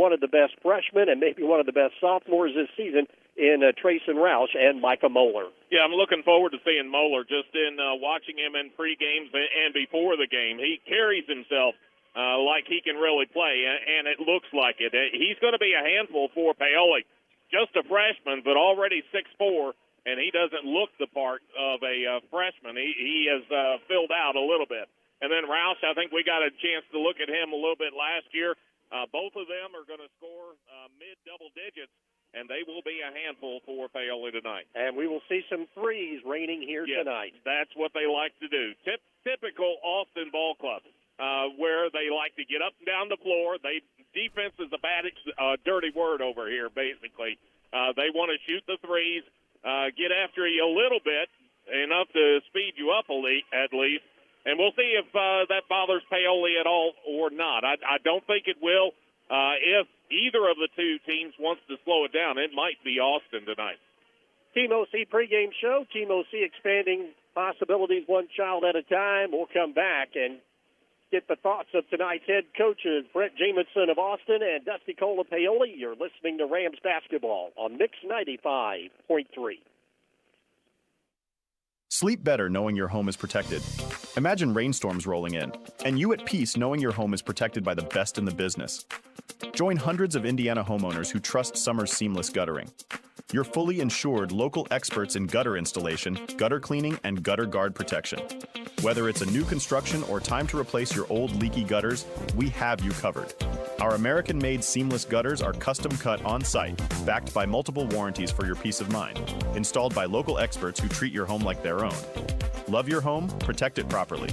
one of the best freshmen and maybe one of the best sophomores this season in Trayson Roush and Micah Moeller. Yeah, I'm looking forward to seeing Moeller just in watching him in pre-games and before the game. He carries himself like he can really play, and it looks like it. He's going to be a handful for Paoli. Just a freshman, but already 6'4", and he doesn't look the part of a freshman. He has filled out a little bit. And then Roush, I think we got a chance to look at him a little bit last year. Both of them are going to score mid-double digits, and they will be a handful for Paoli tonight. And we will see some threes raining here tonight. That's what they like to do. Typical Austin ball club, where they like to get up and down the floor. Defense is a bad, dirty word over here, basically. They want to shoot the threes, get after you a little bit, enough to speed you up at least. And we'll see if that bothers Paoli at all or not. I don't think it will. If either of the two teams wants to slow it down, it might be Austin tonight. Team OC pregame show. Team OC expanding possibilities one child at a time. We'll come back and get the thoughts of tonight's head coaches, Brent Jamison of Austin and Dusty Cole of Paoli. You're listening to Rams basketball on Mix 95.3. Sleep better knowing your home is protected. Imagine rainstorms rolling in, and you at peace knowing your home is protected by the best in the business. Join hundreds of Indiana homeowners who trust Summers Seamless Guttering. Your fully insured local experts in gutter installation, gutter cleaning, and gutter guard protection. Whether it's a new construction or time to replace your old leaky gutters, we have you covered. Our American-made seamless gutters are custom cut on-site, backed by multiple warranties for your peace of mind, installed by local experts who treat your home like their own. Love your home? Protect it properly.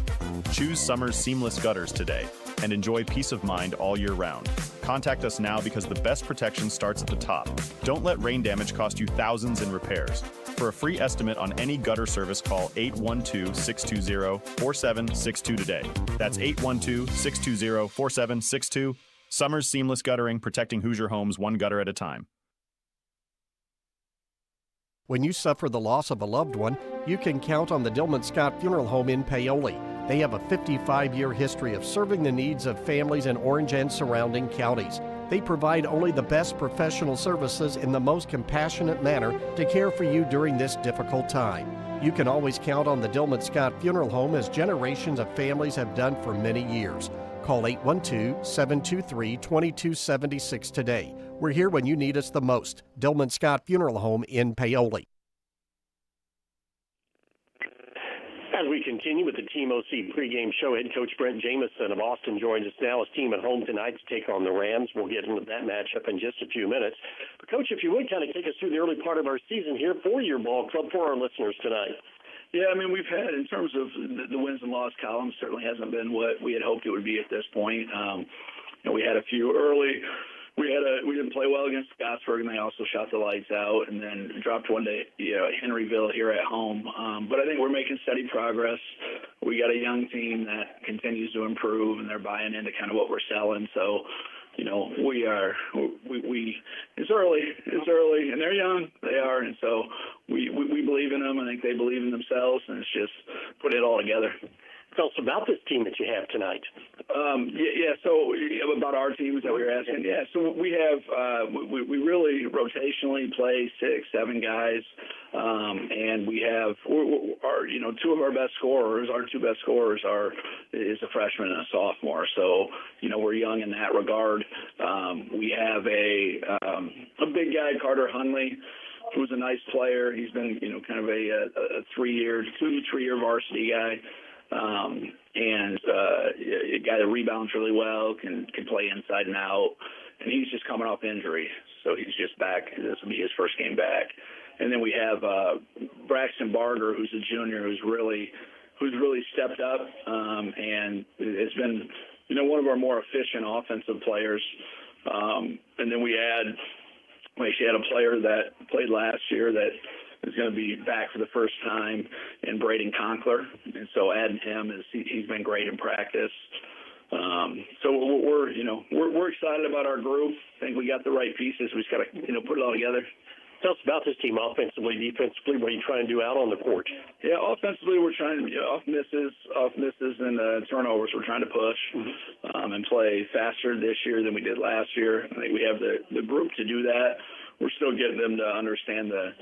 Choose Summers Seamless Gutters today and enjoy peace of mind all year round. Contact us now because the best protection starts at the top. Don't let rain damage cost you thousands in repairs. For a free estimate on any gutter service, call 812-620-4762 today. That's 812-620-4762. Summers Seamless Guttering, protecting Hoosier homes one gutter at a time. When you suffer the loss of a loved one, you can count on the Dillman Scott Funeral Home in Paoli. They have a 55-year history of serving the needs of families in Orange and surrounding counties. They provide only the best professional services in the most compassionate manner to care for you during this difficult time. You can always count on the Dillman Scott Funeral Home, as generations of families have done for many years. Call 812-723-2276 today. We're here when you need us the most. Dillman Scott Funeral Home in Paoli. As we continue with the Team OC pregame show, head coach Brent Jamison of Austin joins us now. His team at home tonight to take on the Rams. We'll get into that matchup in just a few minutes. But, Coach, if you would kind of take us through the early part of our season here for your ball club, for our listeners tonight. Yeah, I mean, we've had, in terms of the wins and loss column, certainly hasn't been what we had hoped it would be at this point. We had a few early. We didn't play well against Scottsburg, and they also shot the lights out, and then dropped one to Henryville here at home. But I think we're making steady progress. We got a young team that continues to improve, and they're buying into kind of what we're selling. So, it's early, and they're young. They are, and so we believe in them. I think they believe in themselves, and it's just put it all together. Tell us about this team that you have tonight. So about our team, is that what you're asking? Yeah, so we have we really rotationally play 6-7 guys, and we have our two of our best scorers. Our two best scorers is a freshman and a sophomore. So we're young in that regard. We have a big guy, Carter Hunley, who's a nice player. He's been kind of a 2-3-year varsity guy. And a guy that rebounds really well, can play inside and out, and he's just coming off injury, so he's just back. This will be his first game back. And then we have Braxton Barger, who's a junior, who's really stepped up, and has been one of our more efficient offensive players. And then we actually had a player that played last year that is going to be back for the first time in Braden Conkler, and so adding him he's been great in practice. So we're excited about our group. I think we got the right pieces. We just got to put it all together. Tell us about this team offensively, defensively. What are you trying to do out on the court? Yeah, offensively, we're trying to off misses and turnovers. We're trying to push and play faster this year than we did last year. I think we have the group to do that. We're still getting them to understand the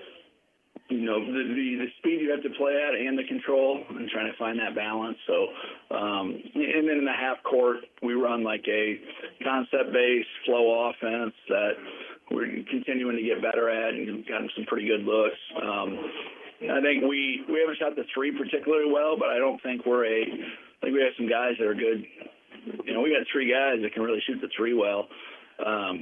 speed you have to play at and the control, and trying to find that balance. So, and then in the half court, we run like a concept-based flow offense that we're continuing to get better at and gotten some pretty good looks. I think we haven't shot the three particularly well, but I don't think I think we have some guys that are good. We got three guys that can really shoot the three well,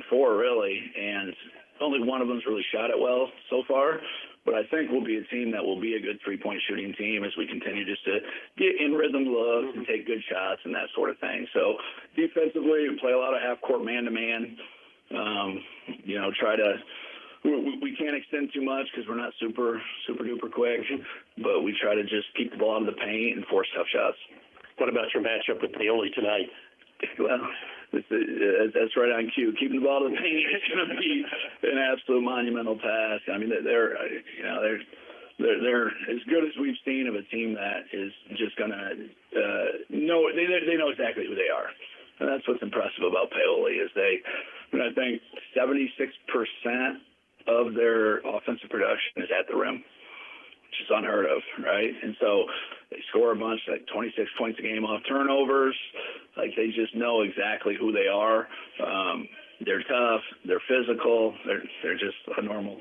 four really, and only one of them's really shot it well so far. But I think we'll be a team that will be a good three-point shooting team as we continue just to get in rhythm looks and take good shots and that sort of thing. So defensively, we play a lot of half-court man-to-man. We can't extend too much because we're not super duper quick, but we try to just keep the ball out of the paint and force tough shots. What about your matchup with Paoli tonight? Well, that's right on cue. Keeping the ball to the paint is going to be an absolute monumental task. I mean, they're as good as we've seen of a team that is just going to know. They know exactly who they are, and that's what's impressive about Paoli is I think 76% of their offensive production is at the rim, which is unheard of, right? And so they score a bunch, like 26 points a game off turnovers. Like they just know exactly who they are. They're tough. They're physical. They're just a normal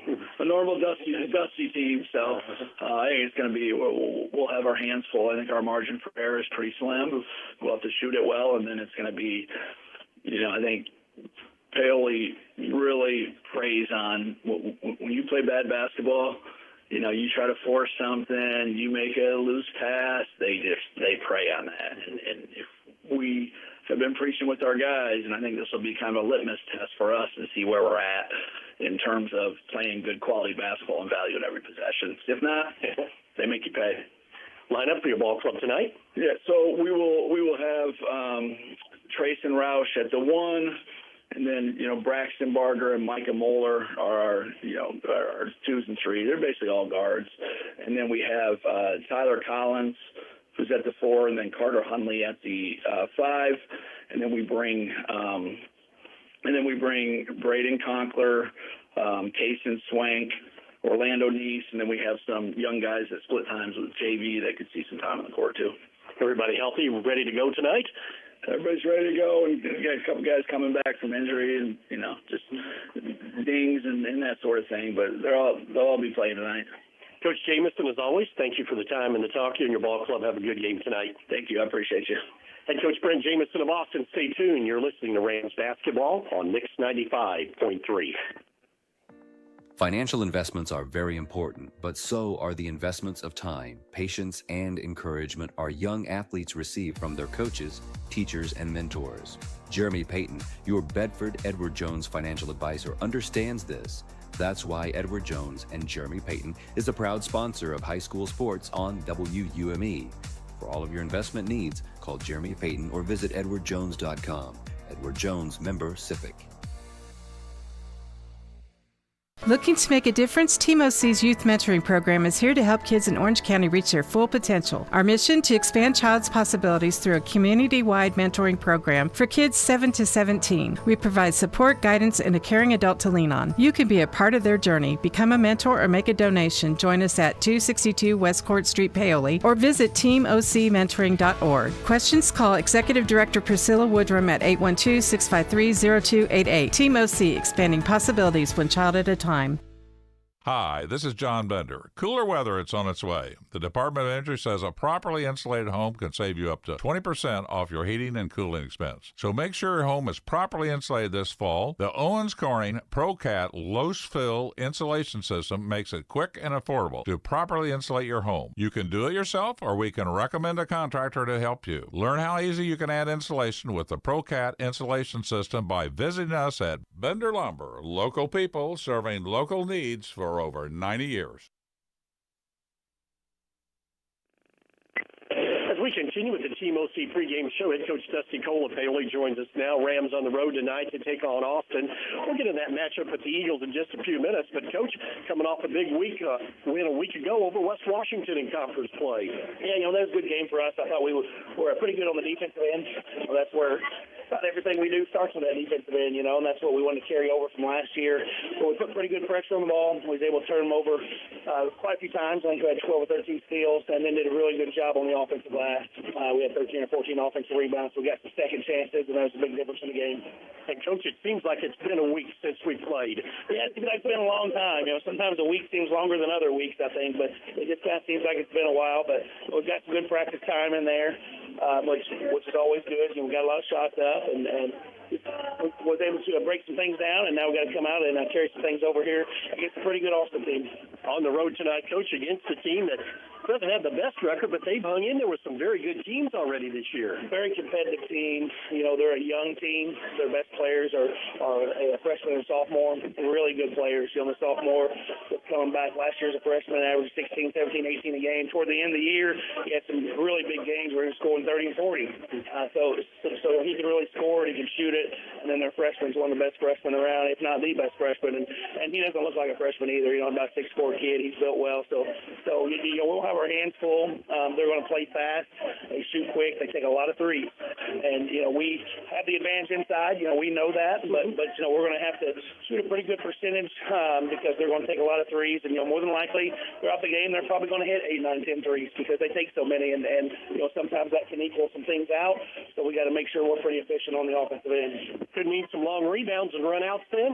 dusty team. So I think it's going to be. We'll have our hands full. I think our margin for error is pretty slim. We'll have to shoot it well, and then it's going to be. I think Paoli really preys on when you play bad basketball. You try to force something, you make a loose pass, they prey on that. And if we have been preaching with our guys, and I think this will be kind of a litmus test for us to see where we're at in terms of playing good quality basketball and value at every possession. If not, they make you pay. Line up for your ball club tonight? Yeah, so we will have Trace and Roush at the 1. And then, Braxton Barger and Micah Moeller are our 2s and 3s. They're basically all guards. And then we have Tyler Collins, who's at the 4, and then Carter Hunley at the 5. And then we bring Braden Conkler, Kaysen Swank, Orlando Neese, and then we have some young guys that split times with JV that could see some time on the court too. Everybody healthy, ready to go tonight? Everybody's ready to go, and we got a couple guys coming back from injury, and just dings and that sort of thing. But they'll all be playing tonight. Coach Jamison, as always, thank you for the time and the talk. You and your ball club have a good game tonight. Thank you. I appreciate you. Head Coach Brent Jamison of Austin. Stay tuned. You're listening to Rams basketball on Mix 95.3. Financial investments are very important, but so are the investments of time, patience, and encouragement our young athletes receive from their coaches, teachers, and mentors. Jeremy Payton, your Bedford Edward Jones financial advisor, understands this. That's why Edward Jones and Jeremy Payton is a proud sponsor of high school sports on WUME. For all of your investment needs, call Jeremy Payton or visit edwardjones.com. Edward Jones, member SIPC. Looking to make a difference? Team OC's Youth Mentoring Program is here to help kids in Orange County reach their full potential. Our mission to expand child's possibilities through a community-wide mentoring program for kids 7 to 17. We provide support, guidance, and a caring adult to lean on. You can be a part of their journey. Become a mentor or make a donation. Join us at 262 West Court Street, Paoli, or visit teamocmentoring.org. Questions? Call Executive Director Priscilla Woodrum at 812-653-0288. Team OC, expanding possibilities one child at a time. Hi, this is John Bender. Cooler weather, it's on its way. The Department of Energy says a properly insulated home can save you up to 20% off your heating and cooling expense. So make sure your home is properly insulated this fall. The Owens Corning ProCat Low-Fill Insulation System makes it quick and affordable to properly insulate your home. You can do it yourself, or we can recommend a contractor to help you. Learn how easy you can add insulation with the ProCat Insulation System by visiting us at Bender Lumber. Local people serving local needs for over 90 years. As we continue with the Team OC pregame show, head coach Dusty Paoli joins us now. Rams on the road tonight to take on Austin. We'll get in that matchup with the Eagles in just a few minutes. But, Coach, coming off a big win a week ago over West Washington in conference play. Yeah, that was a good game for us. I thought we were pretty good on the defensive end. That's where everything we do starts with that defensive end, and that's what we want to carry over from last year. But we put pretty good pressure on the ball. We was able to turn them over quite a few times. I think we had 12 or 13 steals, and then did a really good job on the offensive glass. We had 13 or 14 offensive rebounds, so we got some second chances, and that was a big difference in the game. And, Coach, it seems like it's been a week since we played. Yeah, it's been a long time. Sometimes a week seems longer than other weeks, I think, but it just kind of seems like it's been a while. But we've got some good practice time in there, which is always good. We got a lot of shots up, and was able to break some things down, and now we got to come out and carry some things over here against a pretty good Austin team. On the road tonight, Coach, against a team that doesn't have the best record, but they've hung in there with some very good teams already this year. Very competitive team. They're a young team. Their best players are a freshman and sophomore, really good players. The sophomore was coming back last year as a freshman, averaged 16, 17, 18 a game. Toward the end of the year, he had some really big games where he was scoring 30 and 40. So he can really score, and he can shoot it. And then their freshman's one of the best freshmen around, if not the best freshman. And he doesn't look like a freshman either. About a 6'4" kid. He's built well. So we'll have our hands full. They're going to play fast. They shoot quick. They take a lot of threes. And, we have the advantage inside. We know that. But we're going to have to shoot a pretty good percentage because they're going to take a lot of threes. And, more than likely, throughout the game, they're probably going to hit 8, 9, 10 threes because they take so many. And sometimes that can equal some things out. So we got to make sure we're pretty efficient on the offensive end. Could need some long rebounds and run-outs then?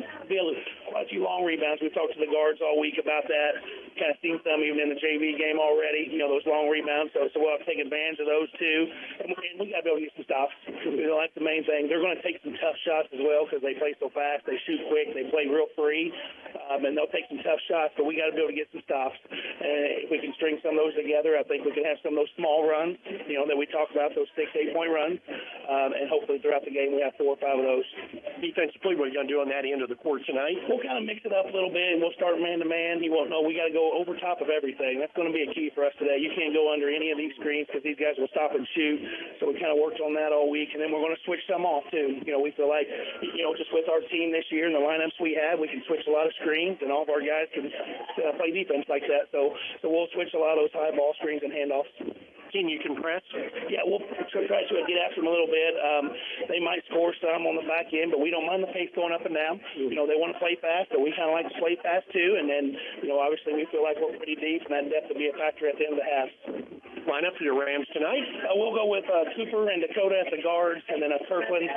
Quite a few long rebounds. We've talked to the guards all week about that. Kind of seen some even in the JV game already, those long rebounds. So we'll have to take advantage of those too. And we got to be able to get some stops. That's the main thing. They're going to take some tough shots as well because they play so fast. They shoot quick. They play real free. And they'll take some tough shots, but we got to be able to get some stops. And if we can string some of those together, I think we can have some of those small runs, that we talked about, those 6, 8-point runs. And hopefully throughout the game we have 4 or 5 of those. Defensively, what are you going to do on that end of the court tonight? We'll kind of mix it up a little bit, and we'll start man-to-man. You won't know. We got to go over top of everything. That's going to be a key for us today. You can't go under any of these screens because these guys will stop and shoot. So we kind of worked on that all week, and then we're going to switch some off too. We feel like, just with our team this year and the lineups we have, we can switch a lot of screens, and all of our guys can play defense like that. So we'll switch a lot of those high ball screens and handoffs. Can you compress? Yeah, we'll try to get after them a little bit. They might score some on the back end, but we don't mind the pace going up and down. They want to play fast, but we kind of like to play fast too. And then, obviously we feel like we're pretty deep, and that depth will be a factor at the end of the half. Line up for your Rams tonight? We'll go with Cooper and Dakota at the guards, and then Kirkland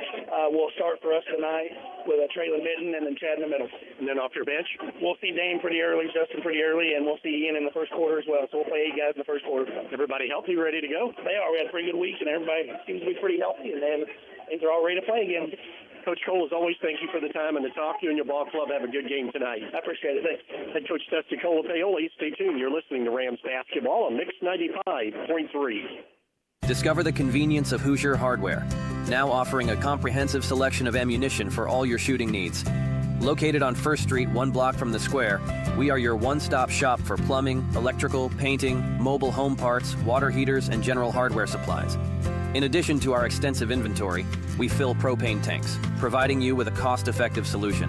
will start for us tonight with Traylon Mitten and then Chad in the middle. And then off your bench? We'll see Dame pretty early, Justin pretty early, and we'll see Ian in the first quarter as well. So we'll play 8 guys in the first quarter. Everybody healthy, ready to go? They are. We had a pretty good week, and everybody seems to be pretty healthy, and then I think they're all ready to play again. Coach Cole, as always, thank you for the time and the talk. You and your ball club have a good game tonight. I appreciate it. Thanks. Head Coach Dusty Paoli, stay tuned. You're listening to Rams basketball on Mix 95.3. Discover the convenience of Hoosier Hardware, now offering a comprehensive selection of ammunition for all your shooting needs. Located on 1st Street, 1 block from the square, we are your one-stop shop for plumbing, electrical, painting, mobile home parts, water heaters, and general hardware supplies. In addition to our extensive inventory, we fill propane tanks, providing you with a cost-effective solution.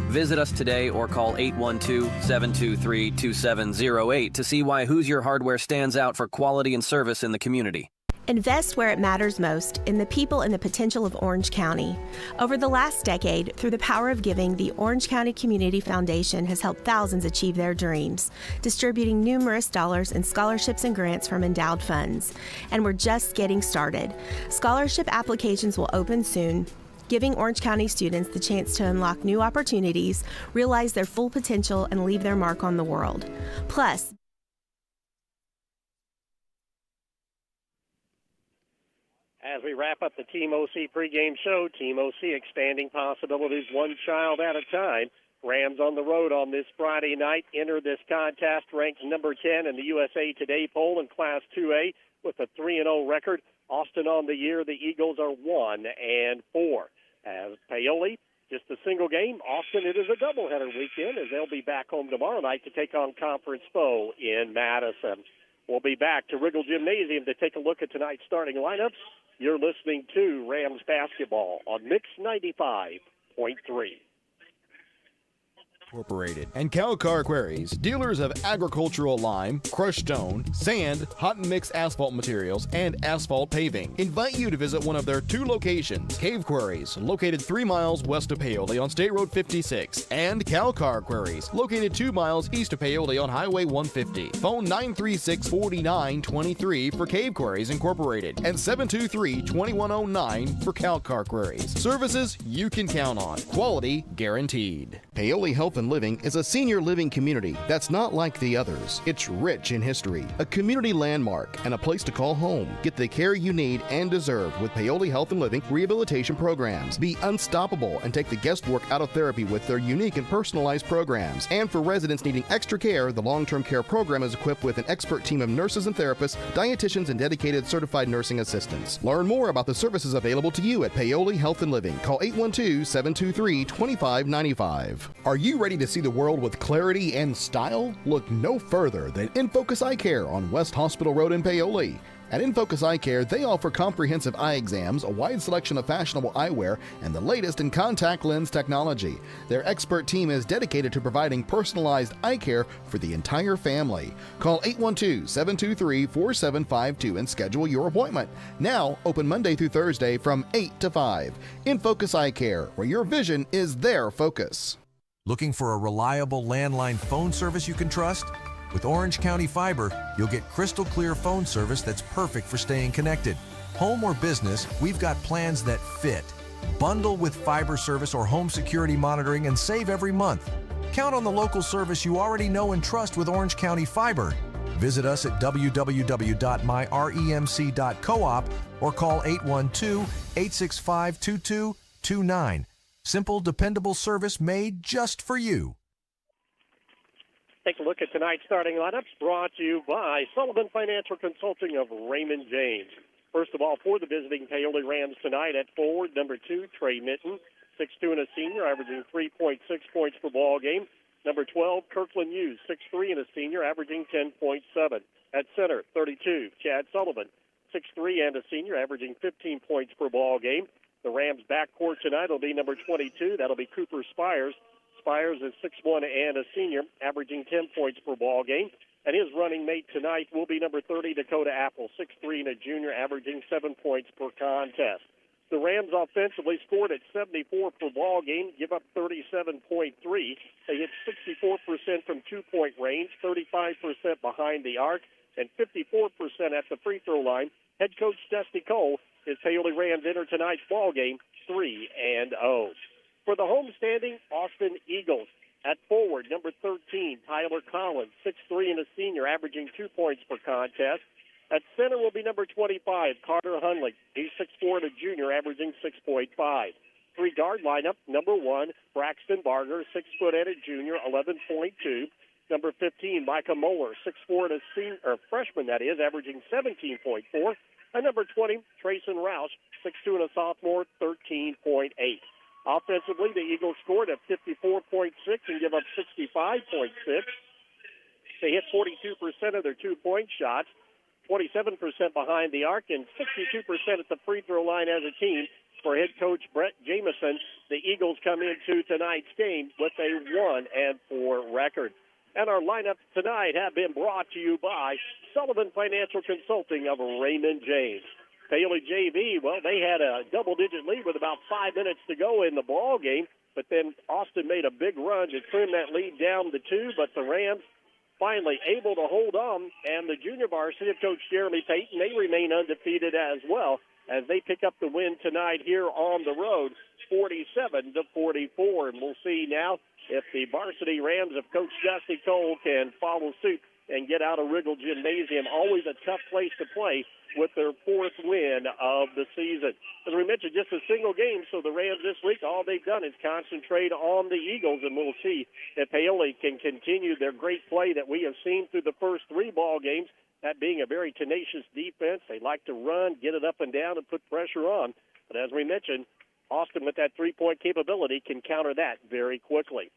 Visit us today or call 812-723-2708 to see why Hoosier Hardware stands out for quality and service in the community. Invest where it matters most, in the people and the potential of Orange County. Over the last decade, through the power of giving, the Orange County Community Foundation has helped thousands achieve their dreams, distributing numerous dollars in scholarships and grants from endowed funds. And we're just getting started. Scholarship applications will open soon, giving Orange County students the chance to unlock new opportunities, realize their full potential, and leave their mark on the world. Plus, as we wrap up the Team OC pregame show, Team OC expanding possibilities one child at a time. Rams on the road on this Friday night enter this contest ranked number 10 in the USA Today poll in Class 2A with a 3-0 record. Austin on the year, the Eagles are 1-4. As Paoli, just a single game. Austin, it is a doubleheader weekend as they'll be back home tomorrow night to take on conference foe in Madison. We'll be back to Riggle Gymnasium to take a look at tonight's starting lineups. You're listening to Rams basketball on Mix 95.3. Incorporated and Calcar Quarries, dealers of agricultural lime, crushed stone, sand, hot and mix asphalt materials, and asphalt paving, invite you to visit one of their 2 locations: Cave Quarries, located 3 miles west of Paoli on State Road 56, and Calcar Quarries, located 2 miles east of Paoli on Highway 150. Phone 936-4923 for Cave Quarries Incorporated and 723-2109 for Calcar Quarries. Services you can count on. Quality guaranteed. Paoli Health and Living is a senior living community that's not like the others. It's rich in history, a community landmark, and a place to call home. Get the care you need and deserve with Paoli Health and Living rehabilitation programs. Be unstoppable and take the guesswork out of therapy with their unique and personalized programs. And for residents needing extra care, the long-term care program is equipped with an expert team of nurses and therapists, dietitians, and dedicated certified nursing assistants. Learn more about the services available to you at Paoli Health and Living. Call 812-723-2595. Are you ready to see the world with clarity and style? Look no further than InFocus Eye Care on West Hospital Road in Paoli. At InFocus Eye Care, they offer comprehensive eye exams, a wide selection of fashionable eyewear, and the latest in contact lens technology. Their expert team is dedicated to providing personalized eye care for the entire family. Call 812-723-4752 and schedule your appointment. Now, open Monday through Thursday from 8 to 5. InFocus Eye Care, where your vision is their focus. Looking for a reliable landline phone service you can trust? With Orange County Fiber, you'll get crystal clear phone service that's perfect for staying connected. Home or business, we've got plans that fit. Bundle with fiber service or home security monitoring and save every month. Count on the local service you already know and trust with Orange County Fiber. Visit us at www.myremc.coop or call 812-865-2229. Simple, dependable service made just for you. Take a look at tonight's starting lineups brought to you by Sullivan Financial Consulting of Raymond James. First of all, for the visiting Paoli Rams tonight at forward, number 2, Trey Minton, 6'2" and a senior, averaging 3.6 points per ball game. Number 12, Kirkland Hughes, 6'3" and a senior, averaging 10.7. At center, 32, Chad Sullivan, 6'3" and a senior, averaging 15 points per ball game. The Rams' backcourt tonight will be number 22. That'll be Cooper Spires. Spires is 6'1" and a senior, averaging 10 points per ball game. And his running mate tonight will be number 30, Dakota Apple, 6'3" and a junior, averaging 7 points per contest. The Rams offensively scored at 74 per ball game, give up 37.3. They hit 64% from two-point range, 35% behind the arc, and 54% at the free throw line. Head coach Dusty Cole, his Paoli Rams enter tonight's ball game 3-0. For the homestanding Austin Eagles, at forward, number 13, Tyler Collins, 6'3" and a senior, averaging 2 points per contest. At center will be number 25, Carter Hunley. He's 6'4" and a junior, averaging 6.5. Three-guard lineup, number 1, Braxton Barger, 6 foot and a junior, 11.2. Number 15, Micah Moeller, 6'4" and a senior, or freshman that is, averaging 17.4. And number 20, Trayson Roush, 6'2" and a sophomore, 13.8. Offensively, the Eagles scored at 54.6 and give up 65.6. They hit 42% of their two-point shots, 27% behind the arc, and 62% at the free throw line as a team. For head coach Brett Jamison, the Eagles come into tonight's game with a 1-4 record. And our lineups tonight have been brought to you by Sullivan Financial Consulting of Raymond James. Paoli JV, well, they had a double-digit lead with about 5 minutes to go in the ball game, but then Austin made a big run to trim that lead down to 2, but the Rams finally able to hold on, and the junior varsity of Coach Jeremy Payton, they remain undefeated as well as they pick up the win tonight here on the road, 47-44. And we'll see now if the varsity Rams of Coach Dusty Cole can follow suit and get out of Riggle Gymnasium. Always a tough place to play with their 4th win of the season. As we mentioned, just a single game, so the Rams this week, all they've done is concentrate on the Eagles, and we'll see if Paoli can continue their great play that we have seen through the first 3 ball games, that being a very tenacious defense. They like to run, get it up and down, and put pressure on. But as we mentioned, Austin, with that three-point capability, can counter that very quickly.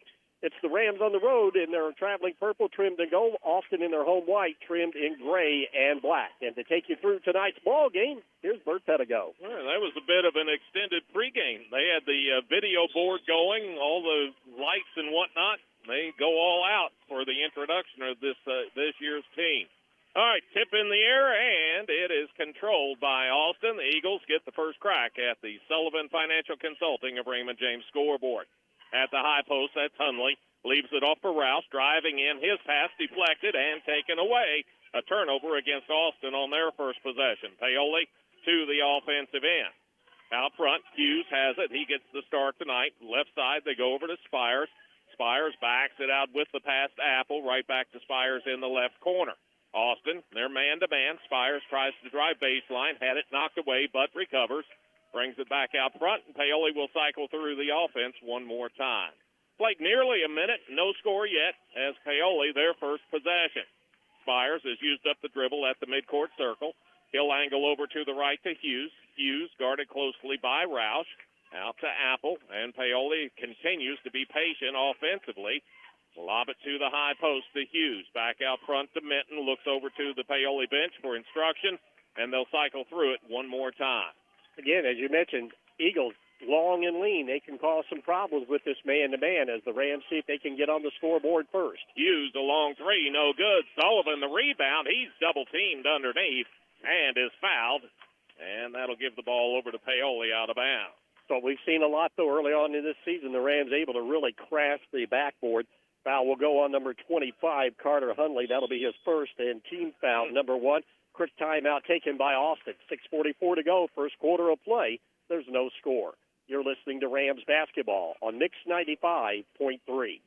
It's the Rams on the road in their traveling purple trimmed in gold, Austin in their home white trimmed in gray and black. And to take you through tonight's ball game, here's Bert Pedigo. Well, that was a bit of an extended pregame. They had the video board going, all the lights and whatnot. They go all out for the introduction of this year's team. All right, tip in the air, and it is controlled by Austin. The Eagles get the first crack at the Sullivan Financial Consulting of Raymond James scoreboard. At the high post, that's Hundley. Leaves it off for Rouse, driving in. His pass deflected and taken away. A turnover against Austin on their first possession. Paoli to the offensive end. Out front, Hughes has it. He gets the start tonight. Left side, they go over to Spires. Spires backs it out with the pass to Apple. Right back to Spires in the left corner. Austin, they're man-to-man. Spires tries to drive baseline. Had it knocked away, but recovers. Brings it back out front, and Paoli will cycle through the offense one more time. Played nearly a minute, no score yet, as Paoli their first possession. Spires has used up the dribble at the midcourt circle. He'll angle over to the right to Hughes. Hughes guarded closely by Roush. Out to Apple, and Paoli continues to be patient offensively. Lob it to the high post to Hughes. Back out front to Minton. Looks over to the Paoli bench for instruction, and they'll cycle through it one more time. Again, as you mentioned, Eagles long and lean. They can cause some problems with this man-to-man as the Rams see if they can get on the scoreboard first. Hughes, a long three, no good. Sullivan, the rebound. He's double-teamed underneath and is fouled, and that'll give the ball over to Paoli out of bounds. So we've seen a lot, though, early on in this season. The Rams able to really crash the backboard. Foul will go on number 25, Carter Hundley. That'll be his first, and team foul number 1. Quick timeout taken by Austin. 6:44 to go, first quarter of play. There's no score. You're listening to Rams basketball on Mix 95.3.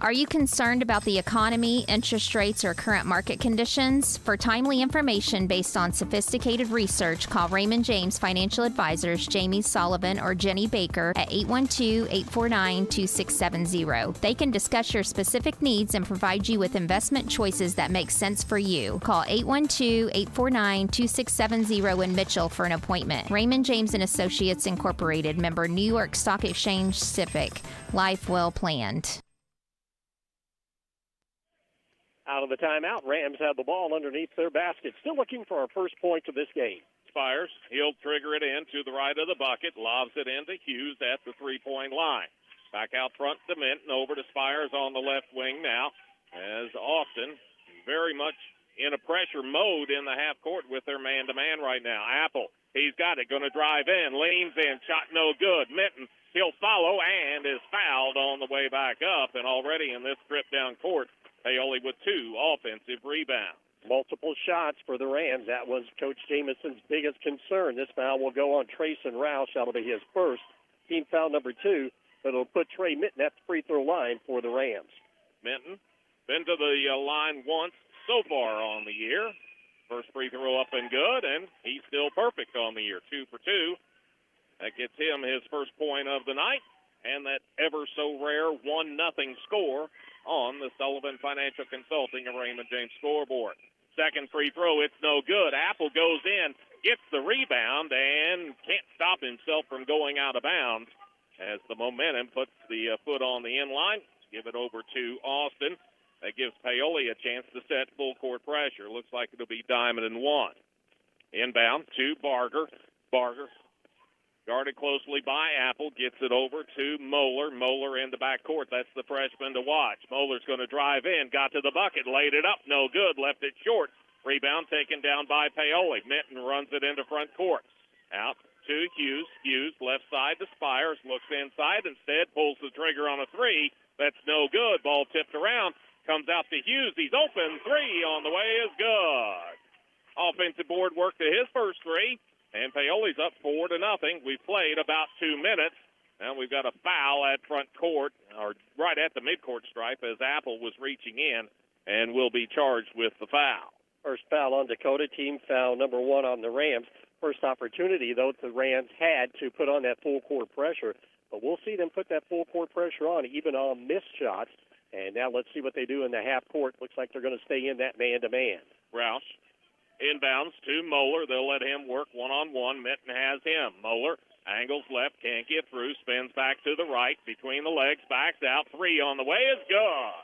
Are you concerned about the economy, interest rates, or current market conditions? For timely information based on sophisticated research, call Raymond James Financial Advisors Jamie Sullivan or Jenny Baker at 812-849-2670. They can discuss your specific needs and provide you with investment choices that make sense for you. Call 812-849-2670 in Mitchell for an appointment. Raymond James & Associates Incorporated, member New York Stock Exchange SIPC. Life well planned. Out of the timeout, Rams have the ball underneath their basket. Still looking for our first point of this game. Spires, he'll trigger it in to the right of the bucket, lobs it into Hughes at the three-point line. Back out front to Minton, over to Spires on the left wing now, as Austin very much in a pressure mode in the half court with their man-to-man right now. Apple, he's got it, going to drive in, leans in, shot no good. Minton, he'll follow and is fouled on the way back up, and already in this trip down court, Paoli with 2 offensive rebounds. Multiple shots for the Rams. That was Coach Jamison's biggest concern. This foul will go on Trayson Roush. That'll be his first. Team foul number 2. But it'll put Trey Minton at the free throw line for the Rams. Minton, been to the line once so far on the year. First free throw up and good, and he's still perfect on the year. 2 for 2. That gets him his first point of the night, and that ever so rare 1-0 score on the Sullivan Financial Consulting of Raymond James scoreboard. Second free throw, it's no good. Apple goes in, gets the rebound, and can't stop himself from going out of bounds as the momentum puts the foot on the inline. Give it over to Austin. That gives Paoli a chance to set full court pressure. Looks like it'll be Diamond and 1. Inbound to Barger. Barger guarded closely by Apple, gets it over to Moeller. Moeller in the backcourt. That's the freshman to watch. Moeller's going to drive in, got to the bucket, laid it up, no good, left it short. Rebound taken down by Paoli. Minton runs it into front court. Out to Hughes. Hughes, left side to Spires, looks inside instead, pulls the trigger on a 3. That's no good. Ball tipped around, comes out to Hughes. He's open. 3 on the way is good. Offensive board work to his first 3. And Paoli's up 4-0. We've played about 2 minutes. Now we've got a foul at front court, or right at the midcourt stripe, as Apple was reaching in and will be charged with the foul. First foul on Dakota, team foul number 1 on the Rams. First opportunity, though, the Rams had to put on that full court pressure. But we'll see them put that full court pressure on, even on missed shots. And now let's see what they do in the half court. Looks like they're going to stay in that man-to-man. Roush inbounds to Moeller. They'll let him work one-on-one. Minton has him. Moeller Angles left, can't get through, spins back to the right, between the legs, backs out, 3 on the way is good.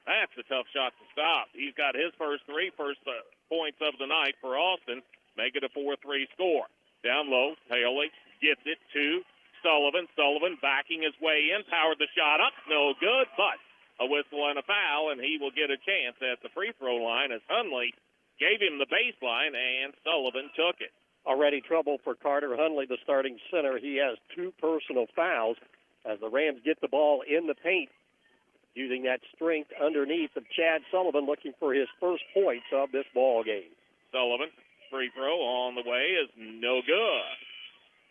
That's a tough shot to stop. He's got his first points of the night for Austin, make it a 4-3 score. Down low, Paoli gets it to Sullivan. Sullivan backing his way in, powered the shot up, no good, but a whistle and a foul, and he will get a chance at the free throw line as Hundley gave him the baseline, and Sullivan took it. Already trouble for Carter Hundley, the starting center. He has 2 personal fouls as the Rams get the ball in the paint, using that strength underneath of Chad Sullivan, looking for his first points of this ball game. Sullivan, free throw on the way is no good.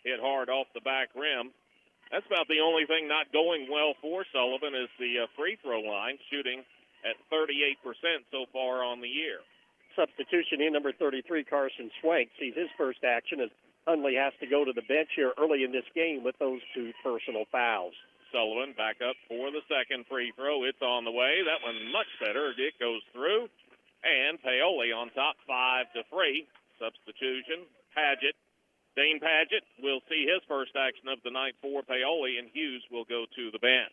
Hit hard off the back rim. That's about the only thing not going well for Sullivan is the free throw line, shooting at 38% so far on the year. Substitution in number 33, Carson Swank, sees his first action as Hundley has to go to the bench here early in this game with those 2 personal fouls. Sullivan back up for the second free throw. It's on the way. That one much better. It goes through. And Paoli on top, 5-3. Substitution, Padgett. Dane Padgett will see his first action of the night for Paoli, and Hughes will go to the bench.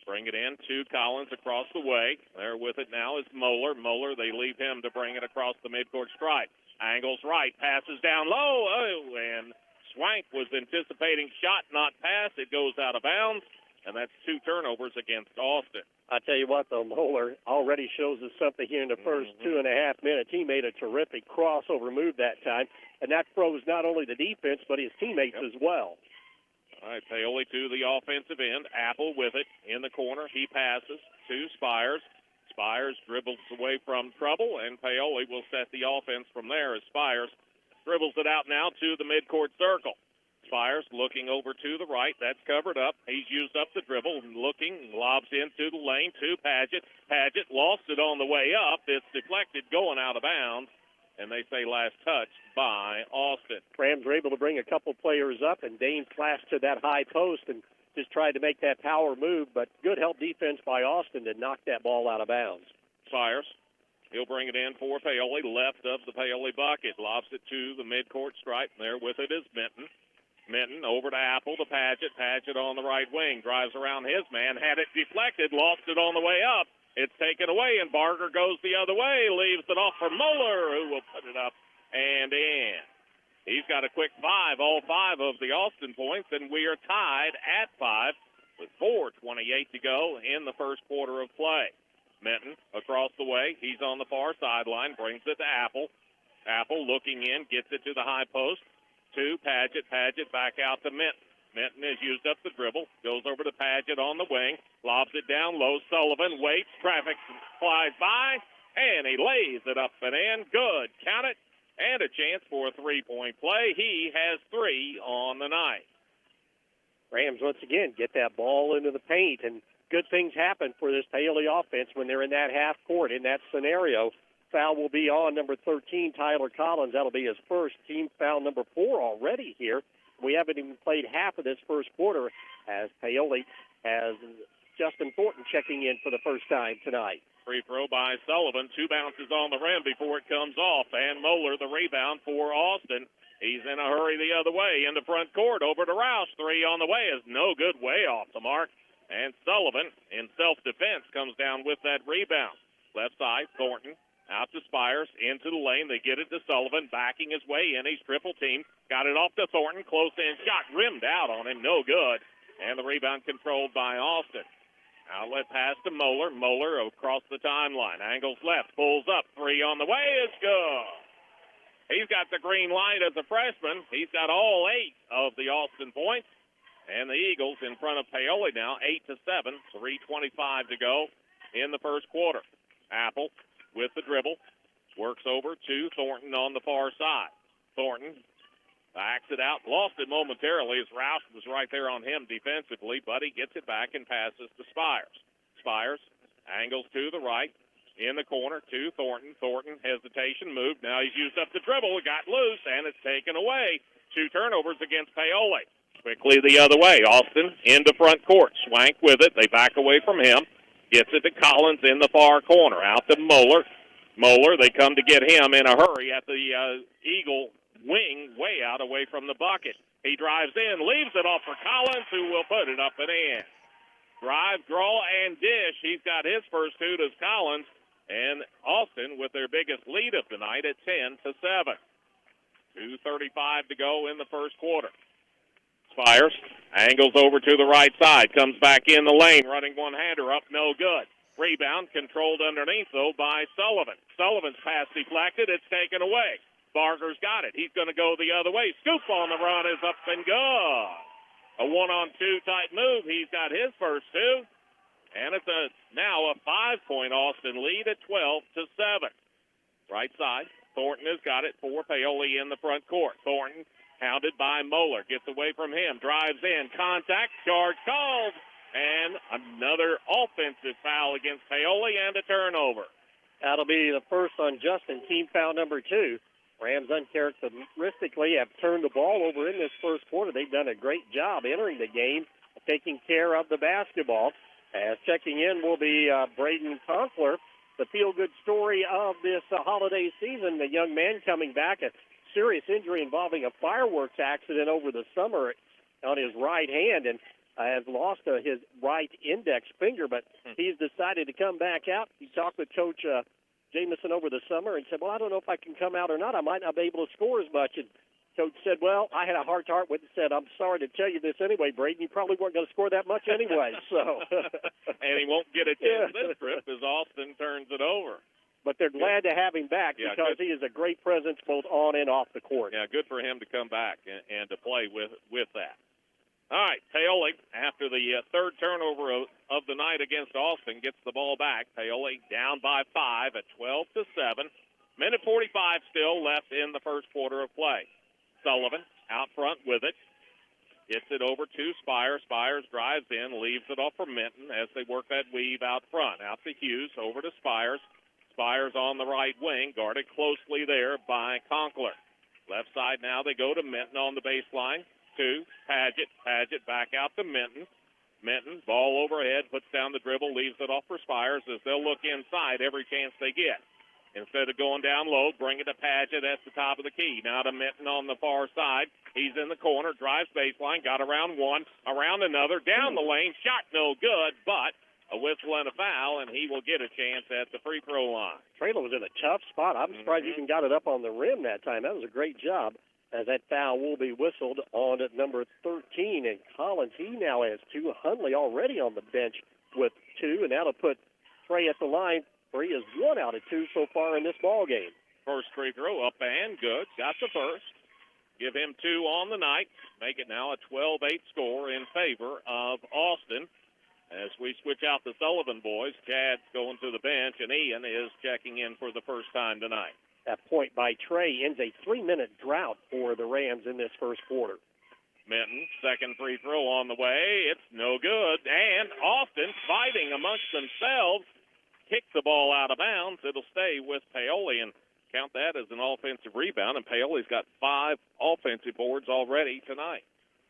Bring it in to Collins across the way. There with it now is Moeller. Moeller, they leave him to bring it across the midcourt stripe. Angles right, passes down low, and Swank was anticipating shot, not pass. It goes out of bounds, and that's 2 turnovers against Austin. I tell you what, though, Moeller already shows us something here in the first 2.5 minutes. He made a terrific crossover move that time, and that froze not only the defense but his teammates as well. All right, Paoli to the offensive end. Apple with it in the corner. He passes to Spires. Spires dribbles away from trouble, and Paoli will set the offense from there as Spires dribbles it out now to the midcourt circle. Spires looking over to the right. That's covered up. He's used up the dribble, looking, lobs into the lane to Padgett. Padgett lost it on the way up. It's deflected going out of bounds, and they say last touch by Austin. Rams were able to bring a couple players up, and Dane flashed to that high post and just tried to make that power move, but good help defense by Austin to knock that ball out of bounds. Spires, he'll bring it in for Paoli, left of the Paoli bucket. Lobs it to the midcourt stripe. There with it is Minton. Minton over to Apple to Padgett. Padgett on the right wing. Drives around his man. Had it deflected. Lost it on the way up. It's taken away, and Barger goes the other way. Leaves it off for Moeller, who will put it up and in. He's got a quick 5, all 5 of the Austin points, and we are tied at 5 with 4:28 to go in the first quarter of play. Minton across the way. He's on the far sideline. Brings it to Apple. Apple looking in. Gets it to the high post. To Padgett. Padgett back out to Minton. Minton has used up the dribble. Goes over to Padgett on the wing. Lobs it down low. Sullivan waits. Traffic flies by. And he lays it up and in. Good. Count it. And a chance for a 3-point play. He has 3 on the night. Rams once again get that ball into the paint, and good things happen for this Paoli offense when they're in that half court in that scenario. Foul will be on number 13, Tyler Collins. That'll be his first, team foul number 4 already here. We haven't even played half of this first quarter as Paoli has Justin Thornton checking in for the first time tonight. Free throw by Sullivan. 2 bounces on the rim before it comes off. And Moeller, the rebound for Austin. He's in a hurry the other way in the front court. Over to Roush. 3 on the way is no good, way off the mark. And Sullivan, in self-defense, comes down with that rebound. Left side, Thornton. Out to Spires, into the lane. They get it to Sullivan, backing his way in. He's triple team. Got it off to Thornton. Close in shot, rimmed out on him. No good. And the rebound controlled by Austin. Outlet pass to Moeller. Moeller across the timeline. Angles left. Pulls up. 3 on the way is good. He's got the green light as a freshman. He's got all 8 of the Austin points. And the Eagles in front of Paoli now, 8-7. 3:25 to go in the first quarter. Apple with the dribble. Works over to Thornton on the far side. Thornton backs it out. Lost it momentarily as Roush was right there on him defensively, but he gets it back and passes to Spires. Spires angles to the right. In the corner to Thornton. Thornton, hesitation, moved. Now he's used up the dribble. It got loose, and it's taken away. 2 turnovers against Paoli. Quickly the other way. Austin into front court. Swank with it. They back away from him. Gets it to Collins in the far corner. Out to Moeller. Moeller, they come to get him in a hurry at the Eagle wing, way out away from the bucket. He drives in, leaves it off for Collins, who will put it up and in. Drive, draw, and dish. He's got his first two to Collins, and Austin with their biggest lead of the night at 10-7. 2:35 to go in the first quarter. Spires angles over to the right side, comes back in the lane, running one-hander up, no good. Rebound controlled underneath, though, by Sullivan. Sullivan's pass deflected. It's taken away. Barger's got it. He's going to go the other way. Scoop on the run is up and good. A one-on-two type move. He's got his first two. And it's now a 5-point Austin lead at 12-7. Right side. Thornton has got it for Paoli in the front court. Thornton hounded by Moeller. Gets away from him. Drives in. Contact. Charge called. And another offensive foul against Paoli and a turnover. That'll be the first on Justin, team foul number 2. Rams uncharacteristically have turned the ball over in this first quarter. They've done a great job entering the game, taking care of the basketball. As checking in will be Braden Conkler, the feel-good story of this holiday season. The young man coming back, a serious injury involving a fireworks accident over the summer on his right hand, and has lost his right index finger, but he's decided to come back out. He talked with Coach Jamison over the summer and said, well, I don't know if I can come out or not. I might not be able to score as much. And Coach said, well, I had a heart-to-heart with him and said, I'm sorry to tell you this anyway, Braden. You probably weren't going to score that much anyway. So, and he won't get a chance this trip as Austin turns it over. But they're glad to have him back because he is a great presence both on and off the court. Yeah, good for him to come back and to play with that. All right, Paoli, after the third turnover of the night against Austin, gets the ball back. Paoli down by 5 at 12-7. Minute 45 still left in the first quarter of play. Sullivan out front with it. Gets it over to Spires. Spires drives in, leaves it off for Minton as they work that weave out front. Out to Hughes, over to Spires. Spires on the right wing, guarded closely there by Conkler. Left side now they go to Minton on the baseline. To Paget. Paget back out to Minton. Minton, ball overhead, puts down the dribble, leaves it off for Spires as they'll look inside every chance they get. Instead of going down low, bring it to Paget at the top of the key. Now to Minton on the far side. He's in the corner, drives baseline, got around one, around another, down the lane, shot no good, but a whistle and a foul, and he will get a chance at the free throw line. Traylor was in a tough spot. I'm surprised he even got it up on the rim that time. That was a great job. As that foul will be whistled on at number 13. And Collins, he now has 2. Hundley already on the bench with 2. And that'll put Trey at the line where he is 1 out of 2 so far in this ball game. First free throw up and good. Got the first. Give him 2 on the night. Make it now a 12-8 score in favor of Austin. As we switch out the Sullivan boys, Chad's going to the bench, and Ian is checking in for the first time tonight. That point by Trey ends a 3-minute drought for the Rams in this first quarter. Minton, second free throw on the way. It's no good. And Austin, fighting amongst themselves, kicks the ball out of bounds. It'll stay with Paoli, and count that as an offensive rebound. And Paoli's got 5 offensive boards already tonight.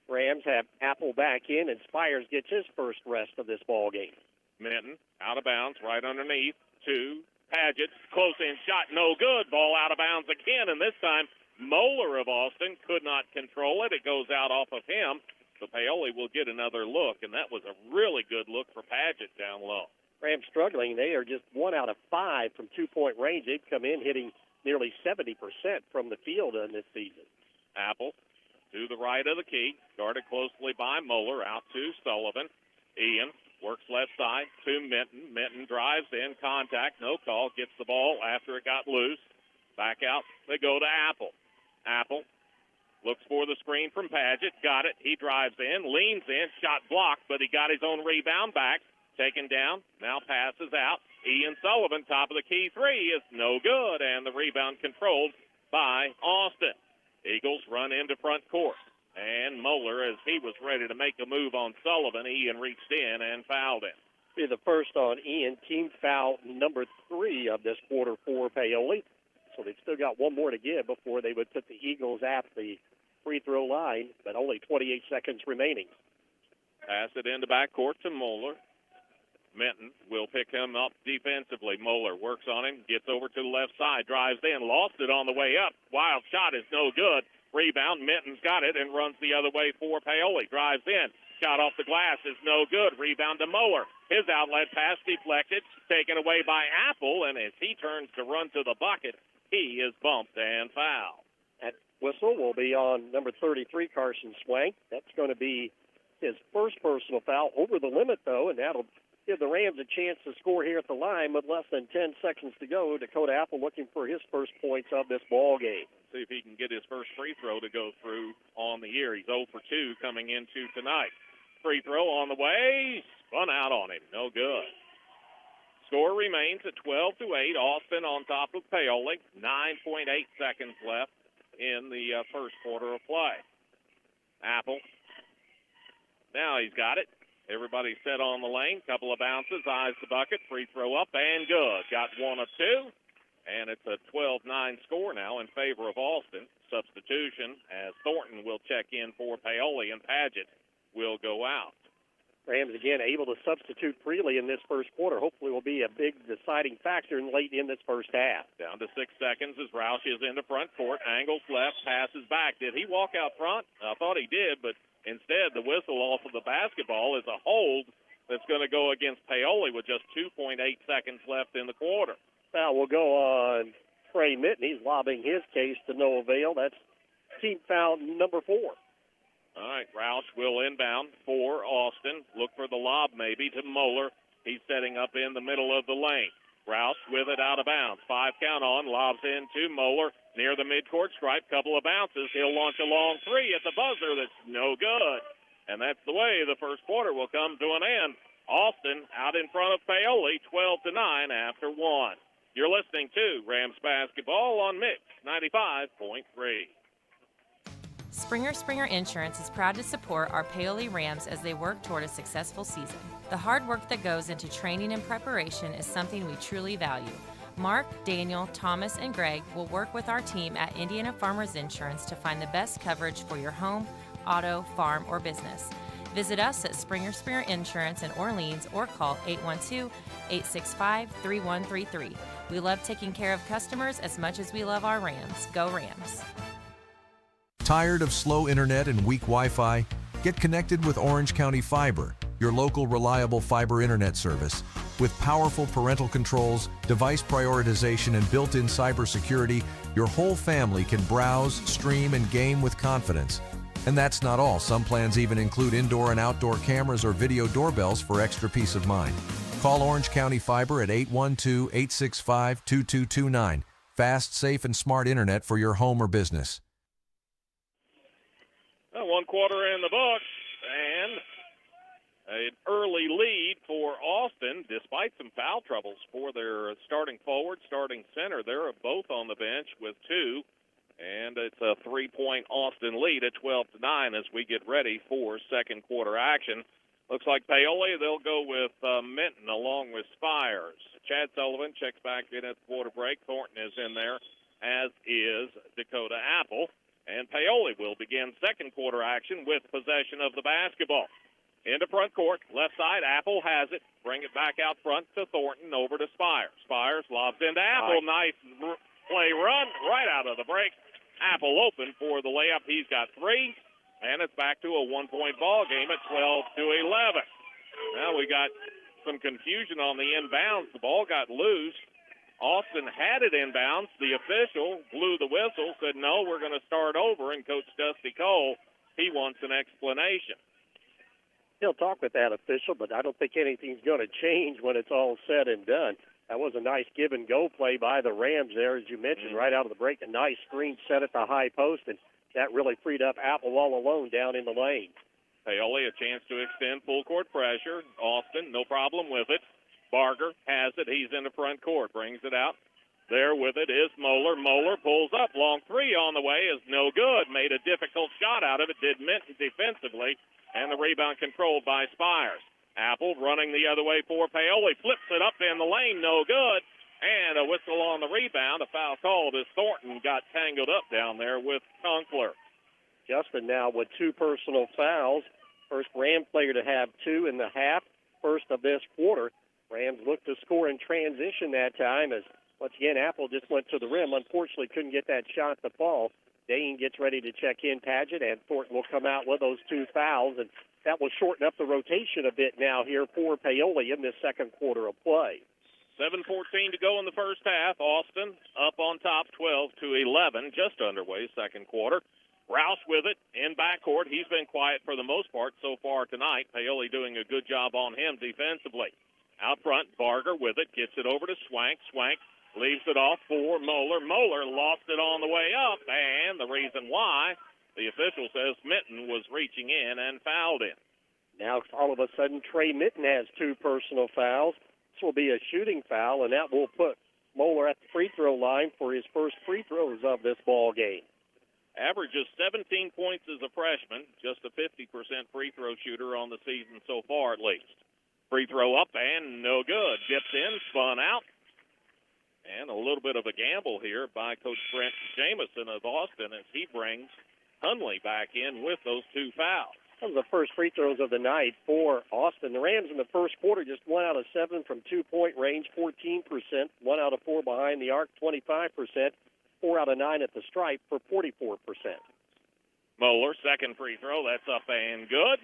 Rams have Apple back in, and Spires gets his first rest of this ball game. Minton, out of bounds, right underneath, 2. Paget, close-in shot, no good. Ball out of bounds again, and this time Moeller of Austin could not control it. It goes out off of him. So Paoli will get another look, and that was a really good look for Paget down low. Rams struggling. They are just 1 out of 5 from two-point range. They've come in hitting nearly 70% from the field in this season. Apple to the right of the key, guarded closely by Moeller, out to Sullivan. Ian works left side to Minton. Minton drives in, contact, no call, gets the ball after it got loose. Back out, they go to Apple. Apple looks for the screen from Paget, got it. He drives in, leans in, shot blocked, but he got his own rebound back. Taken down, now passes out. Ian Sullivan, top of the key three, is no good, and the rebound controlled by Austin. Eagles run into front court. And Moeller, as he was ready to make a move on Sullivan, Ian reached in and fouled him. Be the first on Ian, team foul number 3 of this quarter for Paoli. So they've still got one more to give before they would put the Eagles at the free throw line, but only 28 seconds remaining. Pass it into backcourt to Moeller. Minton will pick him up defensively. Moeller works on him, gets over to the left side, drives in, lost it on the way up. Wild shot is no good. Rebound, Minton's got it and runs the other way for Paoli. Drives in. Shot off the glass is no good. Rebound to Moeller. His outlet pass deflected, taken away by Apple, and as he turns to run to the bucket, he is bumped and fouled. That whistle will be on number 33, Carson Swank. That's going to be his first personal foul over the limit, though, and that'll give the Rams a chance to score here at the line with less than 10 seconds to go. Dakota Apple looking for his first points of this ball game. See if he can get his first free throw to go through on the year. He's 0 for 2 coming into tonight. Free throw on the way, spun out on him, no good. Score remains at 12-8. Austin on top of Paoli. 9.8 seconds left in the first quarter of play. Apple. Now he's got it. Everybody's set on the lane. Couple of bounces, eyes the bucket. Free throw up and good. Got 1 of 2. And it's a 12-9 score now in favor of Austin. Substitution as Thornton will check in for Paoli and Padgett will go out. Rams again able to substitute freely in this first quarter. Hopefully will be a big deciding factor late in this first half. Down to 6 seconds as Roush is into front court. Angles left, passes back. Did he walk out front? I thought he did, but instead the whistle off of the basketball is a hold that's going to go against Paoli with just 2.8 seconds left in the quarter. Foul will go on Trey Mitten. He's lobbing his case to no avail. That's team foul number 4. All right, Roush will inbound for Austin. Look for the lob maybe to Moeller. He's setting up in the middle of the lane. Roush with it out of bounds. 5 count on, lobs in to Moeller near the midcourt stripe. Couple of bounces. He'll launch a long 3 at the buzzer. That's no good. And that's the way the first quarter will come to an end. Austin out in front of Paoli, 12-9 after 1. You're listening to Rams Basketball on Mix 95.3. Springer Insurance is proud to support our Paoli Rams as they work toward a successful season. The hard work that goes into training and preparation is something we truly value. Mark, Daniel, Thomas, and Greg will work with our team at Indiana Farmers Insurance to find the best coverage for your home, auto, farm, or business. Visit us at Springer Insurance in Orleans or call 812-865-3133. We love taking care of customers as much as we love our Rams. Go Rams! Tired of slow internet and weak Wi-Fi? Get connected with Orange County Fiber, your local reliable fiber internet service. With powerful parental controls, device prioritization, and built-in cybersecurity, your whole family can browse, stream, and game with confidence. And that's not all. Some plans even include indoor and outdoor cameras or video doorbells for extra peace of mind. Call Orange County Fiber at 812-865-2229. Fast, safe, and smart internet for your home or business. 1 quarter in the books, and an early lead for Austin, despite some foul troubles for their starting forward, starting center. They're both on the bench with 2, and it's a 3-point Austin lead at 12-9 as we get ready for second quarter action. Looks like Paoli, they'll go with Minton along with Spires. Chad Sullivan checks back in at the quarter break. Thornton is in there, as is Dakota Apple. And Paoli will begin second quarter action with possession of the basketball. Into front court, left side, Apple has it. Bring it back out front to Thornton, over to Spires. Spires lobs into Apple. Nice play run right out of the break. Apple open for the layup. He's got 3, and it's back to a 1-point ball game at 12-11. Now we got some confusion on the inbounds. The ball got loose. Austin had it inbounds. The official blew the whistle, said, no, we're going to start over, and Coach Dusty Cole, he wants an explanation. He'll talk with that official, but I don't think anything's going to change when it's all said and done. That was a nice give-and-go play by the Rams there, as you mentioned, right out of the break. A nice screen set at the high post, and that really freed up Apple all alone down in the lane. Paoli, a chance to extend full-court pressure. Austin, no problem with it. Barger has it. He's in the front court. Brings it out. There with it is Moeller. Moeller pulls up. Long 3 on the way is no good. Made a difficult shot out of it. Did Minton defensively. And the rebound controlled by Spires. Apple running the other way for Paoli. Flips it up in the lane. No good. And a whistle on the rebound. A foul called as Thornton got tangled up down there with Conkler. Justin now with 2 personal fouls. First Ram player to have 2 in the half. First of this quarter. Rams looked to score in transition that time as, once again, Apple just went to the rim. Unfortunately, couldn't get that shot to fall. Dane gets ready to check in Paget, and Thornton will come out with those 2 fouls, and that will shorten up the rotation a bit now here for Paoli in this second quarter of play. 7:14 to go in the first half. Austin up on top 12-11, just underway second quarter. Rouse with it in backcourt. He's been quiet for the most part so far tonight. Paoli doing a good job on him defensively. Out front, Barger with it, gets it over to Swank. Swank leaves it off for Moeller. Moeller lost it on the way up, and the reason why, the official says Minton was reaching in and fouled him. Now all of a sudden Trey Minton has 2 personal fouls. This will be a shooting foul, and that will put Moeller at the free throw line for his first free throws of this ball game. Averages 17 points as a freshman, just a 50% free throw shooter on the season so far at least. Free throw up and no good. Dipped in, spun out. And a little bit of a gamble here by Coach Brent Jamison of Austin as he brings Hunley back in with those 2 fouls. That was the first free throws of the night for Austin. The Rams in the first quarter just 1 out of 7 from 2-point range, 14%. 1 out of 4 behind the arc, 25%. 4 out of 9 at the stripe for 44%. Moeller, second free throw. That's up and good.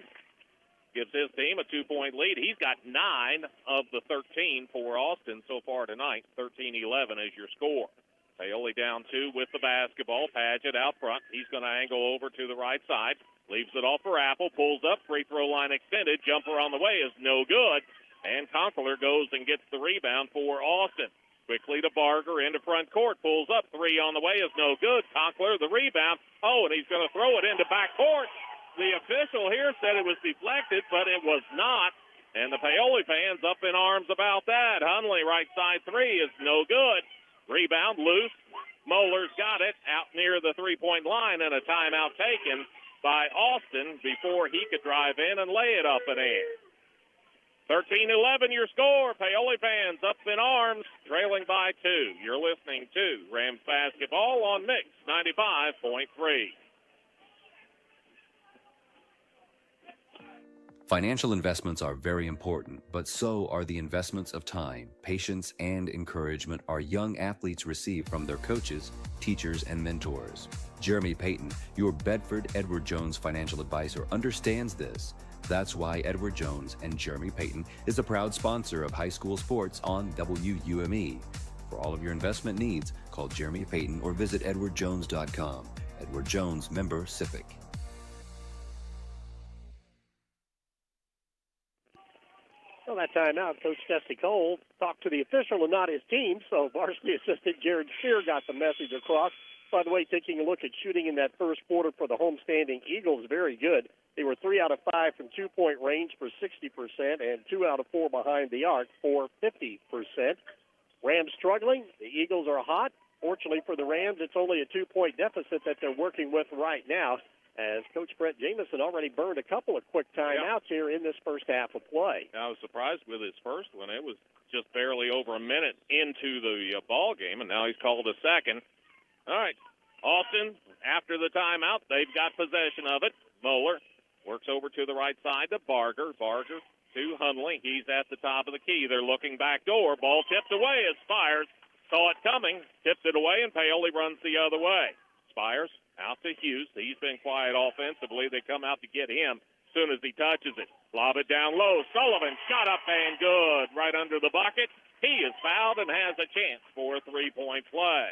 Gives his team a 2-point lead. He's got 9 of the 13 for Austin so far tonight. 13-11 is your score. Paoli down 2 with the basketball. Paget out front. He's going to angle over to the right side. Leaves it off for Apple. Pulls up. Free throw line extended. Jumper on the way is no good. And Conqueror goes and gets the rebound for Austin. Quickly to Barger into front court. Pulls up. 3 on the way is no good. Conqueror the rebound. Oh, and he's going to throw it into back court. The official here said it was deflected, but it was not. And the Paoli fans up in arms about that. Hunley right side 3 is no good. Rebound loose. Moeller's got it out near the 3-point line, and a timeout taken by Austin before he could drive in and lay it up and in. 13-11 your score. Paoli fans up in arms, trailing by 2. You're listening to Rams basketball on Mix 95.3. Financial investments are very important, but so are the investments of time, patience, and encouragement our young athletes receive from their coaches, teachers, and mentors. Jeremy Payton, your Bedford Edward Jones financial advisor, understands this. That's why Edward Jones and Jeremy Payton is a proud sponsor of high school sports on WUME. For all of your investment needs, call Jeremy Payton or visit edwardjones.com. Edward Jones, member SIPC. Well, that timeout, Coach Dusty Cole talked to the official and not his team, so varsity assistant Jared Shear got the message across. By the way, taking a look at shooting in that first quarter for the homestanding Eagles, very good. They were 3 out of 5 from 2-point range for 60% and 2 out of 4 behind the arc for 50%. Rams struggling. The Eagles are hot. Fortunately for the Rams, it's only a 2-point deficit that they're working with right now, as Coach Brett Jamison already burned a couple of quick timeouts here in this first half of play. I was surprised with his first one. It was just barely over a minute into the ball game, and now he's called a second. All right, Austin, after the timeout, they've got possession of it. Moeller works over to the right side to Barger. Barger to Hunley. He's at the top of the key. They're looking back door. Ball tipped away as Spires saw it coming, tipped it away, and Paoli runs the other way. Spires out to Hughes. He's been quiet offensively. They come out to get him as soon as he touches it. Lob it down low. Sullivan shot up and good right under the bucket. He is fouled and has a chance for a 3-point play.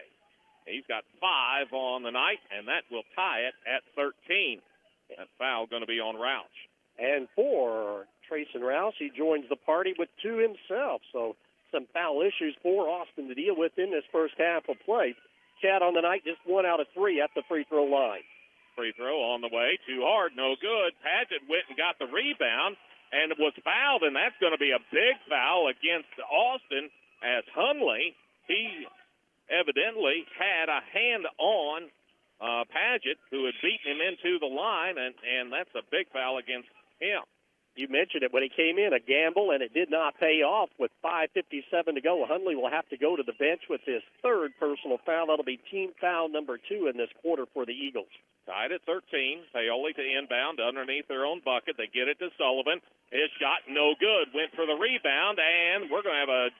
He's got 5 on the night, and that will tie it at 13. That foul going to be on Roush. And for Trayson Rouse, he joins the party with 2 himself. So some foul issues for Austin to deal with in this first half of play. Chad on the night, just 1 out of 3 at the free throw line. Free throw on the way, too hard, no good. Paget went and got the rebound and was fouled, and that's going to be a big foul against Austin as Hunley, he evidently had a hand on Paget, who had beaten him into the line, and that's a big foul against him. You mentioned it when he came in, a gamble, and it did not pay off. With 5:57 to go, Hunley will have to go to the bench with his 3rd personal foul. That'll be team foul number 2 in this quarter for the Eagles. Tied at 13. Paoli to inbound underneath their own bucket. They get it to Sullivan. His shot no good. Went for the rebound, and we're going to have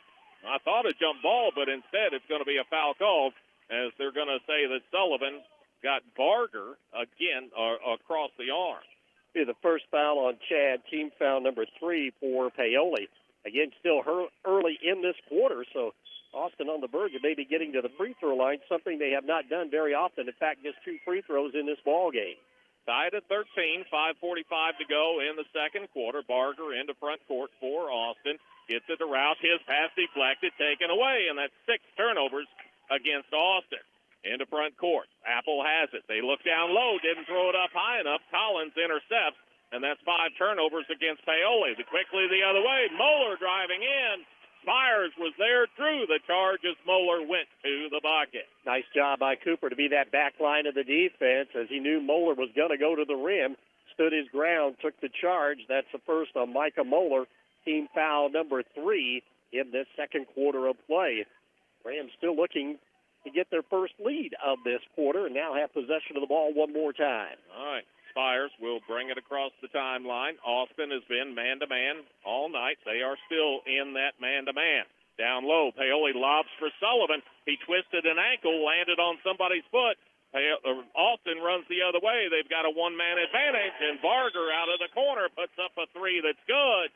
I thought a jump ball, but instead it's going to be a foul called, as they're going to say that Sullivan got Barger again across the arm. Be the first foul on Chad, team foul number 3 for Paoli. Again, still early in this quarter, so Austin on the verge of maybe getting to the free throw line, something they have not done very often. In fact, just 2 free throws in this ball game. Tied at 13, 5:45 to go in the second quarter. Barger into front court for Austin. Gets it to Roush. His pass deflected, taken away, and that's 6 turnovers against Austin. Into front court. Apple has it. They look down low, didn't throw it up high enough. Collins intercepts, and that's 5 turnovers against Paoli. Quickly the other way. Moeller driving in. Spires was there, drew the charge as Moeller went to the bucket. Nice job by Cooper to be that back line of the defense as he knew Moeller was going to go to the rim. Stood his ground, took the charge. That's the first on Micah Moeller. Team foul number 3 in this second quarter of play. Rams still looking to get their first lead of this quarter and now have possession of the ball one more time. All right. Spires will bring it across the timeline. Austin has been man-to-man all night. They are still in that man-to-man. Down low, Paoli lobs for Sullivan. He twisted an ankle, landed on somebody's foot. Austin runs the other way. They've got a one-man advantage, and Barger out of the corner puts up a 3 that's good.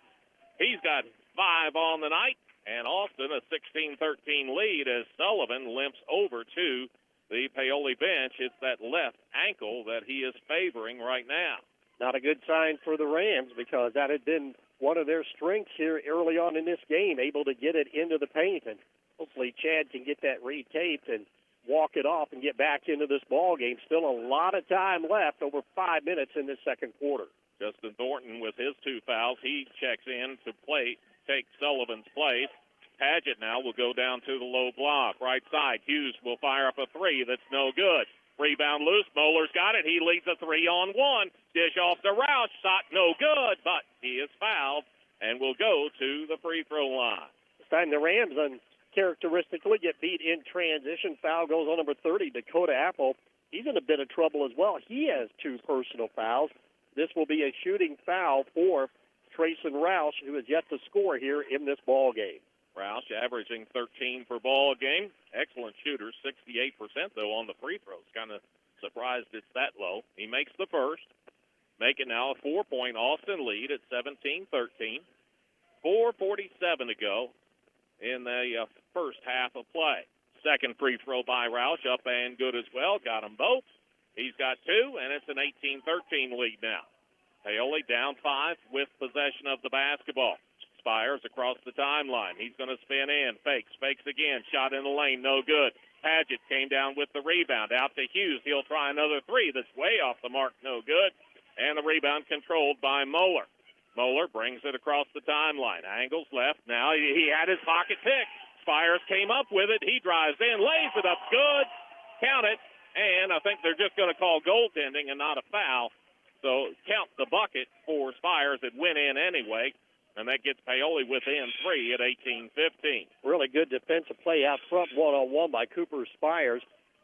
He's got 5 on the night, and Austin a 16-13 lead as Sullivan limps over to the Paoli bench. It's that left ankle that he is favoring right now. Not a good sign for the Rams because that had been one of their strengths here early on in this game, able to get it into the paint. And hopefully Chad can get that retaped and walk it off and get back into this ball game. Still a lot of time left, over 5 minutes in this second quarter. Justin Thornton with his 2 fouls. He checks in to take Sullivan's place. Paget now will go down to the low block. Right side, Hughes will fire up a 3 that's no good. Rebound loose. Moeller's got it. He leads a 3-on-1. Dish off to Roush. Shot no good, but he is fouled and will go to the free throw line. This time the Rams uncharacteristically get beat in transition. Foul goes on number 30, Dakota Apple. He's in a bit of trouble as well. He has 2 personal fouls. This will be a shooting foul for Trayson Roush, who has yet to score here in this ball game. Roush averaging 13 per ball game. Excellent shooter, 68% though on the free throws. Kind of surprised it's that low. He makes the first. Make it now a 4-point Austin lead at 17-13. 4:47 to go in the first half of play. Second free throw by Roush, up and good as well. Got them both. He's got 2, and it's an 18-13 lead now. Paoli down 5 with possession of the basketball. Spires across the timeline. He's going to spin in. Fakes again. Shot in the lane. No good. Paget came down with the rebound. Out to Hughes. He'll try another 3 that's way off the mark. No good. And the rebound controlled by Moeller. Moeller brings it across the timeline. Angles left. Now he had his pocket picked. Spires came up with it. He drives in. Lays it up. Good. Count it. And I think they're just going to call goaltending and not a foul. So count the bucket for Spires. It went in anyway. And that gets Paoli within 3 at 18-15. Really good defensive play out front, one-on-one by Cooper Spires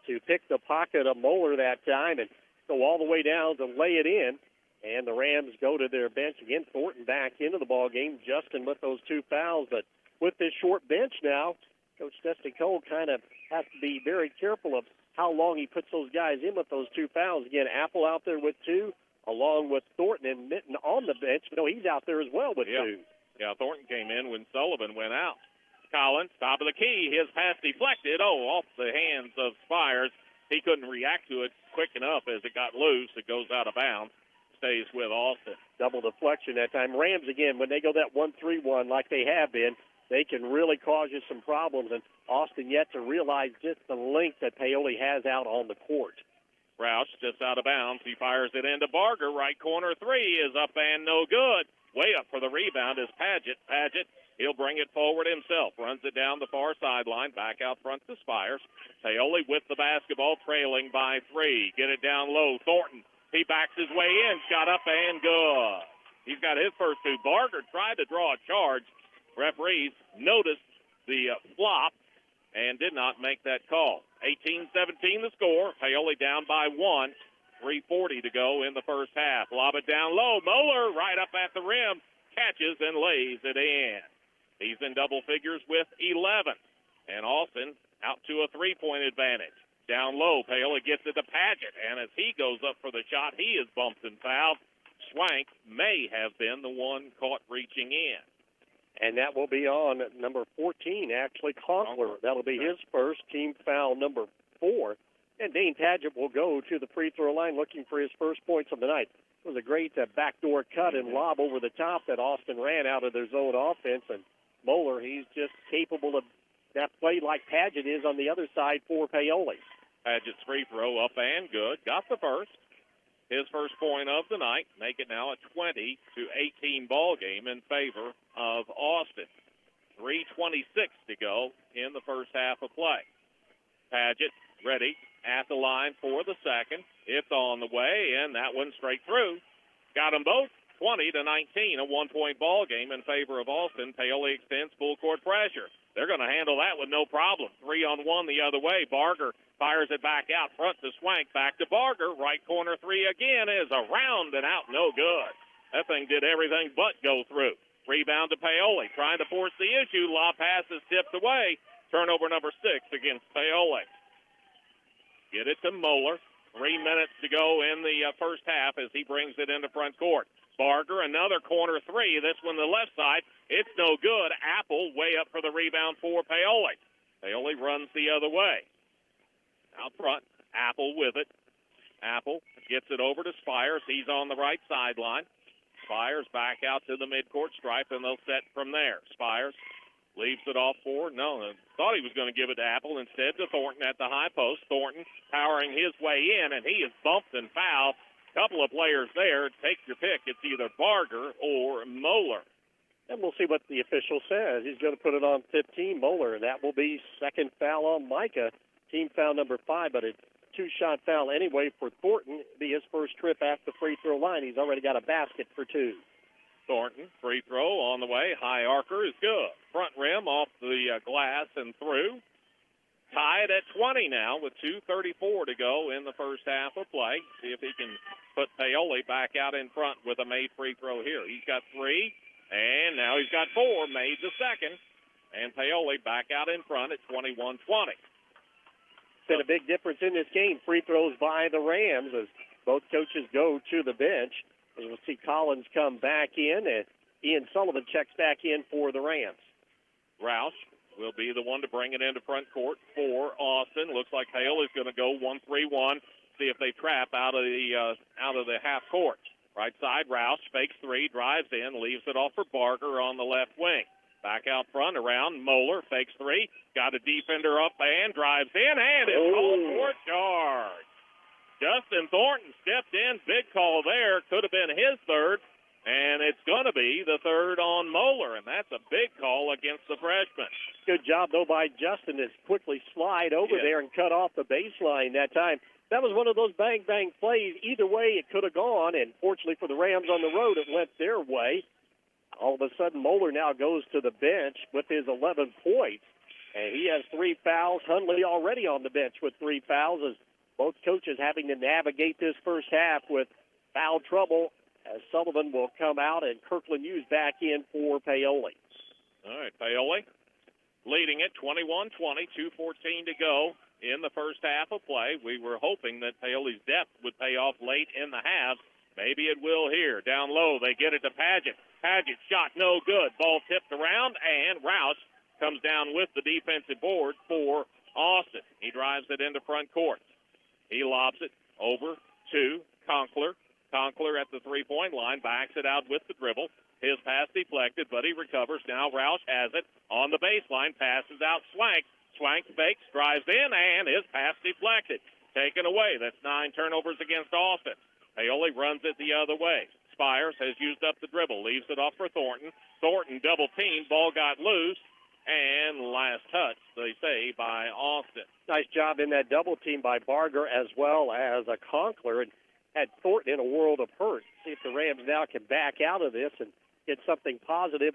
to pick the pocket of Moeller that time and go all the way down to lay it in. And the Rams go to their bench again. Thornton back into the ball game. Justin with those 2 fouls. But with this short bench now, Coach Dusty Cole kind of has to be very careful of how long he puts those guys in with those 2 fouls. Again, Apple out there with 2. Along with Thornton and Mitten on the bench. No, he's out there as well with 2. Yeah, Thornton came in when Sullivan went out. Collins, top of the key. His pass deflected. Off the hands of Spires. He couldn't react to it quick enough as it got loose. It goes out of bounds. Stays with Austin. Double deflection that time. Rams, again, when they go that 1-3-1 like they have been, they can really cause you some problems. And Austin yet to realize just the length that Paoli has out on the court. Roush just out of bounds. He fires it into Barger. Right corner 3 is up and no good. Way up for the rebound is Paget. Paget, he'll bring it forward himself. Runs it down the far sideline. Back out front to Spires. Paoli with the basketball, trailing by 3. Get it down low. Thornton, he backs his way in. Shot up and good. He's got his first 2. Barger tried to draw a charge. Referees noticed the flop and did not make that call. 18-17 the score. Paoli down by 1. 3:40 to go in the first half. Lob it down low. Moeller right up at the rim. Catches and lays it in. He's in double figures with 11. And Austin out to a 3-point advantage. Down low, Paoli gets it to Paget, and as he goes up for the shot, he is bumped and fouled. Swank may have been the one caught reaching in. And that will be on number 14, actually, Conkler. That'll be his first, team foul number 4. And Dane Paget will go to the free throw line looking for his first points of the night. It was a great backdoor cut and lob over the top that Austin ran out of their zone offense. And Moeller, he's just capable of that play like Paget is on the other side for Paoli. Paget's free throw up and good. Got the first. His first point of the night. Make it now a 20-18 ball game in favor of Austin. 3:26 to go in the first half of play. Paget ready at the line for the second. It's on the way, and that one straight through. Got them both. 20-19, a 1-point ball game in favor of Austin. Paoli extends full court pressure. They're going to handle that with no problem. 3-on-1 the other way. Barger fires it back out front to Swank. Back to Barger. Right corner three again is around and out. No good. That thing did everything but go through. Rebound to Paoli. Trying to force the issue. Lob pass is tipped away. Turnover number 6 against Paoli. Get it to Moeller. 3 minutes to go in the first half as he brings it into front court. Barger, another corner three. This one the left side. It's no good. Apple way up for the rebound for Paoli. Paoli runs the other way. Out front, Apple with it. Apple gets it over to Spires. He's on the right sideline. Spires back out to the midcourt stripe, and they'll set from there. Spires leaves it off for, thought he was going to give it to Apple. Instead to Thornton at the high post. Thornton powering his way in, and he is bumped and fouled. Couple of players there. Take your pick. It's either Barger or Moeller. And we'll see what the official says. He's going to put it on 15, Moeller, and that will be second foul on Micah. Team foul number 5, but a 2-shot foul anyway for Thornton. It'll be his first trip at the free throw line. He's already got a basket for 2. Thornton, free throw on the way. High arcer is good. Front rim off the glass and through. Tied at 20 now with 2:34 to go in the first half of play. See if he can put Paoli back out in front with a made free throw here. He's got 3, and now he's got 4, made the second. And Paoli back out in front at 21-20. Been a big difference in this game. Free throws by the Rams as both coaches go to the bench. And we'll see Collins come back in, and Ian Sullivan checks back in for the Rams. Roush will be the one to bring it into front court for Austin. Looks like Paoli's going to go 1-3-1. See if they trap out of the half court. Right side, Roush fakes 3, drives in, leaves it off for Barger on the left wing. Back out front around Moeller, fakes 3, got a defender up and drives in, and it's called for a charge. Justin Thornton stepped in, big call there. Could have been his third. And it's going to be the third on Moeller, and that's a big call against the freshman. Good job, though, by Justin to quickly slide over there and cut off the baseline that time. That was one of those bang-bang plays. Either way, it could have gone, and fortunately for the Rams on the road, it went their way. All of a sudden, Moeller now goes to the bench with his 11 points, and he has 3 fouls. Hundley already on the bench with 3 fouls, as both coaches having to navigate this first half with foul trouble, as Sullivan will come out and Kirkland Hughes back in for Paoli. All right, Paoli leading it 21-20, 2:14 to go in the first half of play. We were hoping that Paoli's depth would pay off late in the half. Maybe it will here. Down low, they get it to Paget. Paget shot no good. Ball tipped around, and Rouse comes down with the defensive board for Austin. He drives it into front court. He lobs it over to Conkler. Conkler at the three-point line, backs it out with the dribble. His pass deflected, but he recovers. Now Roush has it on the baseline, passes out Swank. Swank fakes, drives in, and his pass deflected. Taken away. That's 9 turnovers against Austin. Paoli runs it the other way. Spires has used up the dribble, leaves it off for Thornton. Thornton double-teamed, ball got loose, and last touch, they say, by Austin. Nice job in that double-team by Barger as well as a Conkler. And had Thornton in a world of hurt. See if the Rams now can back out of this and get something positive.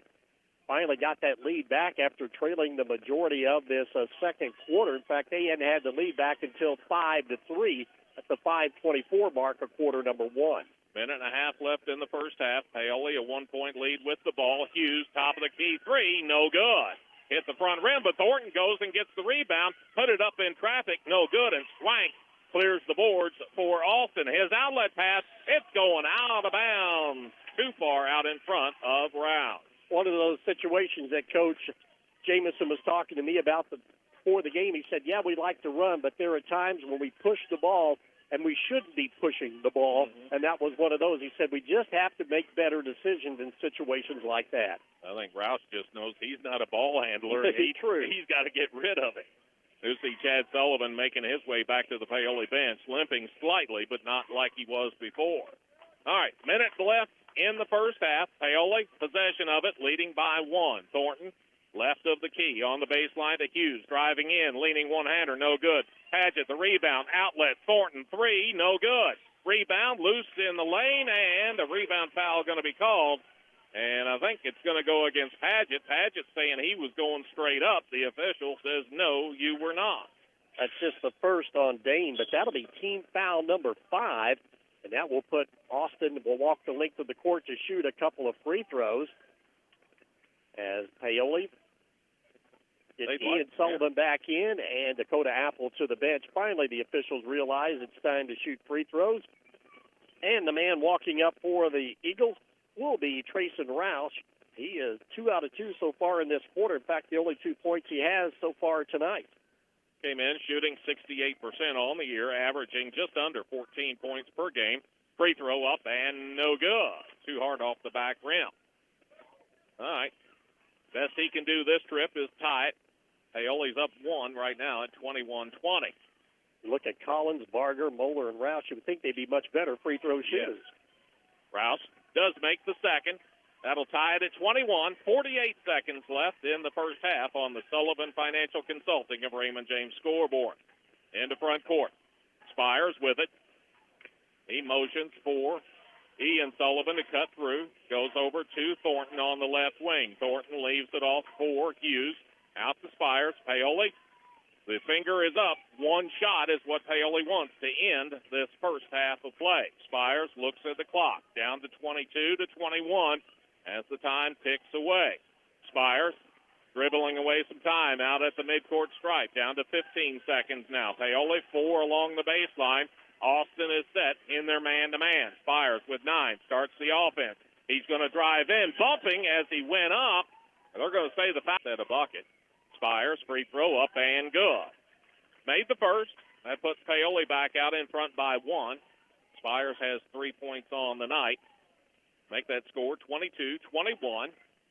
Finally got that lead back after trailing the majority of this second quarter. In fact, they hadn't had the lead back until 5-3 at the 5:24 mark of quarter number 1. Minute and a half left in the first half. Paoli a 1-point lead with the ball. Hughes, top of the key, 3, no good. hit the front rim, but Thornton goes and gets the rebound, put it up in traffic, no good, and Swank clears the boards for Austin. His outlet pass, it's going out of bounds, too far out in front of Rouse. One of those situations that Coach Jamison was talking to me about before the game. He said, yeah, we like to run, but there are times when we push the ball and we shouldn't be pushing the ball, and that was one of those. He said we just have to make better decisions in situations like that. I think Rouse just knows he's not a ball handler. True. He's got to get rid of it. You see Chad Sullivan making his way back to the Paoli bench, limping slightly, but not like he was before. All right, minute left in the first half. Paoli, possession of it, leading by 1. Thornton, left of the key, on the baseline to Hughes, driving in, leaning one-hander, no good. Padgett, the rebound, outlet, Thornton, 3, no good. Rebound, loose in the lane, and a rebound foul going to be called. And I think it's going to go against Padgett. Padgett saying he was going straight up. The official says, no, you were not. That's just the first on Dane, but that'll be team foul number 5, and that will put Austin, will walk the length of the court to shoot a couple of free throws. As Paoli gets Ian Sullivan back in and Dakota Apple to the bench. Finally, the officials realize it's time to shoot free throws. And the man walking up for the Eagles will be Trayson Rouse. He is 2 out of 2 so far in this quarter. In fact, the only 2 points he has so far tonight. Came in shooting 68% on the year, averaging just under 14 points per game. Free throw up and no good. Too hard off the back rim. All right. Best he can do this trip is tie it. Paoli's up 1 right now at 21-20. Look at Collins, Barger, Moeller, and Rouse. You would think they'd be much better free throw shooters. Yes. Rouse does make the second. That'll tie it at 21. 48 seconds left in the first half on the Sullivan Financial Consulting of Raymond James scoreboard. Into front court. Spires with it. He motions for Ian Sullivan to cut through. Goes over to Thornton on the left wing. Thornton leaves it off for Hughes. Out to Spires. Paoli. The finger is up. 1 shot is what Paoli wants to end this first half of play. Spires looks at the clock. Down to 22-21 as the time ticks away. Spires dribbling away some time out at the midcourt stripe. Down to 15 seconds now. Paoli 4 along the baseline. Austin is set in their man-to-man. Spires with 9. Starts the offense. He's going to drive in, bumping as he went up. They're going to say the foul at a bucket. Spires, free throw up and good. Made the first. That puts Paoli back out in front by 1. Spires has 3 points on the night. Make that score 22-21.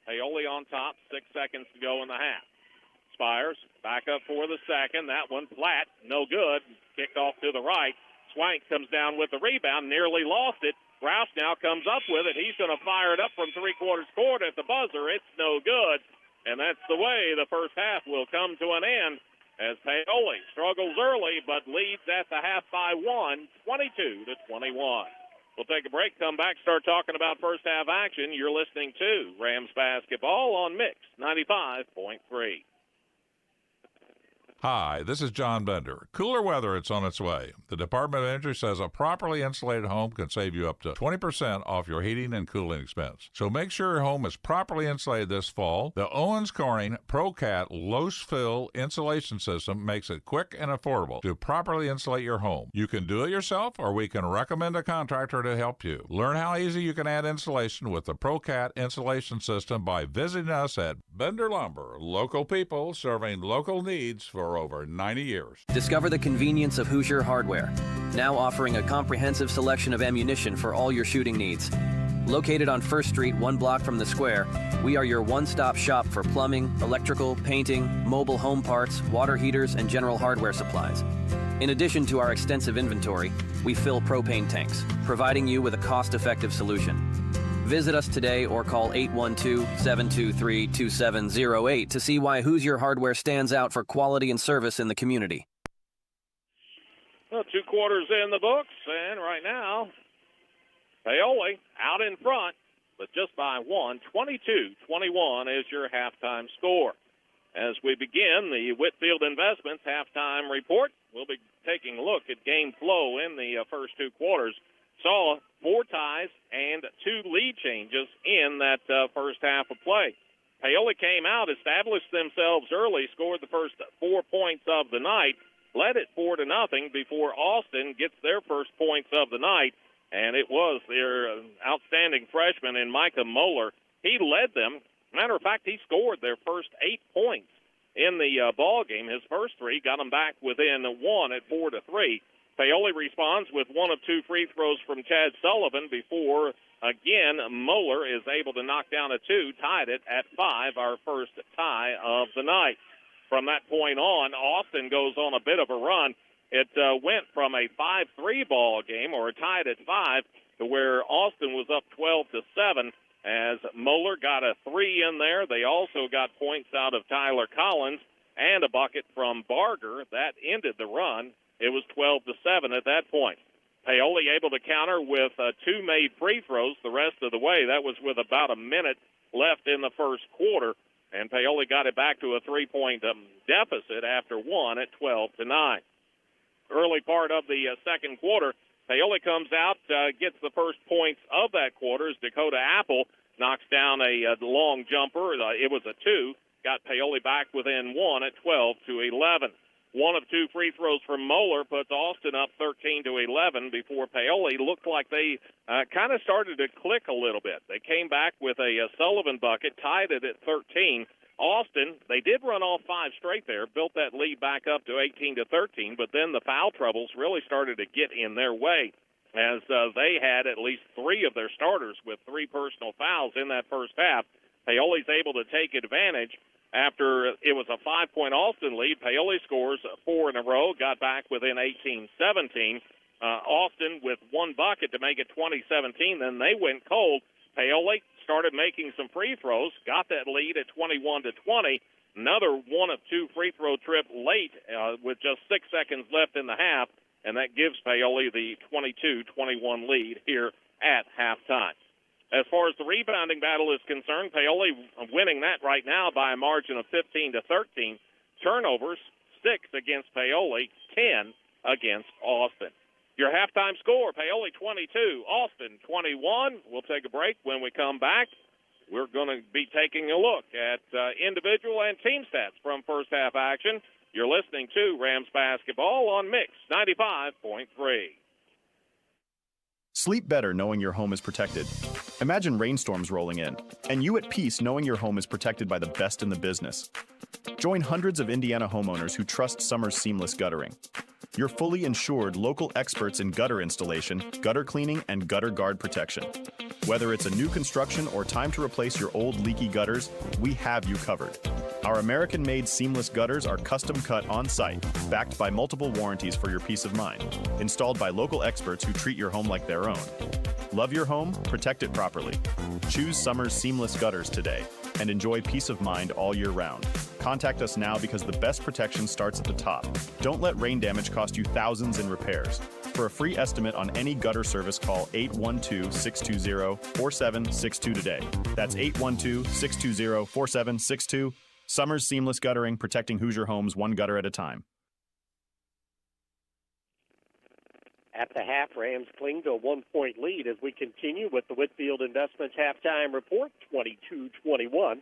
Paoli on top, 6 seconds to go in the half. Spires back up for the second. That one flat, no good. Kicked off to the right. Swank comes down with the rebound, nearly lost it. Rouse now comes up with it. He's going to fire it up from three-quarters court at the buzzer. It's no good. And that's the way the first half will come to an end as Paoli struggles early but leads at the half by 1, 22-21. We'll take a break, come back, start talking about first half action. You're listening to Rams Basketball on Mix 95.3. Hi, this is John Bender. Cooler weather, it's on its way. The Department of Energy says a properly insulated home can save you up to 20% off your heating and cooling expense. So make sure your home is properly insulated this fall. The Owens Corning ProCat Low-Fill Insulation System makes it quick and affordable to properly insulate your home. You can do it yourself, or we can recommend a contractor to help you. Learn how easy you can add insulation with the ProCat Insulation System by visiting us at Bender Lumber. Local people serving local needs for over 90 years. Discover the convenience of Hoosier Hardware, now offering a comprehensive selection of ammunition for all your shooting needs. Located on 1st Street, 1 block from the square, we are your one-stop shop for plumbing, electrical, painting, mobile home parts, water heaters, and general hardware supplies. In addition to our extensive inventory, we fill propane tanks, providing you with a cost-effective solution. Visit us today or call 812-723-2708 to see why Hoosier Hardware stands out for quality and service in the community. Well, 2 quarters in the books, and right now, Paoli out in front, but just by 1. 22-21 is your halftime score. As we begin the Whitfield Investments halftime report, we'll be taking a look at game flow in the first 2 quarters. Saw 4 ties and 2 lead changes in that first half of play. Paoli came out, established themselves early, scored the first 4 points of the night, led it 4-0 before Austin gets their first points of the night, and it was their outstanding freshman in Micah Moeller. He led them. Matter of fact, he scored their first 8 points in the ball game. His first 3 got them back within 1 at 4-3. Paoli responds with 1 of 2 free throws from Chad Sullivan before, again, Moeller is able to knock down a 2, tied it at 5, our first tie of the night. From that point on, Austin goes on a bit of a run. It went from a 5-3 ball game, or tied at 5, to where Austin was up 12-7 as Moeller got a 3 in there. They also got points out of Tyler Collins and a bucket from Barger. That ended the run. It was 12-7 at that point. Paoli able to counter with 2 made free throws the rest of the way. That was with about a minute left in the first quarter, and Paoli got it back to a 3-point deficit after 1 at 12-9. Early part of the second quarter, Paoli comes out, gets the first points of that quarter as Dakota Apple knocks down a long jumper. It was a 2. Got Paoli back within 1 at 12-11. 1 of 2 free throws from Moeller puts Austin up 13-11 before Paoli looked like they kind of started to click a little bit. They came back with a Sullivan bucket, tied it at 13. Austin, they did run off 5 straight there, built that lead back up to 18-13, but then the foul troubles really started to get in their way as they had at least 3 of their starters with 3 personal fouls in that first half. Paoli's able to take advantage. After it was a 5-point Austin lead, Paoli scores 4 in a row, got back within 18-17. Austin with 1 bucket to make it 20-17. Then they went cold. Paoli started making some free throws, got that lead at 21-20. Another 1 of 2 free throw trip late with just 6 seconds left in the half, and that gives Paoli the 22-21 lead here at halftime. As far as the rebounding battle is concerned, Paoli winning that right now by a margin of 15-13. Turnovers, 6 against Paoli, 10 against Austin. Your halftime score, Paoli 22, Austin 21. We'll take a break. When we come back, we're going to be taking a look at individual and team stats from first half action. You're listening to Rams Basketball on Mix 95.3. Sleep better knowing your home is protected. Imagine rainstorms rolling in, and you at peace knowing your home is protected by the best in the business. Join hundreds of Indiana homeowners who trust Summers Seamless Guttering. Your fully insured local experts in gutter installation, gutter cleaning, and gutter guard protection. Whether it's a new construction or time to replace your old leaky gutters, we have you covered. Our American-made seamless gutters are custom cut on-site, backed by multiple warranties for your peace of mind, installed by local experts who treat your home like their own. Love your home? Protect it properly. Choose Summers Seamless Gutters today and enjoy peace of mind all year round. Contact us now because the best protection starts at the top. Don't let rain damage cost you thousands in repairs. For a free estimate on any gutter service, call 812-620-4762 today. That's 812-620-4762. Summers Seamless Guttering, protecting Hoosier homes one gutter at a time. At the half, Rams cling to a 1-point lead as we continue with the Whitfield Investments halftime report, 22-21. For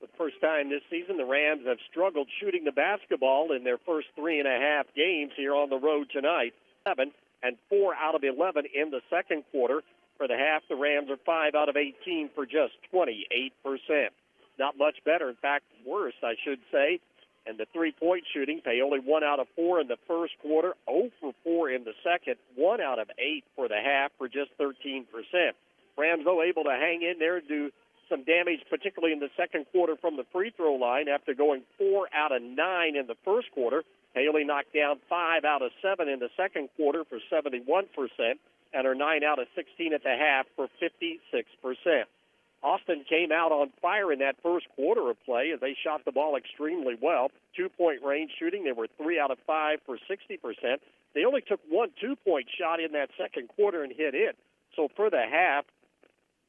the first time this season, the Rams have struggled shooting the basketball in their first 3.5 games here on the road tonight. 7 and 4 out of 11 in the second quarter. For the half, the Rams are 5 out of 18 for just 28%. Not much better, in fact, worse, I should say. And the three-point shooting, Paoli 1 out of 4 in the first quarter, 0 for 4 in the second, 1 out of 8 for the half for just 13%. Rams, though, able to hang in there and do some damage, particularly in the second quarter from the free throw line after going 4 out of 9 in the first quarter. Paoli knocked down 5 out of 7 in the second quarter for 71%, and are 9 out of 16 at the half for 56%. Austin came out on fire in that first quarter of play as they shot the ball extremely well. 2-point range shooting, they were 3 out of 5 for 60%. They only took 1 2-point shot in that second quarter and hit it. So for the half,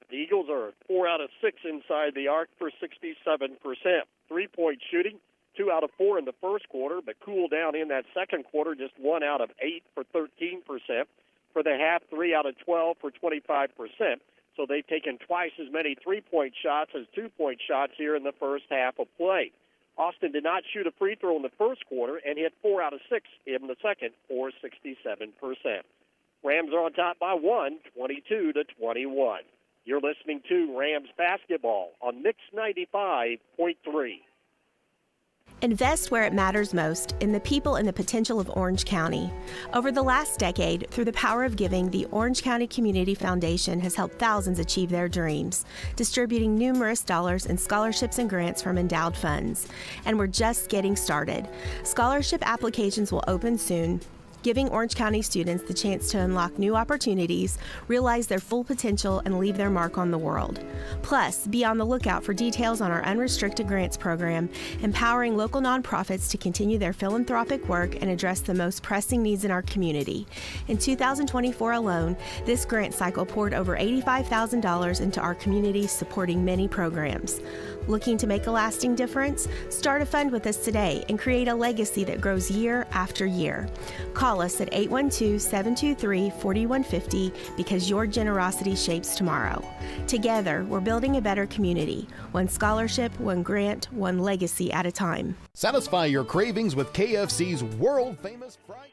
the Eagles are 4 out of 6 inside the arc for 67%. 3-point shooting, 2 out of 4 in the first quarter, but cooled down in that second quarter, just 1 out of 8 for 13%. For the half, 3 out of 12 for 25%. so they've taken twice as many three-point shots as two-point shots here in the first half of play. Austin did not shoot a free throw in the first quarter and hit 4 out of 6 in the second, or 67%. Rams are on top by 1, 22-21. You're listening to Rams basketball on Mix 95.3. Invest where it matters most, in the people and the potential of Orange County. Over the last decade, through the power of giving, the Orange County Community Foundation has helped thousands achieve their dreams, distributing numerous dollars in scholarships and grants from endowed funds. And we're just getting started. Scholarship applications will open soon, giving Orange County students the chance to unlock new opportunities, realize their full potential, and leave their mark on the world. Plus, be on the lookout for details on our unrestricted grants program, empowering local nonprofits to continue their philanthropic work and address the most pressing needs in our community. In 2024 alone, this grant cycle poured over $85,000 into our community, supporting many programs. Looking to make a lasting difference? Start a fund with us today and create a legacy that grows year after year. Call us at 812-723-4150 because your generosity shapes tomorrow. Together, we're building a better community. One scholarship, one grant, one legacy at a time. Satisfy your cravings with KFC's world-famous fried.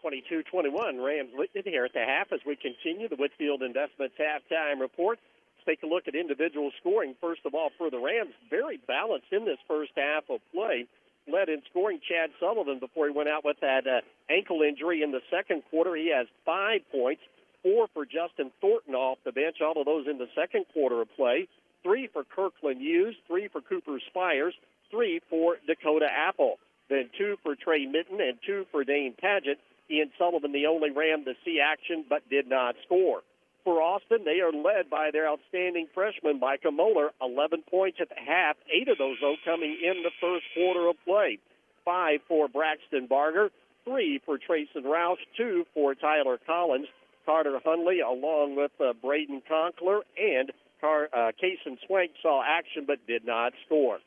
22-21, Rams lead here at the half as we continue the Whitfield Investments halftime report. Take a look at individual scoring. First of all, for the Rams, very balanced in this first half of play. Led in scoring Chad Sullivan before he went out with that ankle injury in the second quarter. He has 5 points, 4 for Justin Thornton off the bench, all of those in the second quarter of play. 3 for Kirkland Hughes, 3 for Cooper Spires, 3 for Dakota Apple. Then 2 for Trey Mitten and 2 for Dane Padgett. Ian Sullivan, the only Ram to see action, but did not score. For Austin, they are led by their outstanding freshman, Micah Moeller, 11 points at the half, 8 of those, though, coming in the first quarter of play. 5 for Braxton Barger, 3 for Trayson Roush, 2 for Tyler Collins. Carter Hundley, along with Braden Conkler, and Kaysen Swank saw action but did not score.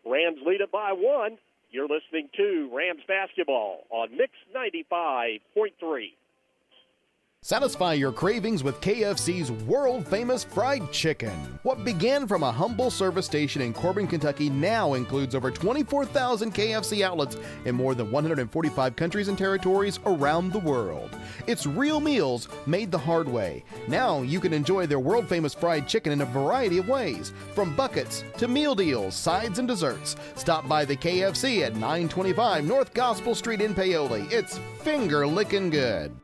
Rams lead it by 1. You're listening to Rams basketball on Mix 95.3. Satisfy your cravings with KFC's world-famous fried chicken. What began from a humble service station in Corbin, Kentucky now includes over 24,000 KFC outlets in more than 145 countries and territories around the world. It's real meals made the hard way. Now you can enjoy their world-famous fried chicken in a variety of ways, from buckets to meal deals, sides, and desserts. Stop by the KFC at 925 North Gospel Street in Paoli. It's finger-licking good.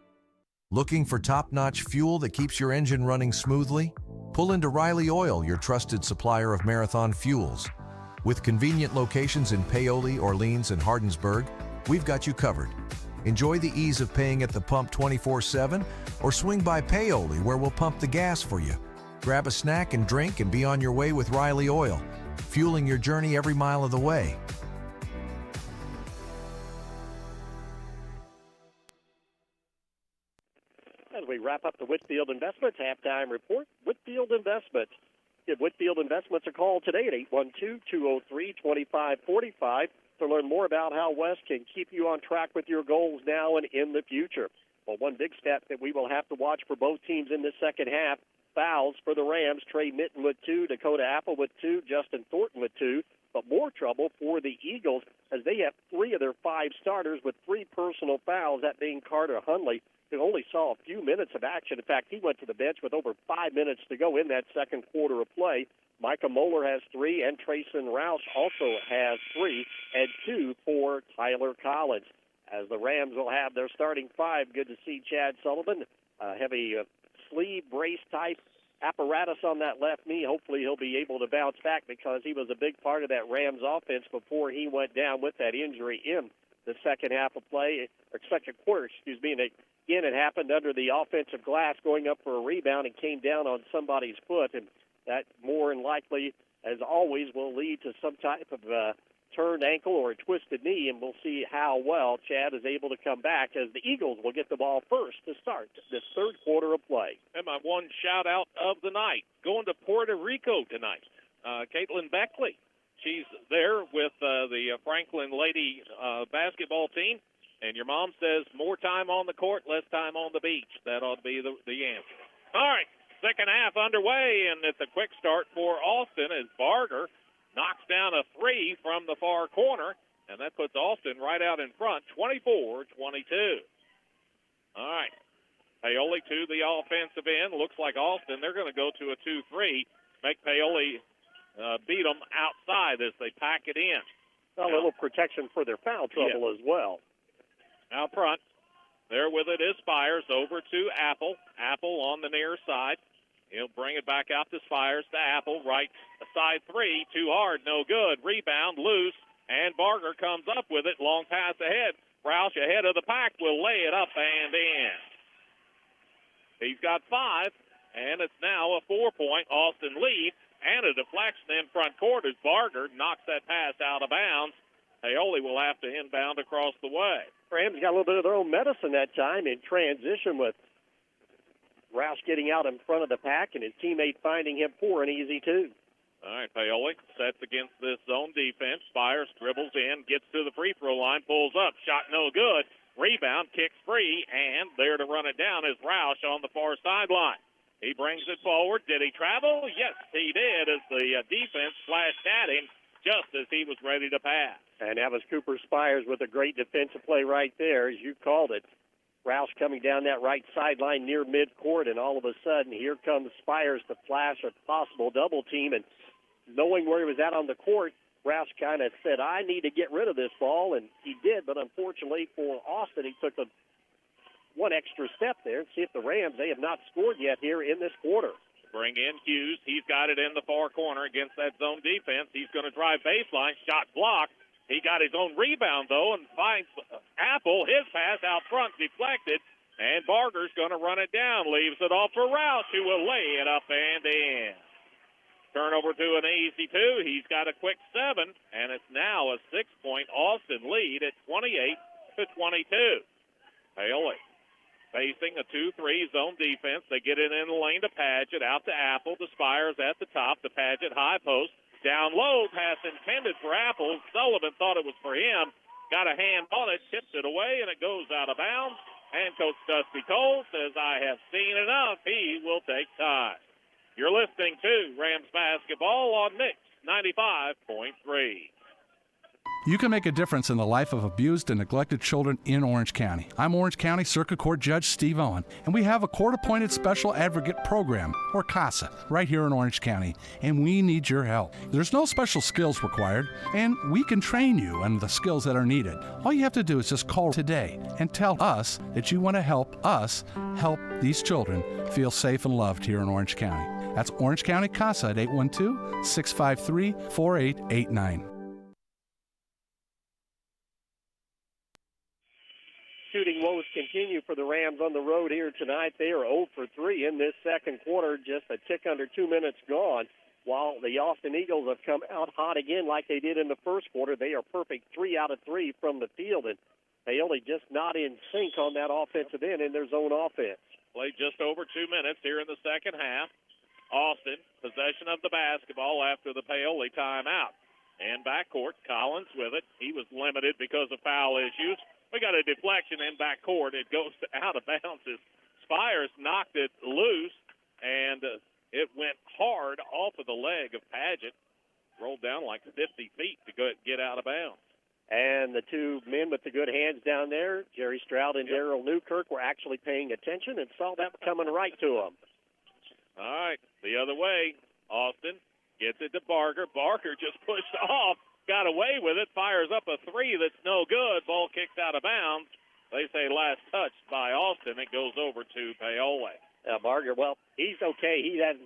Looking for top-notch fuel that keeps your engine running smoothly? Pull into Riley Oil, your trusted supplier of marathon fuels. With convenient locations in Paoli, Orleans, and Hardinsburg, we've got you covered. Enjoy the ease of paying at the pump 24/7, or swing by Paoli where we'll pump the gas for you. Grab a snack and drink and be on your way with Riley Oil, fueling your journey every mile of the way. As we wrap up the Whitfield Investments halftime report, Whitfield Investments. Give Whitfield Investments a call today at 812-203-2545 to learn more about how West can keep you on track with your goals now and in the future. Well, one big step that we will have to watch for both teams in the second half, fouls for the Rams. Trey Mitten with 2, Dakota Apple with 2, Justin Thornton with 2. But more trouble for the Eagles as they have 3 of their 5 starters with 3 personal fouls, that being Carter Hundley, who only saw a few minutes of action. In fact, he went to the bench with over 5 minutes to go in that second quarter of play. Micah Moeller has 3, and Trayson Roush also has 3, and 2 for Tyler Collins. As the Rams will have their starting 5, good to see Chad Sullivan, heavy sleeve brace type apparatus on that left knee. Hopefully he'll be able to bounce back because he was a big part of that Rams offense before he went down with that injury in the second half of play, or second quarter, excuse me. And again, it happened under the offensive glass going up for a rebound and came down on somebody's foot. And that more than likely, as always, will lead to some type of turned ankle or a twisted knee, and we'll see how well Chad is able to come back as the Eagles will get the ball first to start this third quarter of play. And my one shout-out of the night, going to Puerto Rico tonight, Caitlin Beckley. She's there with the Franklin Lady basketball team, and your mom says more time on the court, less time on the beach. That ought to be the answer. All right, Second half underway, and it's a quick start for Austin as Barger knocks down a three from the far corner, and that puts Austin right out in front, 24-22. All right. Paoli to the offensive end. Looks like Austin, they're going to go to a 2-3, make Paoli beat them outside as they pack it in. A little protection for their foul trouble as well. Out front, there with it is Spires over to Apple. Apple on the near side. He'll bring it back out to Spires to Apple. Right side three, too hard, no good. Rebound, loose, and Barger comes up with it. Long pass ahead. Roush ahead of the pack will lay it up and in. He's got 5, and it's now a 4-point Austin lead. And a deflection in front court as Barger knocks that pass out of bounds. Paoli will have to inbound across the way. Rams got a little bit of their own medicine that time in transition with Roush getting out in front of the pack and his teammate finding him poor and easy, too. All right, Paoli sets against this zone defense. Spires dribbles in, gets to the free throw line, pulls up, shot no good. Rebound, kicks free, and there to run it down is Roush on the far sideline. He brings it forward. Did he travel? Yes, he did, as the defense flashed at him just as he was ready to pass. And that was Cooper Spires with a great defensive play right there, as you called it. Roush coming down that right sideline near midcourt, and all of a sudden, here comes Spires to flash a possible double team. And knowing where he was at on the court, Roush kind of said, I need to get rid of this ball, and he did. But unfortunately for Austin, he took one extra step there. See if the Rams, they have not scored yet here in this quarter. Bring in Hughes. He's got it in the far corner against that zone defense. He's going to drive baseline. Shot blocked. He got his own rebound, though, and finds Apple. His pass out front deflected, and Barger's going to run it down. Leaves it off for Roush, who will lay it up and in. Turnover to an easy 2. He's got a quick 7, and it's now a 6-point Austin lead at 28-22. Paoli facing a 2-3 zone defense. They get it in the lane to Padgett, out to Apple, to Spires at the top, to Padgett, high post. Down low, pass intended for Apple. Sullivan thought it was for him. Got a hand on it, tips it away, and it goes out of bounds. And Coach Dusty Cole says, I have seen enough. He will take time. You're listening to Rams Basketball on Mix 95.3. You can make a difference in the life of abused and neglected children in Orange County. I'm Orange County Circuit Court Judge Steve Owen, and we have a court-appointed special advocate program, or CASA, right here in Orange County, and we need your help. There's no special skills required, and we can train you on the skills that are needed. All you have to do is just call today and tell us that you want to help us help these children feel safe and loved here in Orange County. That's Orange County CASA at 812-653-4889. Shooting woes continue for the Rams on the road here tonight. They are 0 for 3 in this second quarter, just a tick under 2 minutes gone. While the Austin Eagles have come out hot again like they did in the first quarter, they are perfect 3 out of 3 from the field, and they only just not in sync on that offensive end in their zone offense. Played just over 2 minutes here in the second half. Austin, possession of the basketball after the Paoli timeout. And backcourt, Collins with it. He was limited because of foul issues. We got a deflection in backcourt. It goes out of bounds as Spires knocked it loose, and it went hard off of the leg of Padgett. Rolled down like 50 feet to get out of bounds. And the two men with the good hands down there, Jerry Stroud and Darrell Newkirk, were actually paying attention and saw that coming right to them. All right, the other way, Austin gets it to Barger. Barger just pushed off. Got away with it, fires up a 3 that's no good. Ball kicked out of bounds. They say last touched by Austin. It goes over to Paoli. Barger, well, he's okay. He had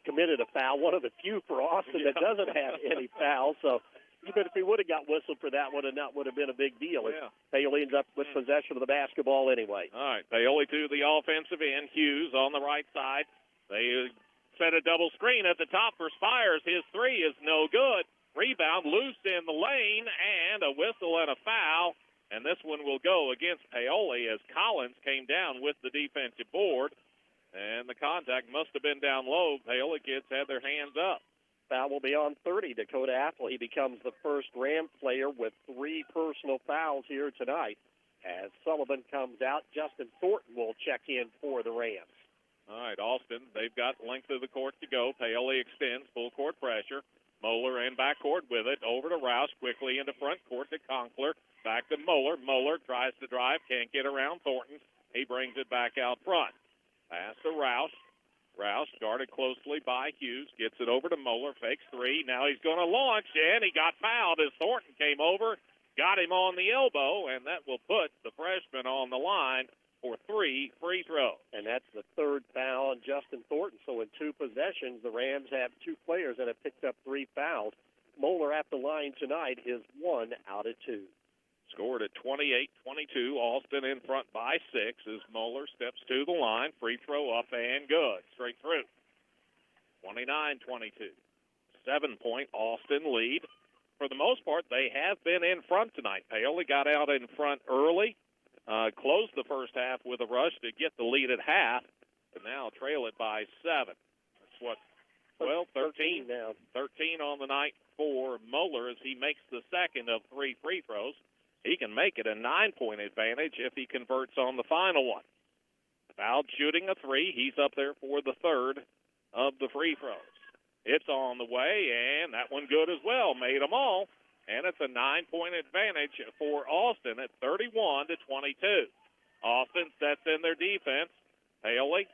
committed a foul, one of the few for Austin that doesn't have any fouls. So even if he would have got whistled for that one, that would have been a big deal. Yeah. Paoli ends up with possession of the basketball anyway. All right, Paoli to the offensive end. Hughes on the right side. They set a double screen at the top for Spires. His 3 is no good. Rebound loose in the lane, and a whistle and a foul. And this one will go against Paoli as Collins came down with the defensive board. And the contact must have been down low. Paoli kids had their hands up. Foul will be on 30. Dakota Apple, he becomes the first Ram player with 3 personal fouls here tonight. As Sullivan comes out, Justin Thornton will check in for the Rams. All right, Austin, they've got length of the court to go. Paoli extends, full court pressure. Moeller in backcourt with it. Over to Rouse, quickly into front court to Conkler. Back to Moeller. Moeller tries to drive, can't get around Thornton. He brings it back out front. Pass to Rouse. Rouse guarded closely by Hughes. Gets it over to Moeller. Fakes three. Now he's going to launch, and he got fouled as Thornton came over. Got him on the elbow, and that will put the freshman on the line for 3 free throws. And that's the third foul on Justin Thornton. So in 2 possessions, the Rams have 2 players that have picked up 3 fouls. Moeller at the line tonight is 1 out of 2. Scored at 28-22. Austin in front by 6 as Moeller steps to the line. Free throw up and good. Straight through. 29-22. 7-point Austin lead. For the most part, they have been in front tonight. Paoli got out in front early. Closed the first half with a rush to get the lead at half, and now trail it by 7. That's what, 13 now. 13 on the night for Moeller as he makes the second of 3 free throws. He can make it a 9-point advantage if he converts on the final one. Fouled shooting a 3. He's up there for the third of the free throws. It's on the way, and that one good as well. Made them all. And it's a 9-point advantage for Austin at 31-22. Austin sets in their defense. Paoli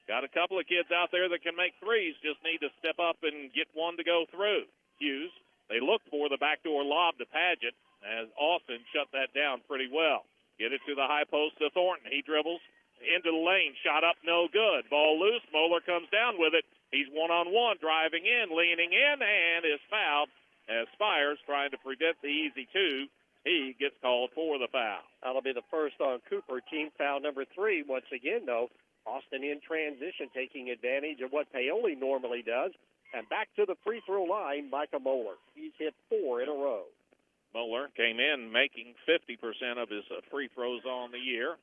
got a couple of kids out there that can make threes, just need to step up and get one to go through. Hughes, they look for the backdoor lob to Padgett as Austin shut that down pretty well. Get it to the high post to Thornton. He dribbles into the lane, shot up, no good. Ball loose, Moeller comes down with it. He's one-on-one, driving in, leaning in, and is fouled. As Spires trying to prevent the easy 2, he gets called for the foul. That'll be the first on Cooper. Team foul number 3. Once again, though, Austin in transition, taking advantage of what Paoli normally does. And back to the free throw line, Micah Moeller. He's hit 4 in a row. Moeller came in making 50% of his free throws on the year.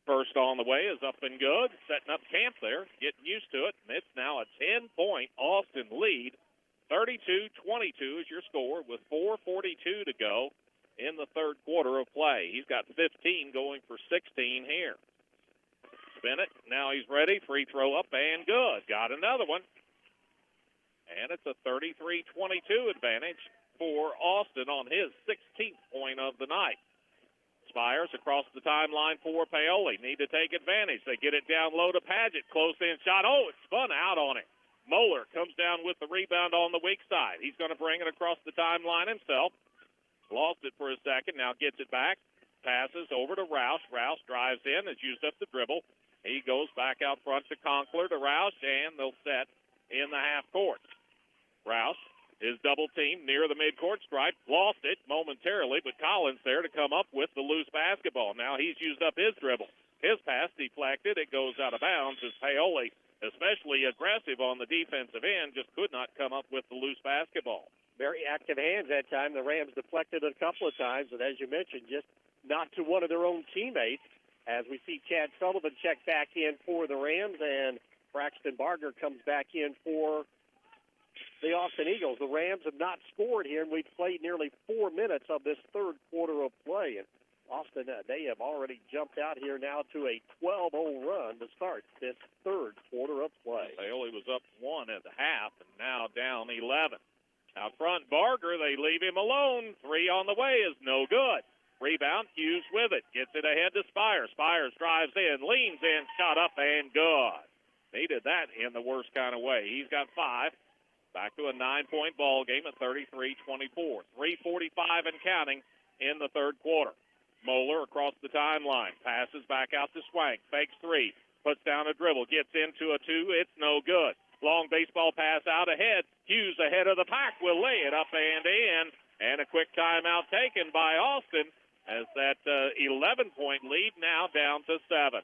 First on the way is up and good. Setting up camp there, getting used to it. And it's now a 10-point Austin lead. 32-22 is your score with 4:42 to go in the third quarter of play. He's got 15 going for 16 here. Spin it. Now he's ready. Free throw up and good. Got another one. And it's a 33-22 advantage for Austin on his 16th point of the night. Spires across the timeline for Paoli. Need to take advantage. They get it down low to Padgett. Close in shot. Oh, it spun out on him. Moeller comes down with the rebound on the weak side. He's going to bring it across the timeline himself. Lost it for a second. Now gets it back. Passes over to Rouse. Rouse drives in. Has used up the dribble. He goes back out front to Conkler to Rouse, and they'll set in the half court. Rouse is double teamed near the midcourt stripe. Lost it momentarily, but Collins there to come up with the loose basketball. Now he's used up his dribble. His pass deflected. It goes out of bounds as Paoli, especially aggressive on the defensive end, just could not come up with the loose basketball. Very active hands that time. The Rams deflected it a couple of times, and as you mentioned, just not to one of their own teammates. As we see Chad Sullivan check back in for the Rams, and Braxton Barger comes back in for the Austin Eagles. The Rams have not scored here, and we've played nearly 4 minutes of this third quarter of play. And Austin, they have already jumped out here now to a 12-0 run to start this third quarter of play. Paoli was up 1 at the half and now down 11. Out front, Barger, they leave him alone. 3 on the way is no good. Rebound, Hughes with it. Gets it ahead to Spires. Spires drives in, leans in, shot up and good. Needed that in the worst kind of way. He's got 5. Back to a 9-point ball game at 33-24. 3:45 and counting in the third quarter. Moeller across the timeline. Passes back out to Swank. Fakes 3. Puts down a dribble. Gets into a 2. It's no good. Long baseball pass out ahead. Hughes ahead of the pack will lay it up and in. And a quick timeout taken by Austin as that 11-point lead now down to 7.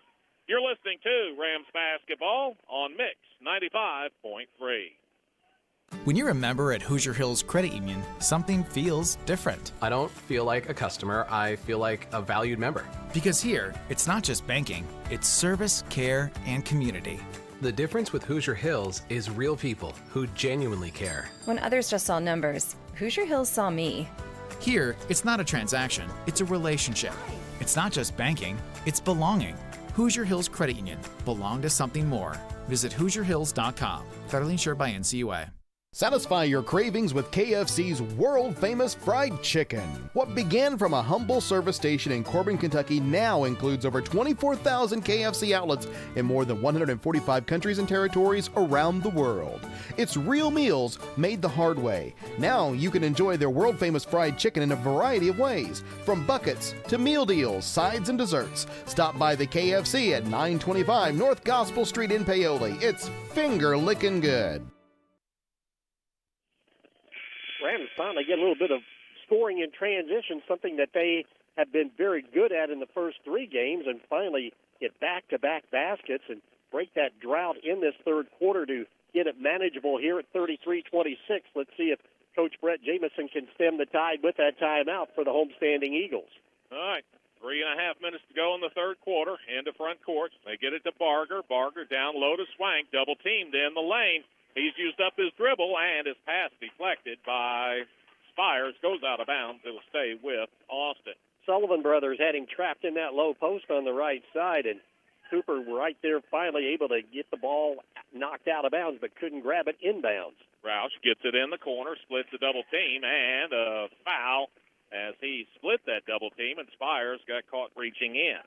You're listening to Rams basketball on Mix 95.3. When you're a member at Hoosier Hills Credit Union, something feels different. I don't feel like a customer, I feel like a valued member. Because here, it's not just banking, it's service, care, and community. The difference with Hoosier Hills is real people who genuinely care. When others just saw numbers, Hoosier Hills saw me. Here, it's not a transaction, it's a relationship. It's not just banking, it's belonging. Hoosier Hills Credit Union. Belong to something more. Visit HoosierHills.com. Federally insured by NCUA. Satisfy your cravings with KFC's world-famous fried chicken. What began from a humble service station in Corbin, Kentucky now includes over 24,000 KFC outlets in more than 145 countries and territories around the world. It's real meals made the hard way. Now you can enjoy their world-famous fried chicken in a variety of ways, from buckets to meal deals, sides, and desserts. Stop by the KFC at 925 North Gospel Street in Paoli. It's finger-licking good. Rams finally get a little bit of scoring in transition, something that they have been very good at in the first three games, and finally get back-to-back baskets and break that drought in this third quarter to get it manageable here at 33-26. Let's see if Coach Brett Jamison can stem the tide with that timeout for the homestanding Eagles. All right, 3.5 minutes to go in the third quarter. Into front court. They get it to Barger. Barger down low to Swank. Double-teamed in the lane. He's used up his dribble, and his pass deflected by Spires. Goes out of bounds. It'll stay with Austin. Sullivan brothers had him trapped in that low post on the right side, and Cooper right there finally able to get the ball knocked out of bounds, but couldn't grab it inbounds. Roush gets it in the corner, splits the double team, and a foul as he split that double team, and Spires got caught reaching in.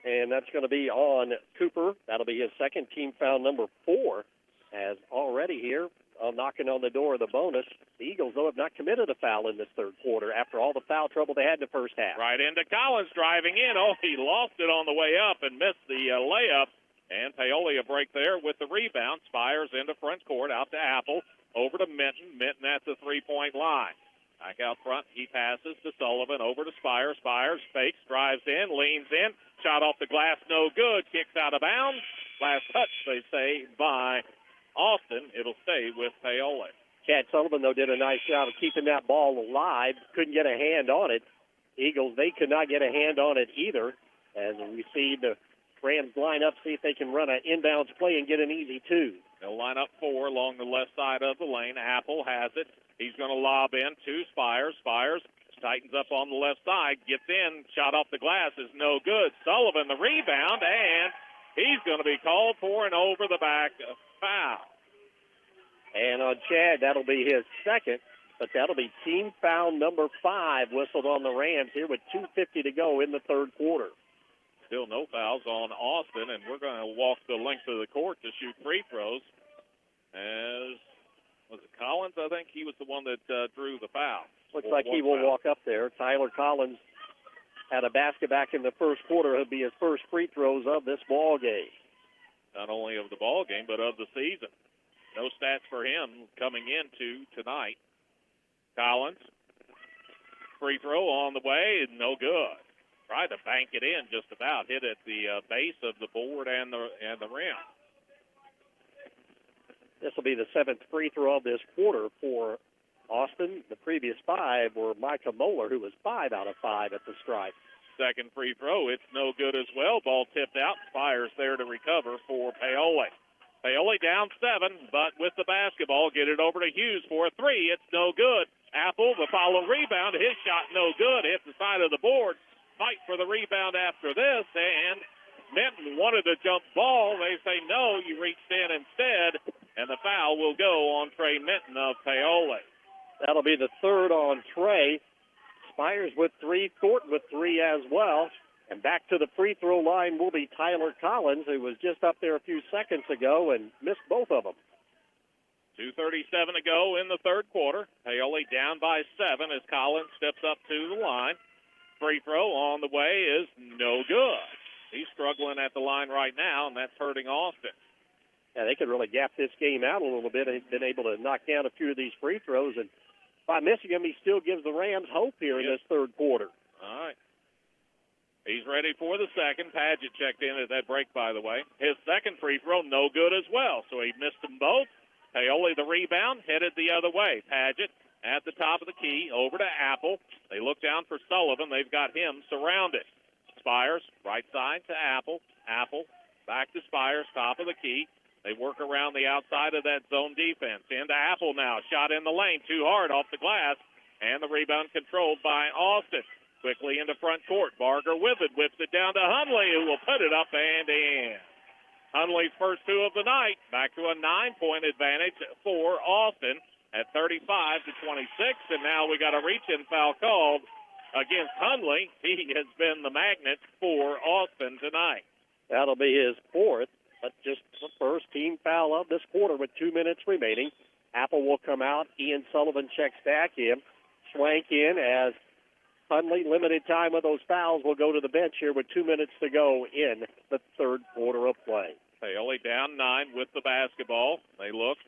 And that's going to be on Cooper. That'll be his second, team foul number 4. As already here, knocking on the door of the bonus, the Eagles, though, have not committed a foul in this third quarter after all the foul trouble they had in the first half. Right into Collins driving in. Oh, he lost it on the way up and missed the layup. And Paoli a break there with the rebound. Spires into front court, out to Apple, over to Minton. Minton at the three-point line. Back out front, he passes to Sullivan, over to Spires. Spires fakes, drives in, leans in. Shot off the glass, no good. Kicks out of bounds. Last touch, they say, by Austin. It'll stay with Paoli. Chad Sullivan, though, did a nice job of keeping that ball alive. Couldn't get a hand on it. Eagles, they could not get a hand on it either. As we see the Rams line up, see if they can run an inbounds play and get an easy two. They'll line up 4 along the left side of the lane. Apple has it. He's going to lob in to Spires. Spires tightens up on the left side, gets in, shot off the glass is no good. Sullivan the rebound, and he's going to be called for an over-the-back foul. And on Chad, that'll be his second, but that'll be team foul number 5 whistled on the Rams here with 2:50 to go in the third quarter. Still no fouls on Austin, and we're going to walk the length of the court to shoot free throws. As, was it Collins? I think he was the one that drew the foul. Looks like he will walk up there. Tyler Collins had a basket back in the first quarter. It'll be his first free throws of this ball game. Not only of the ball game, but of the season. No stats for him coming into tonight. Collins, free throw on the way, no good. Tried to bank it in just about, hit at the base of the board and the rim. This will be the 7th free throw of this quarter for Austin. The previous 5 were Micah Moeller, who was 5 out of 5 at the stripe. Second free throw, it's no good as well. Ball tipped out. Spires there to recover for Paoli. Paoli down 7, but with the basketball, get it over to Hughes for a 3. It's no good. Apple, the follow rebound. His shot no good. Hit the side of the board. Fight for the rebound after this, and Minton wanted a jump ball. They say no, you reached in instead, and the foul will go on Trey Minton of Paoli. That'll be the third on Trey. Spires with 3, Thornton with 3 as well. And back to the free throw line will be Tyler Collins, who was just up there a few seconds ago and missed both of them. 2:37 to go in the third quarter. Paoli down by 7 as Collins steps up to the line. Free throw on the way is no good. He's struggling at the line right now, and that's hurting Austin. Yeah, they could really gap this game out a little bit. They've been able to knock down a few of these free throws, and by missing him, he still gives the Rams hope here in this third quarter. All right. He's ready for the second. Padgett checked in at that break, by the way. His second free throw, no good as well, so he missed them both. Paoli, the rebound, headed the other way. Padgett at the top of the key, over to Apple. They look down for Sullivan. They've got him surrounded. Spires, right side to Apple. Apple, back to Spires, top of the key. They work around the outside of that zone defense. Into Apple now. Shot in the lane, too hard off the glass. And the rebound controlled by Austin. Quickly into front court. Barger with it, whips it down to Hundley, who will put it up and in. Hundley's first two of the night, back to a 9-point advantage for Austin at 35-26, and now we got a reach-in foul called against Hundley. He has been the magnet for Austin tonight. That'll be his fourth, but just the first team foul of this quarter with 2 minutes remaining. Apple will come out. Ian Sullivan checks back in. Swank in as Hundley, limited time with those fouls, will go to the bench here with 2 minutes to go in the third quarter of play. Paoli down 9 with the basketball. They look,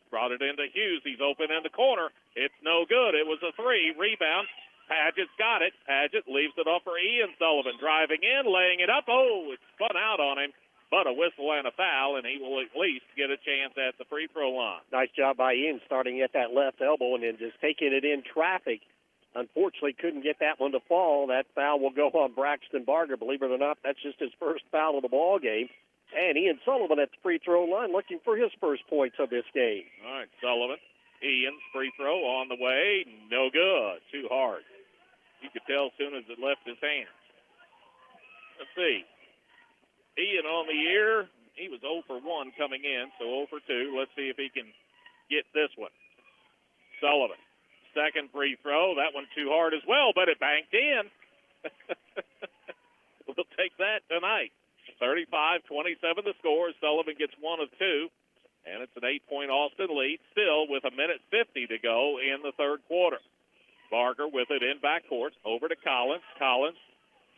brought it into Hughes. He's open in the corner. It's no good. It was a three. Rebound. Padgett's got it. Padgett leaves it off for Ian Sullivan. Driving in, laying it up. Oh, it's spun out on him. But a whistle and a foul, and he will at least get a chance at the free throw line. Nice job by Ian starting at that left elbow and then just taking it in traffic. Unfortunately, couldn't get that one to fall. That foul will go on Braxton Barger. Believe it or not, that's just his first foul of the ball game. And Ian Sullivan at the free throw line looking for his first points of this game. All right, Sullivan. Ian's free throw on the way. No good. Too hard. You could tell as soon as it left his hands. Let's see. Ian on the year, he was 0 for 1 coming in, so 0 for 2. Let's see if he can get this one. Sullivan, second free throw. That one too hard as well, but it banked in. We'll take that tonight. 35-27 the score. Sullivan gets 1 of 2, and it's an 8-point Austin lead, still with 1:50 to go in the third quarter. Barger with it in backcourt. Over to Collins. Collins,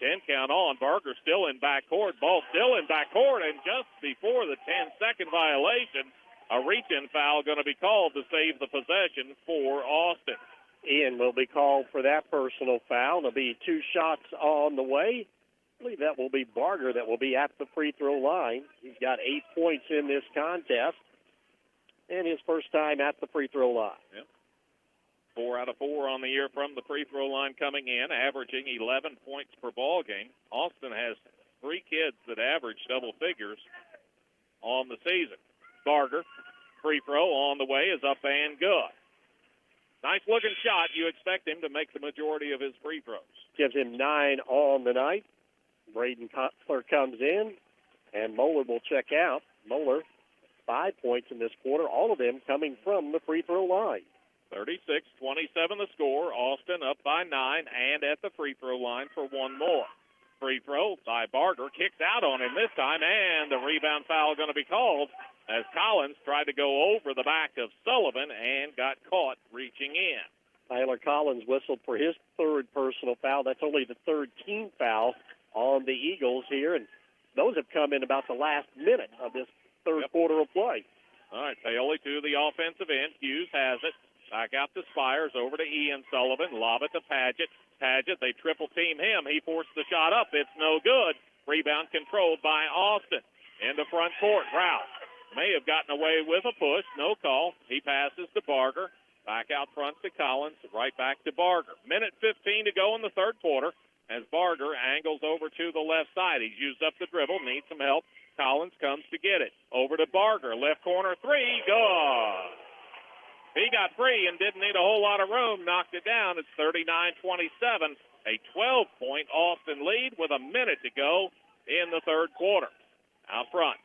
10 count on. Barger still in backcourt. Ball still in backcourt. And just before the 10-second violation, a reach-in foul going to be called to save the possession for Austin. Ian will be called for that personal foul. There'll be 2 shots on the way. I believe that will be Barger that will be at the free throw line. He's got 8 points in this contest. And his first time at the free throw line. Yep. 4 out of 4 on the year from the free throw line coming in, averaging 11 points per ball game. Austin has 3 kids that average double figures on the season. Barger, free throw on the way, is up and good. Nice looking shot. You expect him to make the majority of his free throws. Gives him 9 on the night. Braden Cutler comes in, and Moeller will check out. Moeller, 5 points in this quarter, all of them coming from the free throw line. 36-27 the score. Austin up by 9 and at the free throw line for 1 more. Free throw by Barger. Kicks out on him this time, and the rebound foul going to be called as Collins tried to go over the back of Sullivan and got caught reaching in. Tyler Collins whistled for his third personal foul. That's only the third team foul on the Eagles here, and those have come in about the last minute of this third quarter of play. All right, Paoli to the offensive end. Hughes has it. Back out to Spires, over to Ian Sullivan. Lob it to Padgett. Padgett, they triple team him. He forced the shot up. It's no good. Rebound controlled by Austin. Into front court. Rouse may have gotten away with a push. No call. He passes to Barger. Back out front to Collins. Right back to Barger. 1:15 to go in the third quarter as Barger angles over to the left side. He's used up the dribble. Needs some help. Collins comes to get it. Over to Barger. Left corner three. Good. He got free and didn't need a whole lot of room. Knocked it down. It's 39-27. A 12-point Austin lead with 1 minute to go in the third quarter. Out front,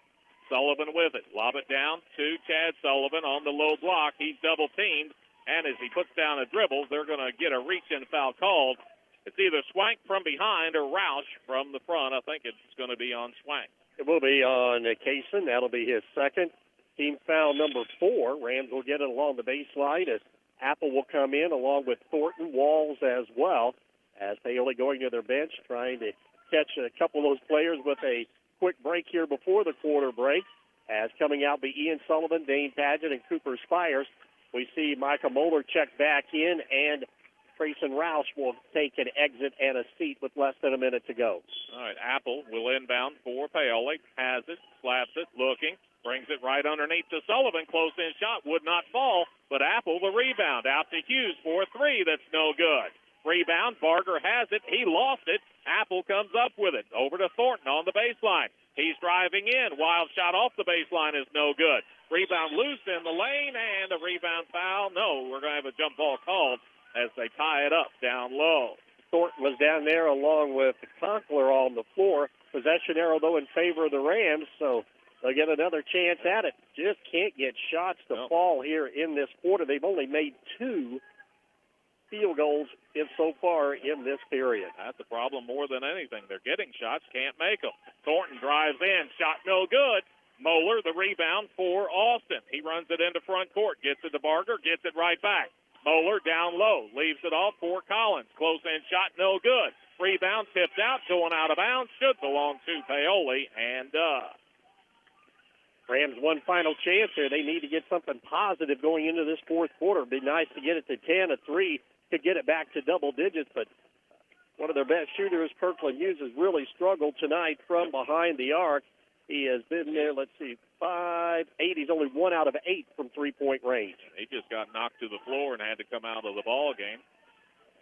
Sullivan with it. Lob it down to Chad Sullivan on the low block. He's double-teamed, and as he puts down a dribble, they're going to get a reach-in foul called. It's either Swank from behind or Roush from the front. I think it's going to be on Swank. It will be on Kaysen. That'll be his second. Team foul number 4. Rams will get it along the baseline as Apple will come in along with Thornton, Walls as well, as Paoli going to their bench, trying to catch a couple of those players with a quick break here before the quarter break. As coming out be Ian Sullivan, Dane Padgett, and Cooper Spires. We see Micah Moeller check back in, and Trayson Roush will take an exit and a seat with less than a minute to go. All right, Apple will inbound for Paoli. Has it, slaps it, looking. Brings it right underneath to Sullivan. Close-in shot would not fall, but Apple the rebound. Out to Hughes for 3. That's no good. Rebound. Barger has it. He lost it. Apple comes up with it. Over to Thornton on the baseline. He's driving in. Wild shot off the baseline is no good. Rebound loose in the lane, and a rebound foul. No, we're going to have a jump ball called as they tie it up down low. Thornton was down there along with Conkler on the floor. Possession arrow, though, in favor of the Rams, so they'll get another chance at it. Just can't get shots to fall here in this quarter. They've only made 2 field goals so far in this period. That's the problem more than anything. They're getting shots, can't make them. Thornton drives in, shot no good. Moeller, the rebound for Austin. He runs it into front court, gets it to Barger, gets it right back. Moeller down low, leaves it off for Collins. Close in shot, no good. Rebound tipped out, going out of bounds. Should belong to Paoli, and Rams one final chance here. They need to get something positive going into this fourth quarter. It'd be nice to get it to 10, a 3 to get it back to double digits, but one of their best shooters, Kirkland Hughes, has really struggled tonight from behind the arc. He has been there, 5, 8. He's only 1 out of 8 from three-point range. He just got knocked to the floor and had to come out of the ball game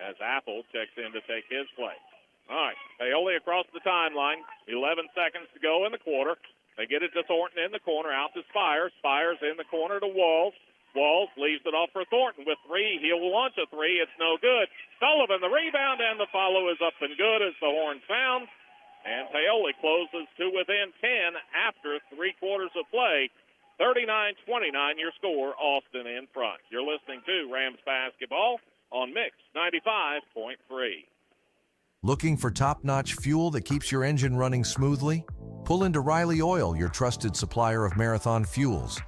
as Apple checks in to take his place. All right, Paoli across the timeline. 11 seconds to go in the quarter. They get it to Thornton in the corner, out to Spires. Spires in the corner to Walls. Walls leaves it off for Thornton with 3. He'll launch a 3. It's no good. Sullivan, the rebound, and the follow is up and good as the horn sounds. And Paoli closes to within 10 after 3 quarters of play. 39-29 your score, Austin in front. You're listening to Rams basketball on Mix 95.3. Looking for top-notch fuel that keeps your engine running smoothly? Pull into Riley Oil, your trusted supplier of Marathon fuels.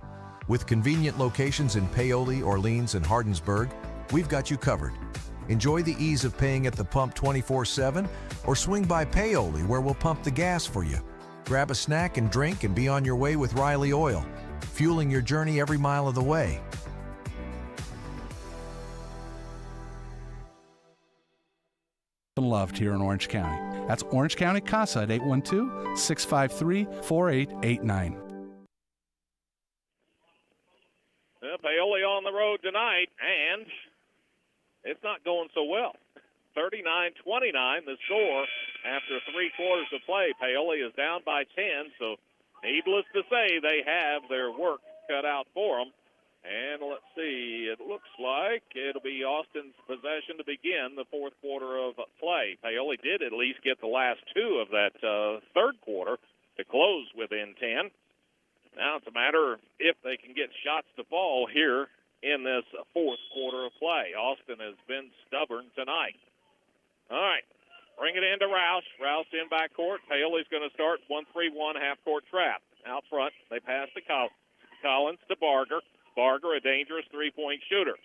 With convenient locations in Paoli, Orleans, and Hardinsburg, we've got you covered. Enjoy the ease of paying at the pump 24/7 or swing by Paoli where we'll pump the gas for you. Grab a snack and drink and be on your way with Riley Oil, fueling your journey every mile of the way. Loved here in Orange County. That's Orange County CASA at 812-653-4889. Paoli on the road tonight, and it's not going so well. 39-29 the score after 3 quarters of play. Paoli is down by 10, so needless to say, they have their work cut out for them. And let's see, it looks like it'll be Austin's possession to begin the fourth quarter of play. Paoli did at least get the last 2 of that third quarter to close within 10. Now it's a matter of if they can get shots to fall here in this fourth quarter of play. Austin has been stubborn tonight. All right, bring it into Roush. Roush in backcourt. Paoli's going to start 1-3-1 half-court trap. Out front, they pass to Collins to Barger. Barger, a dangerous three-point shooter.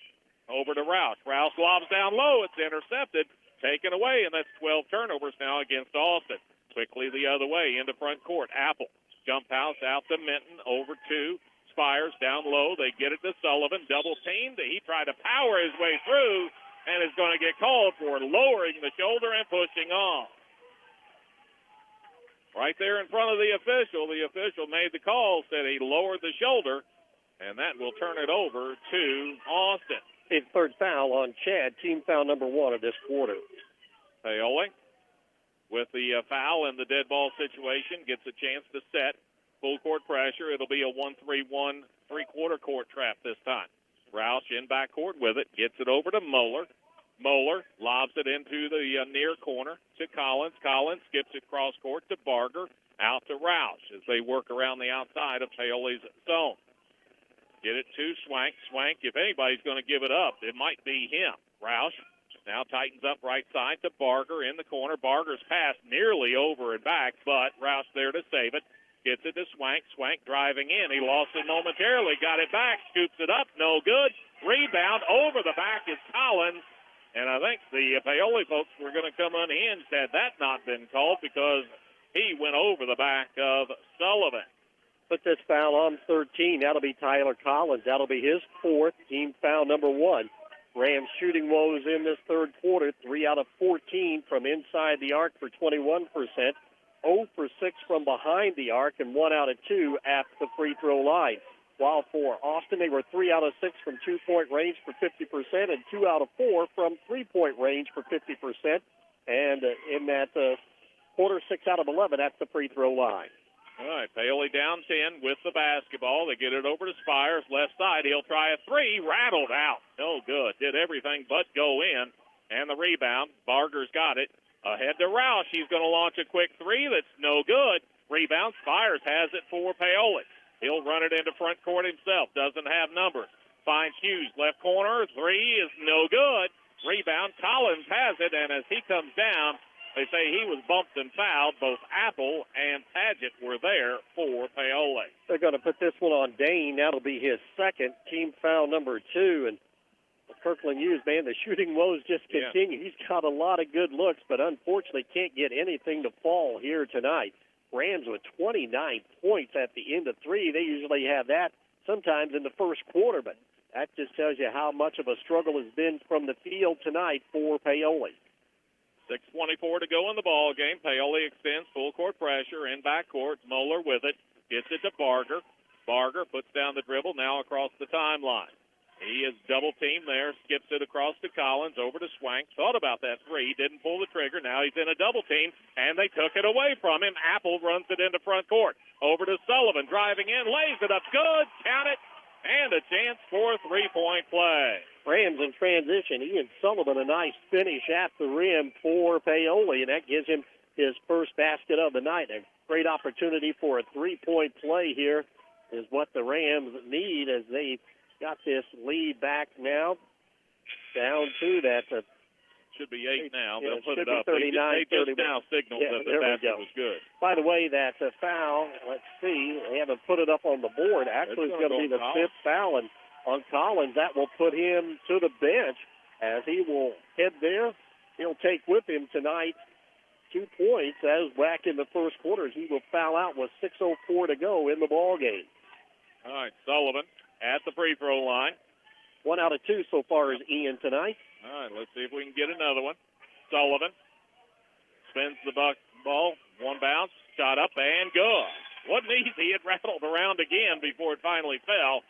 Over to Roush. Roush lobs down low. It's intercepted, taken away, and that's 12 turnovers now against Austin. Quickly the other way into front court. Apple. Jump house out to Minton. Over to Spires down low. They get it to Sullivan. Double teamed. He tried to power his way through and is going to get called for lowering the shoulder and pushing off. Right there in front of the official made the call, said he lowered the shoulder, and that will turn it over to Austin. His third foul on Chad, team foul number 1 of this quarter. Paoli, with the foul and the dead ball situation, gets a chance to set full court pressure. It'll be a 1-3-1 three-quarter court trap this time. Roush in backcourt with it, gets it over to Moeller. Moeller lobs it into the near corner to Collins. Collins skips it cross court to Barger, out to Roush as they work around the outside of Paoli's zone. Get it to Swank. Swank, if anybody's going to give it up, it might be him. Roush now tightens up right side to Barger in the corner. Barger's pass nearly over and back, but Roush there to save it. Gets it to Swank. Swank driving in. He lost it momentarily. Got it back. Scoops it up. No good. Rebound over the back is Collins. And I think the Paoli folks were going to come unhinged had that not been called because he went over the back of Sullivan. Put this foul on 13. That'll be Tyler Collins. That'll be his 4th, team foul number 1. Rams shooting woes in this third quarter. 3 out of 14 from inside the arc for 21%. 0 for 6 from behind the arc, and 1 out of 2 at the free throw line. While for Austin, they were 3 out of 6 from 2-point range for 50%, and 2 out of 4 from 3-point range for 50%. And in that quarter, 6 out of 11 at the free throw line. All right, Paoli down 10 with the basketball. They get it over to Spires, left side. He'll try a 3, rattled out. No good. Did everything but go in. And the rebound, Barger's got it. Ahead to Roush. He's going to launch a quick three that's no good. Rebound, Spires has it for Paoli. He'll run it into front court himself. Doesn't have numbers. Finds Hughes, left corner. Three is no good. Rebound, Collins has it, and as he comes down, they say he was bumped and fouled. Both Apple and Padgett were there for Paoli. They're going to put this one on Dane. That'll be his second, team foul number 2. And Kirkland Hughes, man, the shooting woes just continue. Yeah. He's got a lot of good looks, but unfortunately can't get anything to fall here tonight. Rams with 29 points at the end of 3. They usually have that sometimes in the first quarter, but that just tells you how much of a struggle has been from the field tonight for Paoli. 6:24 to go in the ball game. Paoli extends full court pressure in backcourt. Moeller with it. Gets it to Barger. Barger puts down the dribble now across the timeline. He is double-teamed there. Skips it across to Collins. Over to Swank. Thought about that three. Didn't pull the trigger. Now he's in a double-team, and they took it away from him. Apple runs it into front court. Over to Sullivan. Driving in. Lays it up. Good. Count it. And a chance for three-point play. Rams in transition. Ian Sullivan, a nice finish at the rim for Paoli, and that gives him his first basket of the night. A great opportunity for a three-point play here is what the Rams need as they got this lead back now down to that. Should be 8 now. Yeah, They'll put it up. 39, they just now signaled that the basket was good. By the way, that foul, let's see, they haven't put it up on the board. Actually, it's going to be the fifth foul, and on Collins, that will put him to the bench as he will head there. He'll take with him tonight 2 points as back in the first quarter. He will foul out with 6:04 to go in the ball game. All right, Sullivan at the free throw line. 1 out of 2 so far is Ian tonight. All right, let's see if we can get another one. Sullivan spins the ball. One bounce, shot up, and good. Wasn't easy. It rattled around again before it finally fell.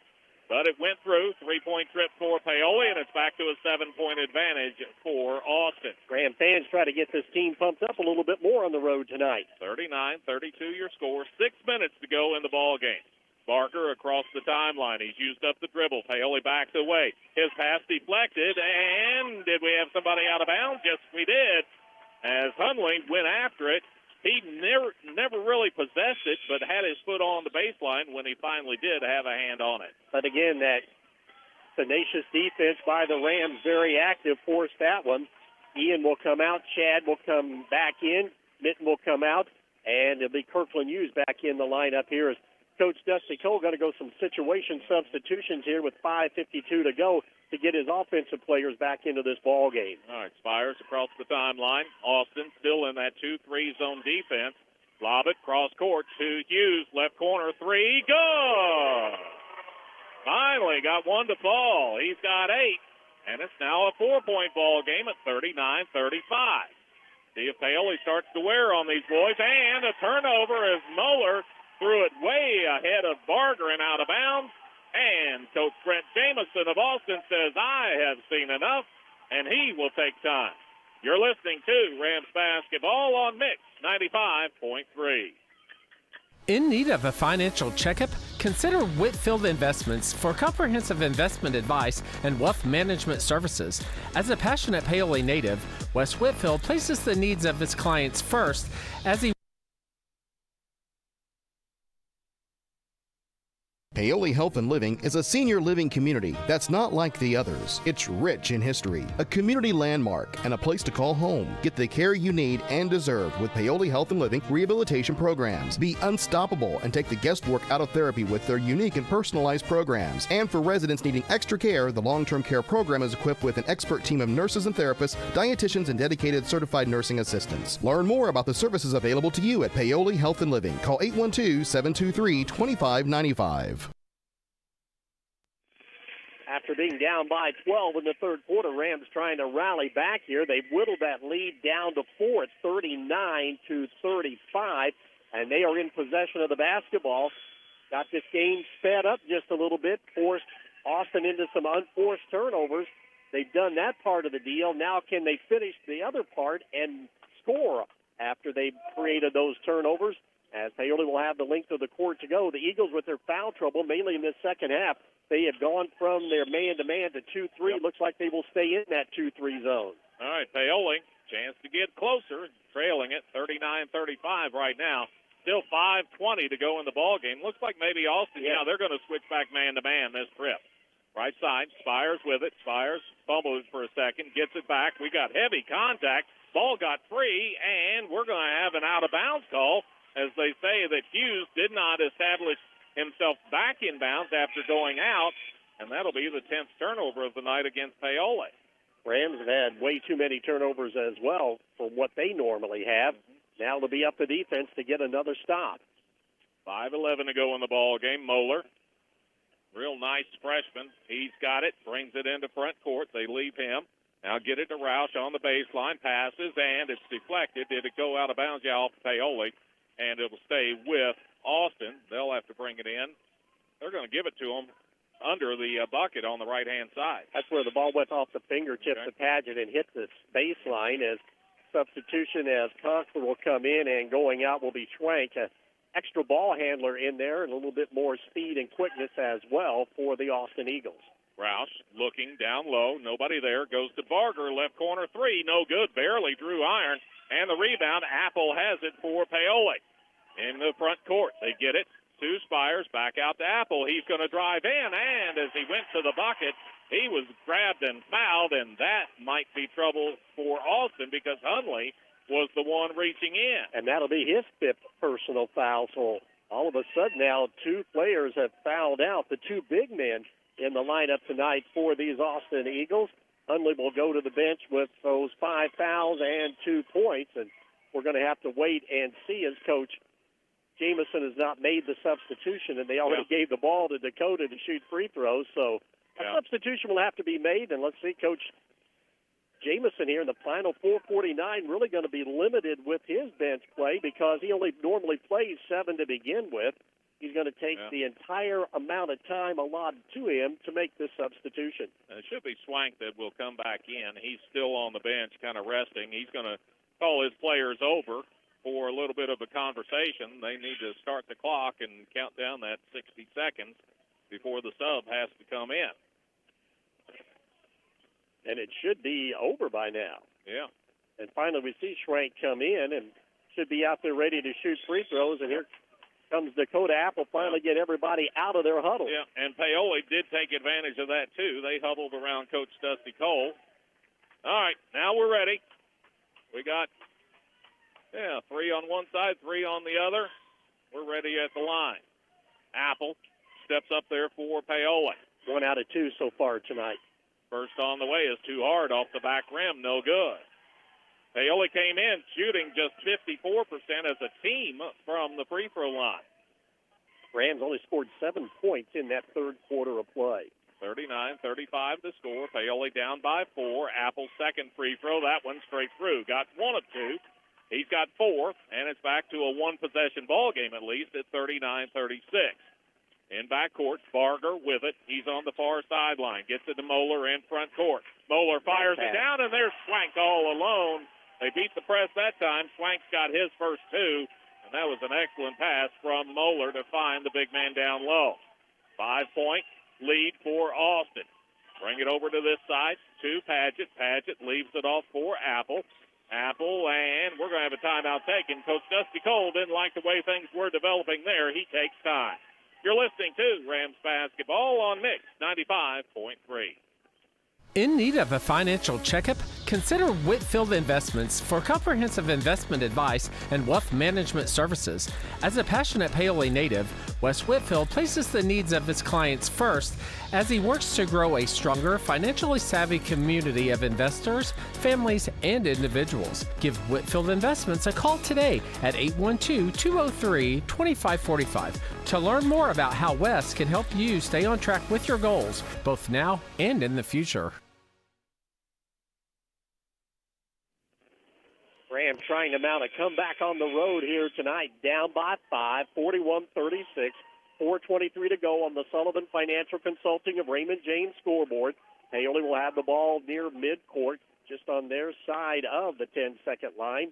But it went through. 3-point trip for Paoli, and it's back to a 7-point advantage for Austin. Ram fans try to get this team pumped up a little bit more on the road tonight. 39-32 your score. 6 minutes to go in the ball game. Barker across the timeline. He's used up the dribble. Paoli backs away. His pass deflected, and did we have somebody out of bounds? Yes, we did. As Hunley went after it, he never really possessed it, but had his foot on the baseline when he finally did have a hand on it. But again, that tenacious defense by the Rams, very active, forced that one. Ian will come out. Chad will come back in. Mitten will come out. And it'll be Kirkland Hughes back in the lineup here as Coach Dusty Cole going to go some situation substitutions here with 5:52 to go to get his offensive players back into this ball game. All right, Spires across the timeline. Austin still in that 2-3 zone defense. Lob it, cross court to Hughes. Left corner, three, good! Finally got one to fall. He's got 8, and it's now a 4-point ball game at 39-35. See if Paoli starts to wear on these boys, and a turnover as Mueller threw it way ahead of Barger and out of bounds. And Coach Brent Jamison of Austin says, I have seen enough, and he will take time. You're listening to Rams Basketball on Mix 95.3. In need of a financial checkup? Consider Whitfield Investments for comprehensive investment advice and wealth management services. As a passionate Paoli native, Wes Whitfield places the needs of his clients first as he Paoli Health and Living is a senior living community that's not like the others. It's rich in history, a community landmark, and a place to call home. Get the care you need and deserve with Paoli Health and Living rehabilitation programs. Be unstoppable and take the guesswork out of therapy with their unique and personalized programs. And for residents needing extra care, the long-term care program is equipped with an expert team of nurses and therapists, dietitians, and dedicated certified nursing assistants. Learn more about the services available to you at Paoli Health and Living. Call 812-723-2595. After being down by 12 in the third quarter, Rams trying to rally back here. They've whittled that lead down to 4 at 39-35, and they are in possession of the basketball. Got this game sped up just a little bit, forced Austin into some unforced turnovers. They've done that part of the deal. Now can they finish the other part and score after they've created those turnovers? As Paoli will have the length of the court to go. The Eagles with their foul trouble, mainly in this second half, they have gone from their man-to-man to 2-3. Looks like they will stay in that 2-3 zone. All right, Paoli, chance to get closer, trailing it 39-35 right now. Still 5:20 to go in the ball game. Looks like maybe Austin, they're going to switch back man-to-man this trip. Right side, Spires with it. Spires fumbles for a second, gets it back. We got heavy contact. Ball got free, and we're going to have an out-of-bounds call, as they say that Hughes did not establish himself back in bounds after going out, and that'll be the 10th turnover of the night against Paoli. Rams have had way too many turnovers as well for what they normally have. Now it'll be up to defense to get another stop. 5:11 to go in the ball game. Moeller, real nice freshman. He's got it, brings it into front court. They leave him. Now get it to Roush on the baseline, passes, and it's deflected. Did it go out of bounds? Yeah, off Paoli, and it'll stay with Austin. They'll have to bring it in. They're going to give it to him under the bucket on the right-hand side. That's where the ball went off the fingertips of Paget and hit the baseline. As substitution, as Conklin will come in, and going out will be Schwank. An extra ball handler in there and a little bit more speed and quickness as well for the Austin Eagles. Roush looking down low. Nobody there. Goes to Barger. Left corner three. No good. Barely drew iron. And the rebound. Apple has it for Paoli. In the front court. They get it to Spires. Back out to Apple. He's going to drive in. And as he went to the bucket, he was grabbed and fouled. And that might be trouble for Austin because Hundley was the one reaching in. And that'll be his fifth personal foul. So all of a sudden now two players have fouled out. The two big men in the lineup tonight for these Austin Eagles. Hundley will go to the bench with those 5 fouls and 2 points. And we're going to have to wait and see as Coach Jamison has not made the substitution, and they already gave the ball to Dakota to shoot free throws. So a substitution will have to be made, and let's see Coach Jamison here in the final 4:49 really going to be limited with his bench play because he only normally plays 7 to begin with. He's going to take the entire amount of time allotted to him to make this substitution. And it should be Swank that will come back in. He's still on the bench kind of resting. He's going to call his players over for a little bit of a conversation. They need to start the clock and count down that 60 seconds before the sub has to come in. And it should be over by now. Yeah. And finally we see Schwank come in and should be out there ready to shoot free throws. And here comes Dakota Apple, finally get everybody out of their huddle. Yeah, and Paoli did take advantage of that, too. They huddled around Coach Dusty Cole. All right, now we're ready. We got, 3 on one side, 3 on the other. We're ready at the line. Apple steps up there for Paoli. 1 out of 2 so far tonight. First on the way is too hard off the back rim, no good. Paoli came in shooting just 54% as a team from the free throw line. Rams only scored 7 points in that third quarter of play. 39-35 the score. Paoli down by 4. Apple's second free throw, that one straight through. Got 1 of 2. He's got 4, and it's back to a one-possession ball game at least at 39-36. In backcourt, Barger with it. He's on the far sideline. Gets it to Moeller in front court. Moeller fires it down, and there's Swank all alone. They beat the press that time. Swank's got his first 2, and that was an excellent pass from Moeller to find the big man down low. 5-point lead for Austin. Bring it over to this side to Paget. Paget leaves it off for Apple. Apple, and we're going to have a timeout taken. Coach Dusty Cole didn't like the way things were developing there. He takes time. You're listening to Rams Basketball on Mix 95.3. In need of a financial checkup? Consider Whitfield Investments for comprehensive investment advice and wealth management services. As a passionate Paoli native, Wes Whitfield places the needs of his clients first as he works to grow a stronger, financially savvy community of investors, families, and individuals. Give Whitfield Investments a call today at 812-203-2545 to learn more about how Wes can help you stay on track with your goals, both now and in the future. Rams trying to mount a comeback on the road here tonight, down by 5, 41-36, 4:23 to go on the Sullivan Financial Consulting of Raymond James scoreboard. Paoli will have the ball near midcourt, just on their side of the 10-second line,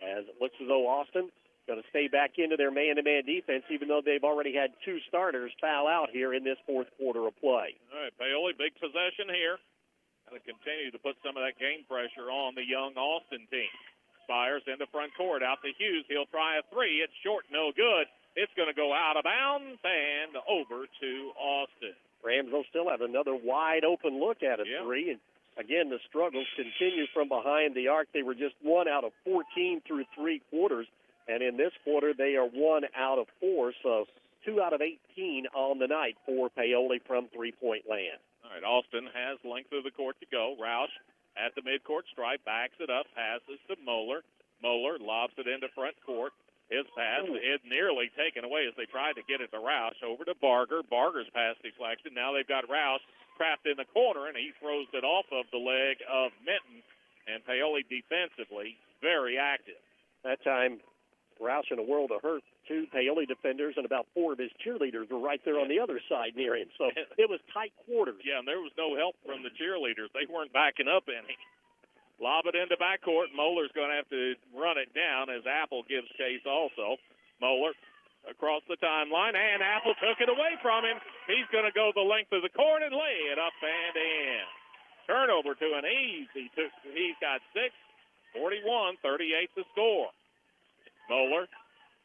as it looks as though Austin going to stay back into their man-to-man defense, even though they've already had 2 starters foul out here in this fourth quarter of play. All right, Paoli, big possession here. to continue to put some of that game pressure on the young Austin team. Spires in the front court, out to Hughes. He'll try a three. It's short, no good. It's going to go out of bounds and over to Austin. Rams will still have another wide open look at a three. And again, the struggles continue from behind the arc. They were just 1 out of 14 through 3 quarters. And in this quarter, they are 1 out of 4. So 2 out of 18 on the night for Paoli from three-point land. All right, Austin has length of the court to go. Roush at the midcourt stripe, backs it up, passes to Moeller. Moeller lobs it into front court. His pass is nearly taken away as they tried to get it to Roush. Over to Barger. Barger's pass deflected. Now they've got Roush trapped in the corner, and he throws it off of the leg of Minton. And Paoli defensively very active. That time, Roush in a world of hurt. 2 Paoli defenders and about 4 of his cheerleaders were right there on the other side near him. So it was tight quarters. Yeah, and there was no help from the cheerleaders. They weren't backing up any. Lob it into backcourt. Moeller's going to have to run it down as Apple gives chase also. Moeller across the timeline, and Apple took it away from him. He's going to go the length of the court and lay it up and in. Turnover to an easy. He's got 6, 41-38 the score. Moeller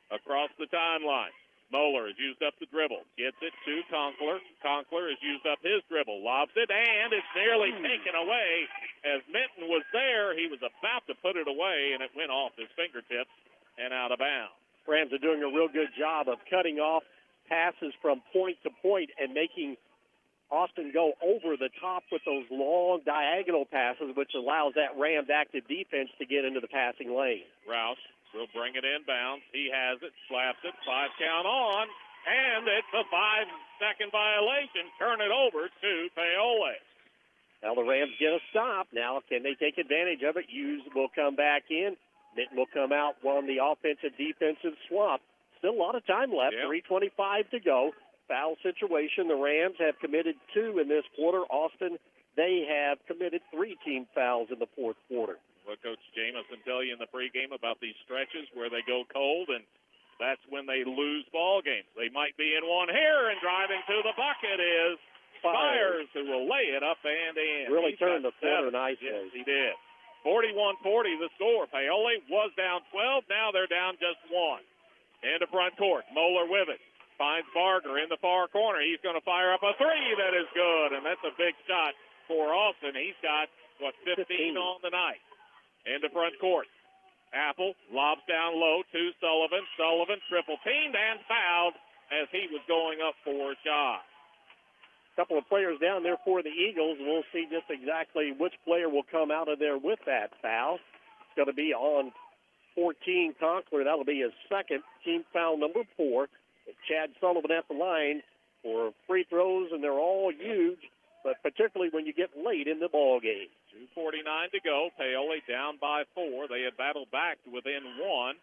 across the timeline. Moeller has used up the dribble. Gets it to Conkler. Conkler has used up his dribble. Lobs it, and it's nearly taken away. As Minton was there, he was about to put it away, and it went off his fingertips and out of bounds. Rams are doing a real good job of cutting off passes from point to point and making Austin go over the top with those long diagonal passes, which allows that Rams active defense to get into the passing lane. Rouse will bring it inbounds. He has it, slaps it, 5 count on, and it's a 5-second violation. Turn it over to Paoli. Now the Rams get a stop. Now can they take advantage of it? Hughes will come back in. Minton will come out on the offensive-defensive swap. Still a lot of time left, 3:25 to go. Foul situation. The Rams have committed 2 in this quarter. Austin, they have committed 3 team fouls in the fourth quarter. What Coach Jamison tell you in the pregame about these stretches where they go cold, and that's when they lose ball games. They might be in one here, and driving to the bucket is Spires, who will lay it up and in. Really turned the corner nicely. Yes, he did. 41-40 the score. Paoli was down 12. Now they're down just 1. Into front court. Moeller with it. Finds Barger in the far corner. He's going to fire up a 3 that is good, and that's a big shot for Austin. He's got, 15 on the night. Into front court. Apple lobs down low to Sullivan. Sullivan triple teamed and fouled as he was going up for a shot. Couple of players down there for the Eagles. We'll see just exactly which player will come out of there with that foul. It's going to be on 14 Conkler. That'll be his second, team foul number 4. Chad Sullivan at the line for free throws, and they're all huge, but particularly when you get late in the ball game. 2:49 to go. Paoli down by 4. They had battled back to within 1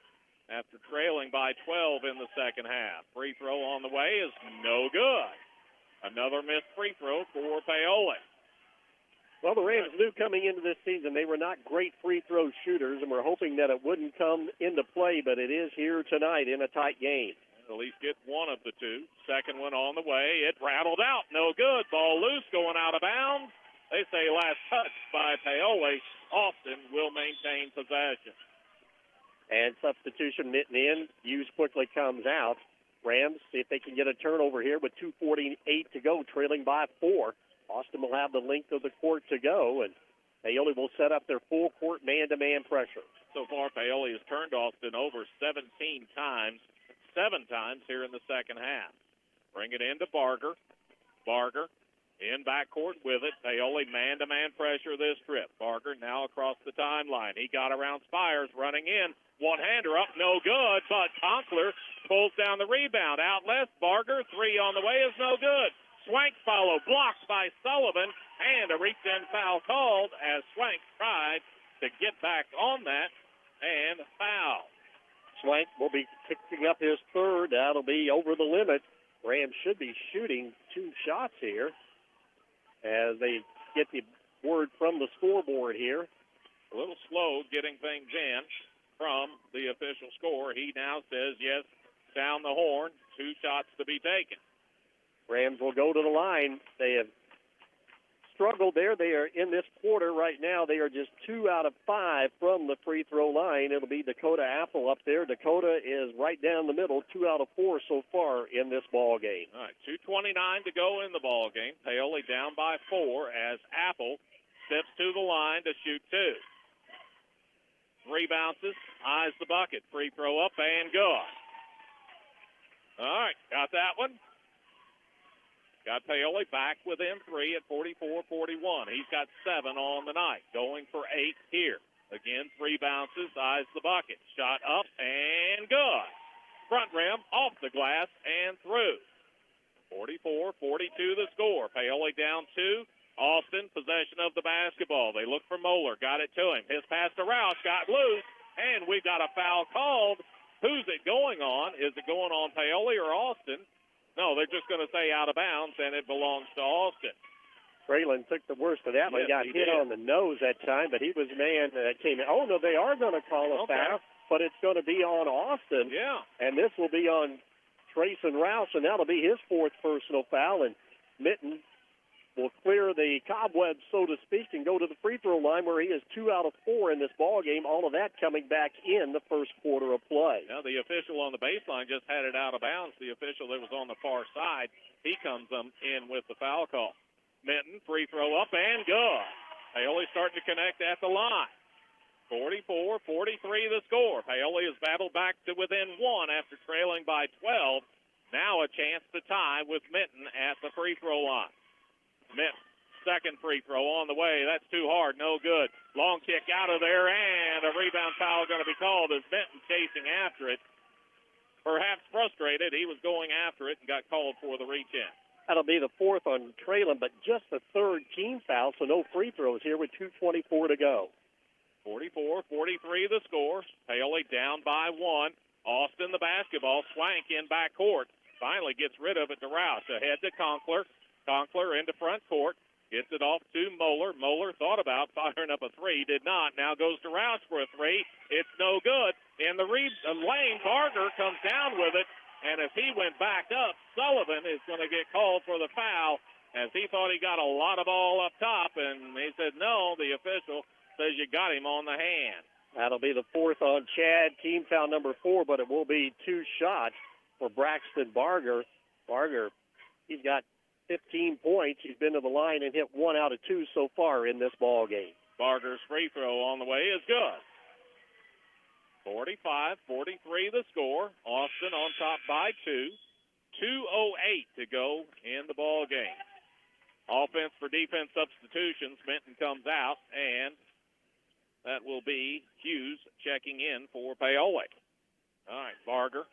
after trailing by 12 in the second half. Free throw on the way is no good. Another missed free throw for Paoli. Well, the Rams knew coming into this season they were not great free throw shooters, and we're hoping that it wouldn't come into play, but it is here tonight in a tight game. At least get one of the 2. Second one on the way. It rattled out. No good. Ball loose, going out of bounds. They say last touch by Paoli. Austin will maintain possession. And substitution Minton in. Hughes quickly comes out. Rams see if they can get a turnover here with 2:48 to go, trailing by 4. Austin will have the length of the court to go, and Paoli will set up their full court man-to-man pressure. So far, Paoli has turned Austin over 17 times, 7 times here in the second half. Bring it into Barger. Barger in backcourt with it. Paoli man-to-man pressure this trip. Barger now across the timeline. He got around Spires, running in. One-hander up, no good, but Conkler pulls down the rebound. Out left, Barger, 3 on the way is no good. Swank follow, blocked by Sullivan, and a reach-in foul called as Swank tried to get back on that and foul. Swank will be picking up his 3rd. That'll be over the limit. Rams should be shooting 2 shots here as they get the word from the scoreboard here. A little slow getting things in from the official score. He now says, yes, down the horn, 2 shots to be taken. Rams will go to the line. They have struggled there. They are in this quarter right now. They are just 2 out of 5 from the free throw line. It'll be Dakota Apple up there. Dakota is right down the middle, 2 out of 4 so far in this ball game. All right, 2:29 to go in the ball game. Paoli down by 4 as Apple steps to the line to shoot 2. 3 bounces, eyes the bucket. Free throw up and good. All right, got that one. Got Paoli back within 3 at 44-41. He's got 7 on the night, going for 8 here. Again, 3 bounces, eyes the bucket. Shot up and good. Front rim, off the glass, and through. 44-42 the score. Paoli down 2. Austin, possession of the basketball. They look for Moeller. Got it to him. His pass to Roush got loose, and we've got a foul called. Who's it going on? Is it going on Paoli or Austin? No, they're just going to say out of bounds, and it belongs to Austin. Traylon took the worst of that one. Yes, Got he hit did. on the nose that time, but he was the man that came in. Oh, no, they are going to call a foul, but it's going to be on Austin. Yeah. And this will be on Trayson Rouse, and that'll be his 4th personal foul. And Mitten will clear the cobwebs, so to speak, and go to the free throw line where he is 2 out of 4 in this ball game. All of that coming back in the first quarter of play. Now the official on the baseline just had it out of bounds. The official that was on the far side, he comes in with the foul call. Minton, free throw up and good. Paoli starting to connect at the line. 44-43 the score. Paoli has battled back to within 1 after trailing by 12. Now a chance to tie with Minton at the free throw line. Minton, second free throw on the way. That's too hard, no good. Long kick out of there, and a rebound foul going to be called as Minton chasing after it. Perhaps frustrated, he was going after it and got called for the reach-in. That'll be the 4th on Traylon, but just the 3rd team foul, so no free throws here with 2:24 to go. 44-43 the score. Paoli down by 1. Austin the basketball. Swank in backcourt. Finally gets rid of it to Roush. Ahead to Conkler. Conkler into front court. Gets it off to Moeller. Moeller thought about firing up a 3. Did not. Now goes to Roush for a 3. It's no good. In the lane, Barger comes down with it. And if he went back up, Sullivan is going to get called for the foul as he thought he got a lot of ball up top. And he said, no, the official says you got him on the hand. That'll be the 4th on Chad. Team foul number 4, but it will be 2 shots for Braxton Barger. Barger, he's got 15 points. He's been to the line and hit 1 out of 2 so far in this ball game. Barger's free throw on the way is good. 45-43 the score. Austin on top by 2. 2:08 to go in the ball game. Offense for defense substitutions. Minton comes out, and that will be Hughes checking in for Paoli. All right, Barger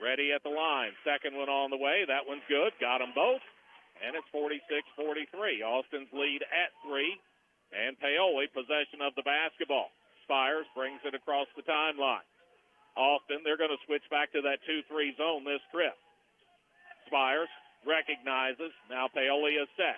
ready at the line. Second one on the way. That one's good. Got them both. And it's 46-43. Austin's lead at 3. And Paoli possession of the basketball. Spires brings it across the timeline. Austin, they're going to switch back to that 2-3 zone this trip. Spires recognizes. Now Paoli is set.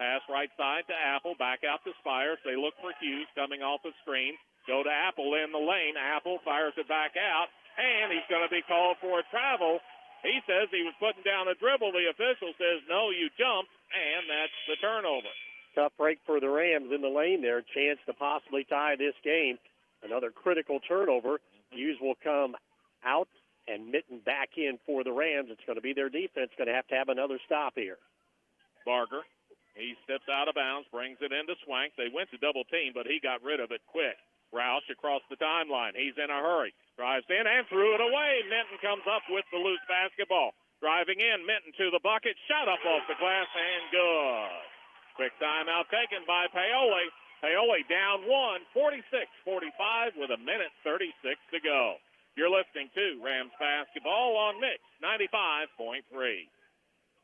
Pass right side to Apple. Back out to Spires. They look for Hughes coming off the screen. Go to Apple in the lane. Apple fires it back out. And he's going to be called for a travel. He says he was putting down a dribble. The official says, no, you jumped. And that's the turnover. Tough break for the Rams in the lane there. Chance to possibly tie this game. Another critical turnover. Hughes will come out and Mitten back in for the Rams. It's going to be their defense. Going to have another stop here. Barger, he steps out of bounds, brings it into Swank. They went to double team, but he got rid of it quick. Roush across the timeline. He's in a hurry. Drives in and threw it away. Minton comes up with the loose basketball. Driving in, Minton to the bucket. Shot up off the glass and good. Quick timeout taken by Paoli. Paoli down 1, 46-45 with 1:36 to go. You're listening to Rams basketball on Mix 95.3.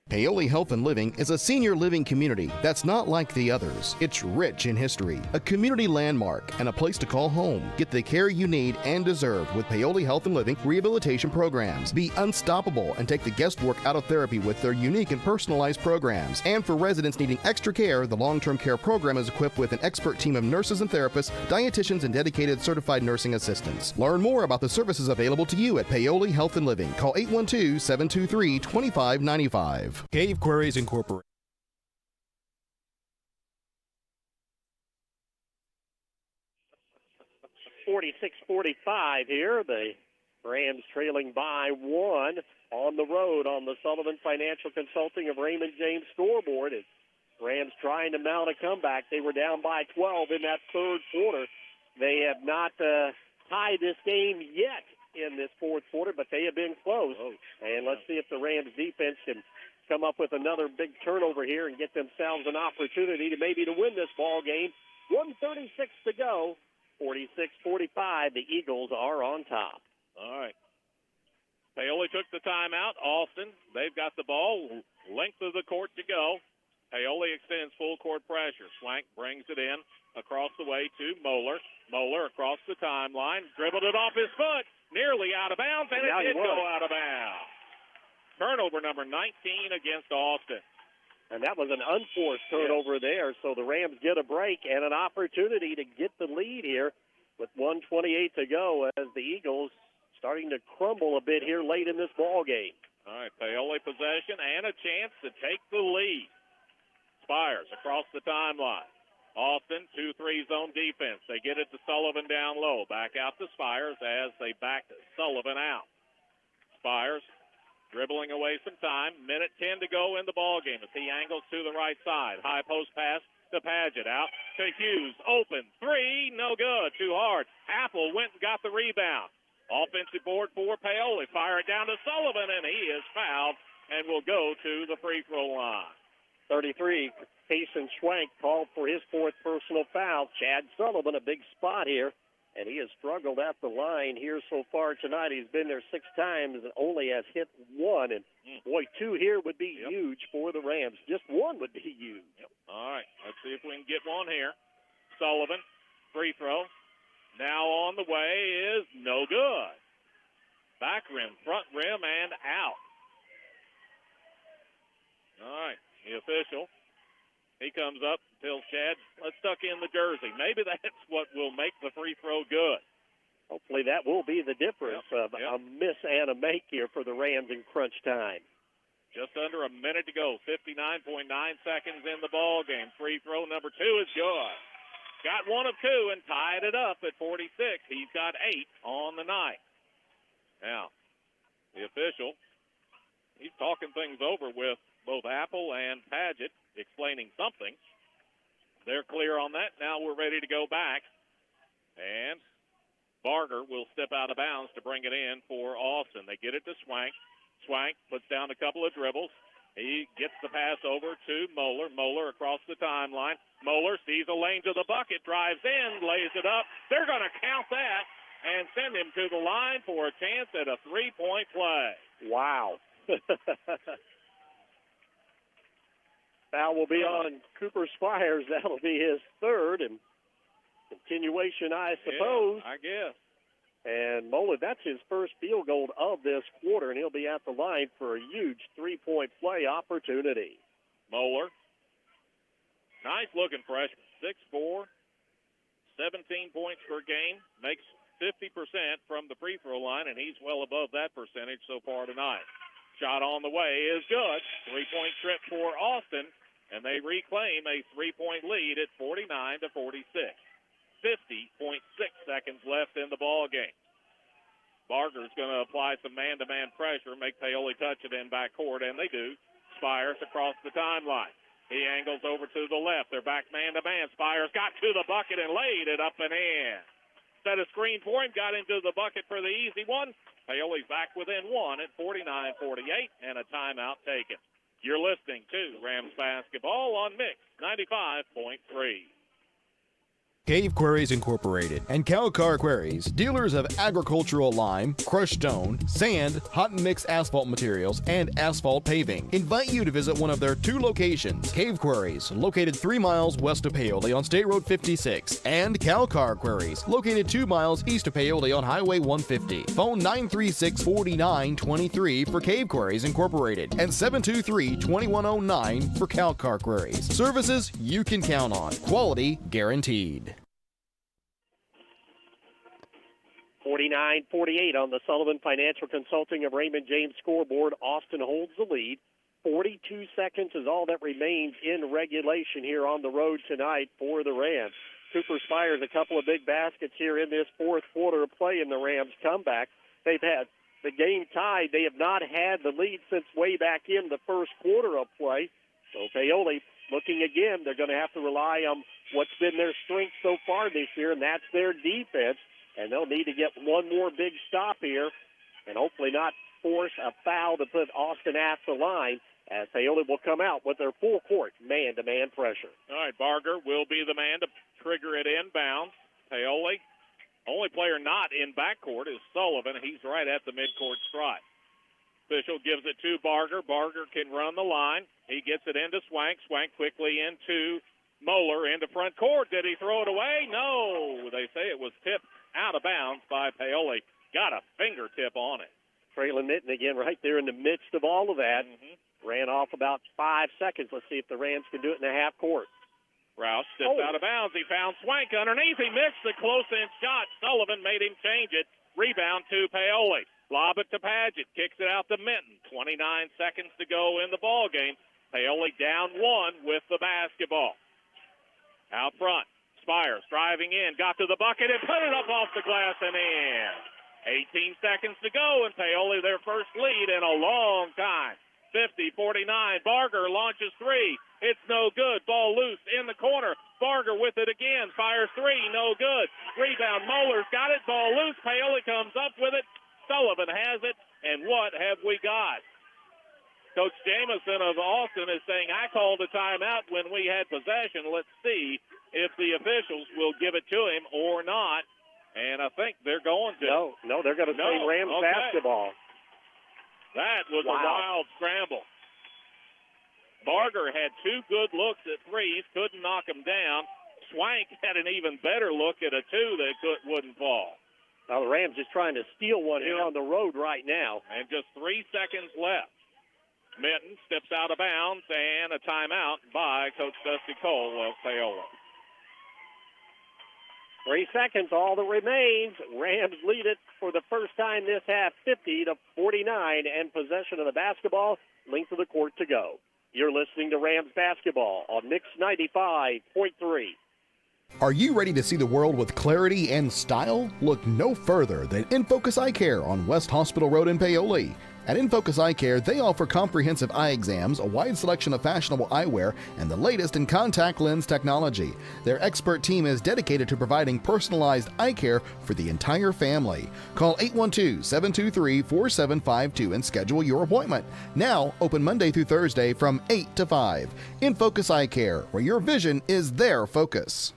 Paoli Health and Living is a senior living community that's not like the others. It's rich in history, a community landmark, and a place to call home. Get the care you need and deserve with Paoli Health and Living rehabilitation programs. Be unstoppable and take the guesswork out of therapy with their unique and personalized programs. And for residents needing extra care, the long-term care program is equipped with an expert team of nurses and therapists, dietitians, and dedicated certified nursing assistants. Learn more about the services available to you at Paoli Health and Living. Call 812-723-2595. Cave Quarries Incorporated. 46-45 here. The Rams trailing by 1 on the road on the Sullivan Financial Consulting of Raymond James scoreboard. As Rams trying to mount a comeback. They were down by 12 in that third quarter. They have not tied this game yet in this fourth quarter, but they have been close. And let's see if the Rams defense can come up with another big turnover here and get themselves an opportunity to maybe to win this ball game. 1:36 to go. 46-45. The Eagles are on top. All right. Paoli took the timeout. Austin, they've got the ball. Length of the court to go. Paoli extends full court pressure. Swank brings it in across the way to Moeller. Moeller across the timeline. Dribbled it off his foot. Nearly out of bounds, and it did go out of bounds. Turnover number 19 against Austin. And that was an unforced turnover there, so the Rams get a break and an opportunity to get the lead here with 1:28 to go as the Eagles starting to crumble a bit here late in this ball game. All right, Paoli possession and a chance to take the lead. Spires across the timeline. Austin, 2-3 zone defense. They get it to Sullivan down low. Back out to Spires as they back Sullivan out. Spires dribbling away some time. Minute 10 to go in the ball game as he angles to the right side. High post pass to Paget. Out to Hughes. Open. 3. No good. Too hard. Apple went and got the rebound. Offensive board for Paoli. Fire it down to Sullivan, and he is fouled and will go to the free throw line. 33, Payson Schwank called for his fourth personal foul. Chad Sullivan, a big spot here, and he has struggled at the line here so far tonight. He's been there 6 times and only has hit 1. And, boy, 2 here would be huge for the Rams. Just 1 would be huge. All right, let's see if we can get one here. Sullivan, free throw. Now on the way is no good. Back rim, front rim, and out. All right. The official, he comes up, tells Chad, let's tuck in the jersey. Maybe that's what will make the free throw good. Hopefully that will be the difference of a miss and a make here for the Rams in crunch time. Just under a minute to go, 59.9 seconds in the ball game. Free throw number 2 is good. Got 1 of 2 and tied it up at 46. He's got 8 on the night. Now, the official, he's talking things over with both Apple and Paget, explaining something. They're clear on that. Now we're ready to go back. And Barger will step out of bounds to bring it in for Austin. They get it to Swank. Swank puts down a couple of dribbles. He gets the pass over to Moeller. Moeller across the timeline. Moeller sees a lane to the bucket, drives in, lays it up. They're going to count that and send him to the line for a chance at a three-point play. Wow. Foul will be on Cooper Spires. That'll be his 3rd, and continuation, I suppose. Yeah, I guess. And Moeller, that's his first field goal of this quarter, and he'll be at the line for a huge three-point play opportunity. Moeller, nice-looking freshman, 6'4", 17 points per game, makes 50% from the free throw line, and he's well above that percentage so far tonight. Shot on the way is good. Three-point trip for Austin, and they reclaim a three-point lead at 49-46. 50.6 seconds left in the ball game. Barger's going to apply some man-to-man pressure, make Paoli touch it in backcourt, and they do. Spires across the timeline. He angles over to the left. They're back man-to-man. Spires got to the bucket and laid it up and in. Set a screen for him, got into the bucket for the easy one. Paoli's back within 1 at 49-48, and a timeout taken. You're listening to Rams Basketball on Mix 95.3. Cave Quarries Incorporated and Calcar Quarries, dealers of agricultural lime, crushed stone, sand, hot and mix asphalt materials, and asphalt paving, invite you to visit one of their 2 locations. Cave Quarries, located 3 miles west of Paoli on State Road 56, and Calcar Quarries, located 2 miles east of Paoli on Highway 150. Phone 936-4923 for Cave Quarries Incorporated and 723-2109 for Calcar Quarries. Services you can count on. Quality guaranteed. 49-48 on the Sullivan Financial Consulting of Raymond James scoreboard. Austin holds the lead. 42 seconds is all that remains in regulation here on the road tonight for the Rams. Cooper Spires a couple of big baskets here in this fourth quarter of play in the Rams comeback. They've had the game tied. They have not had the lead since way back in the first quarter of play. So Paoli looking again. They're going to have to rely on what's been their strength so far this year, and that's their defense. And they'll need to get one more big stop here and hopefully not force a foul to put Austin at the line, as Paoli will come out with their full court man-to-man pressure. All right, Barger will be the man to trigger it inbounds. Paoli, only player not in backcourt is Sullivan. He's right at the midcourt stripe. Official gives it to Barger. Barger can run the line. He gets it into Swank. Swank quickly into Moeller into front court. Did he throw it away? No. They say it was tipped out of bounds by Paoli. Got a fingertip on it. Traylon Minton again right there in the midst of all of that. Ran off about 5 seconds. Let's see if the Rams can do it in the half court. Rouse steps out of bounds. He found Swank underneath. He missed the close-in shot. Sullivan made him change it. Rebound to Paoli. Lob it to Padgett. Kicks it out to Minton. 29 seconds to go in the ball game. Paoli down one with the basketball. Out front. Spires driving in. Got to the bucket and put it up off the glass and in. 18 seconds to go, and Paoli their first lead in a long time. 50-49. Barger launches three. It's no good. Ball loose in the corner. Barger with it again. Fires three. No good. Rebound. Moeller's got it. Ball loose. Paoli comes up with it. Sullivan has it. And what have we got? Coach Jamison of Austin is saying, I called a timeout when we had possession. Let's see if the officials will give it to him or not. And I think they're going to. No, they're going to say Rams basketball. That was a wild scramble. Barger had two good looks at threes, couldn't knock them down. Swank had an even better look at a two that wouldn't fall. Now the Rams just trying to steal one here on the road right now. And just 3 seconds left. Minton steps out of bounds, and a timeout by Coach Dusty Cole of Paola. 3 seconds, all that remains. Rams lead it for the first time this half, 50-49, and possession of the basketball, length of the court to go. You're listening to Rams basketball on Mix 95.3. Are you ready to see the world with clarity and style? Look no further than InFocus Eye Care on West Hospital Road in Paoli. At InFocus Eye Care, they offer comprehensive eye exams, a wide selection of fashionable eyewear, and the latest in contact lens technology. Their expert team is dedicated to providing personalized eye care for the entire family. Call 812-723-4752 and schedule your appointment. Now, open Monday through Thursday from 8 to 5. InFocus Eye Care, where your vision is their focus.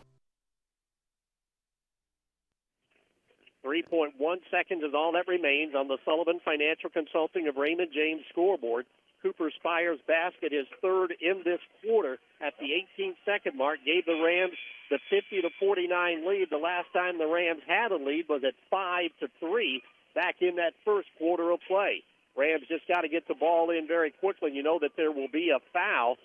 3.1 seconds is all that remains on the Sullivan Financial Consulting of Raymond James scoreboard. Cooper Spires' basket, his third in this quarter at the 18-second mark, gave the Rams the 50-49 lead. The last time the Rams had a lead was at 5-3 back in that first quarter of play. Rams just got to get the ball in very quickly. You know that there will be a foul.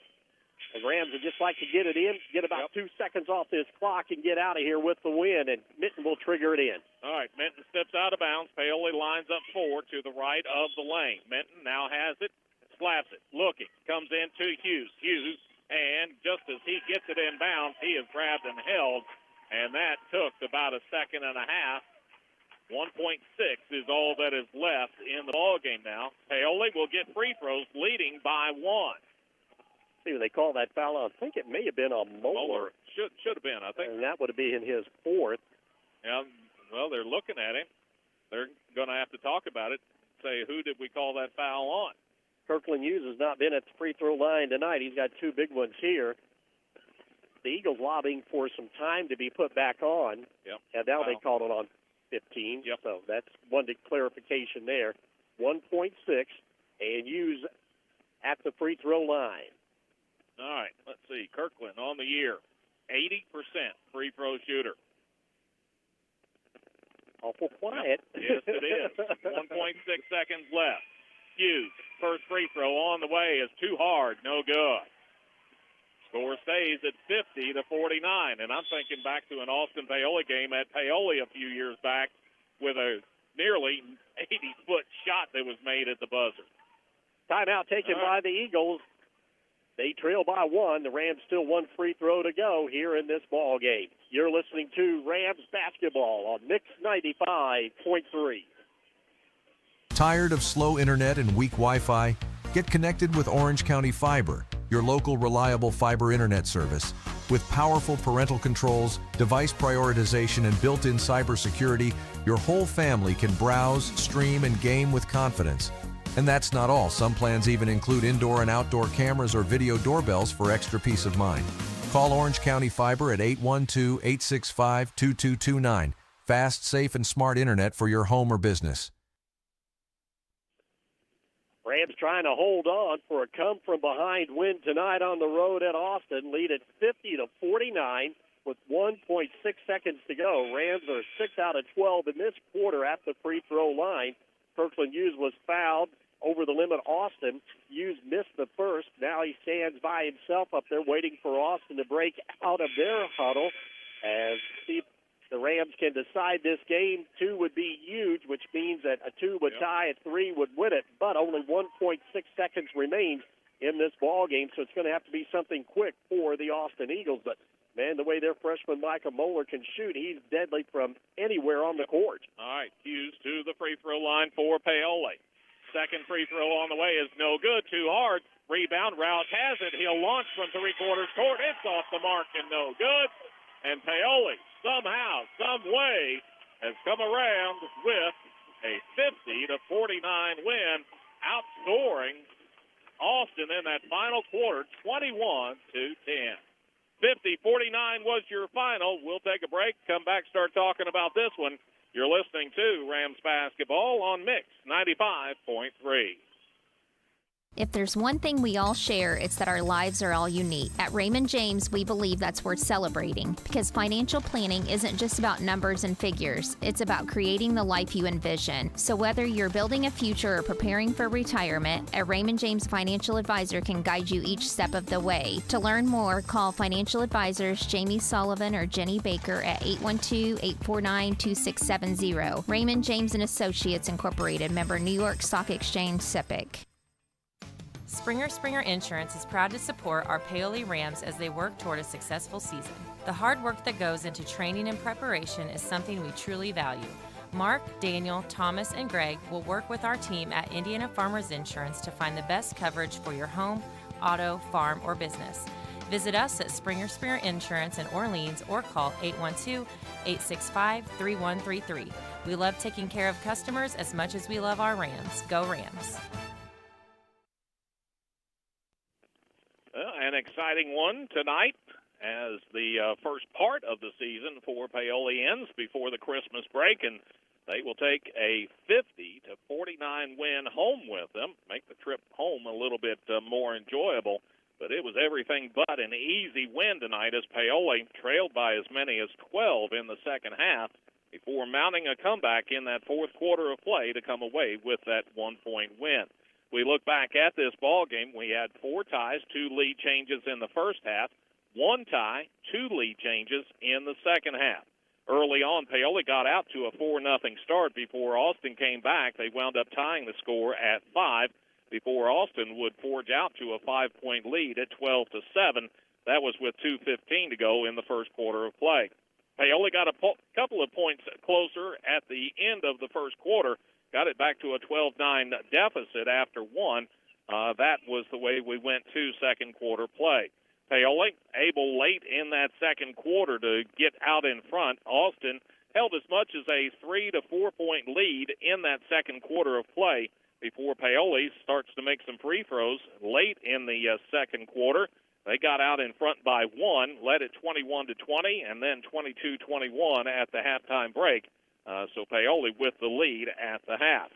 The Rams would just like to get it in, get about 2 seconds off this clock, and get out of here with the win, and Minton will trigger it in. All right, Minton steps out of bounds. Paoli lines up four to the right of the lane. Minton now has it, slaps it, looking, comes in to Hughes. Hughes, and just as he gets it in bounds, he is grabbed and held, and that took about a second and a half. 1.6 is all that is left in the ballgame now. Paoli will get free throws, leading by one. See what they call that foul. I think it may have been on Moeller. Should have been, I think. And that would have been his fourth. Yeah, well, they're looking at him. They're going to have to talk about it, say, who did we call that foul on? Kirkland Hughes has not been at the free throw line tonight. He's got two big ones here. The Eagles lobbying for some time to be put back on. Yep. And now they called it on 15. Yep. So that's one clarification there. 1.6, and Hughes at the free throw line. All right, let's see. Kirkland on the year, 80% free throw shooter. Awful quiet. Yes, it is. 1.6 seconds left. Hughes, first free throw on the way is too hard, no good. Score stays at 50-49, and I'm thinking back to an Austin Paoli game at Paoli a few years back with a nearly 80-foot shot that was made at the buzzer. Timeout taken by the Eagles. They trail by one. The Rams still one free throw to go here in this ball game. You're listening to Rams basketball on Mix 95.3. Tired of slow internet and weak Wi-Fi? Get connected with Orange County Fiber, your local reliable fiber internet service. With powerful parental controls, device prioritization, and built-in cybersecurity, your whole family can browse, stream, and game with confidence. And that's not all. Some plans even include indoor and outdoor cameras or video doorbells for extra peace of mind. Call Orange County Fiber at 812-865-2229. Fast, safe, and smart internet for your home or business. Rams trying to hold on for a come-from-behind win tonight on the road at Austin. Lead at 50-49 with 1.6 seconds to go. Rams are 6 out of 12 in this quarter at the free throw line. Kirkland Hughes was fouled over the limit. Austin Hughes missed the first. Now he stands by himself up there waiting for Austin to break out of their huddle. As the Rams can decide this game, 2 would be huge, which means that a 2 would tie, a 3 would win it, but only 1.6 seconds remains in this ball game, so it's going to have to be something quick for the Austin Eagles. But, man, the way their freshman Micah Moeller can shoot, he's deadly from anywhere on the court. All right, Hughes to the free throw line for Paoli. Second free throw on the way is no good, too hard. Rebound, Roush has it. He'll launch from three-quarters court. It's off the mark and no good. And Paoli, somehow, some way, has come around with a 50-49 win, outscoring Austin in that final quarter, 21-10. 50-49 was your final. We'll take a break, come back, start talking about this one. You're listening to Rams basketball on Mix 95.3. If there's one thing we all share, it's that our lives are all unique. At Raymond James, we believe that's worth celebrating because financial planning isn't just about numbers and figures. It's about creating the life you envision. So whether you're building a future or preparing for retirement, a Raymond James financial advisor can guide you each step of the way. To learn more, call financial advisors Jamie Sullivan or Jenny Baker at 812-849-2670. Raymond James & Associates Incorporated, member New York Stock Exchange, SIPC. Springer Insurance is proud to support our Paoli Rams as they work toward a successful season. The hard work that goes into training and preparation is something we truly value. Mark, Daniel, Thomas, and Greg will work with our team at Indiana Farmers Insurance to find the best coverage for your home, auto, farm, or business. Visit us at Springer Insurance in Orleans or call 812-865-3133. We love taking care of customers as much as we love our Rams. Go Rams! An exciting one tonight as the first part of the season for Paoli ends before the Christmas break, and they will take a 50-49 win home with them, make the trip home a little bit more enjoyable. But it was everything but an easy win tonight as Paoli trailed by as many as 12 in the second half before mounting a comeback in that fourth quarter of play to come away with that 1-point win. We look back at this ball game. We had 4 ties, 2 lead changes in the first half, 1 tie, 2 lead changes in the second half. Early on, Paoli got out to a 4-0 start before Austin came back. They wound up tying the score at 5 before Austin would forge out to a 5-point lead at 12-7. That was with 2:15 to go in the first quarter of play. Paoli got a couple of points closer at the end of the first quarter. Got it back to a 12-9 deficit after 1. That was the way we went to second quarter play. Paoli able late in that second quarter to get out in front. Austin held as much as a 3 to 4 point lead in that second quarter of play before Paoli starts to make some free throws late in the second quarter. They got out in front by 1, led it 21-20, and then 22-21 at the halftime break. So Paoli with the lead at the half.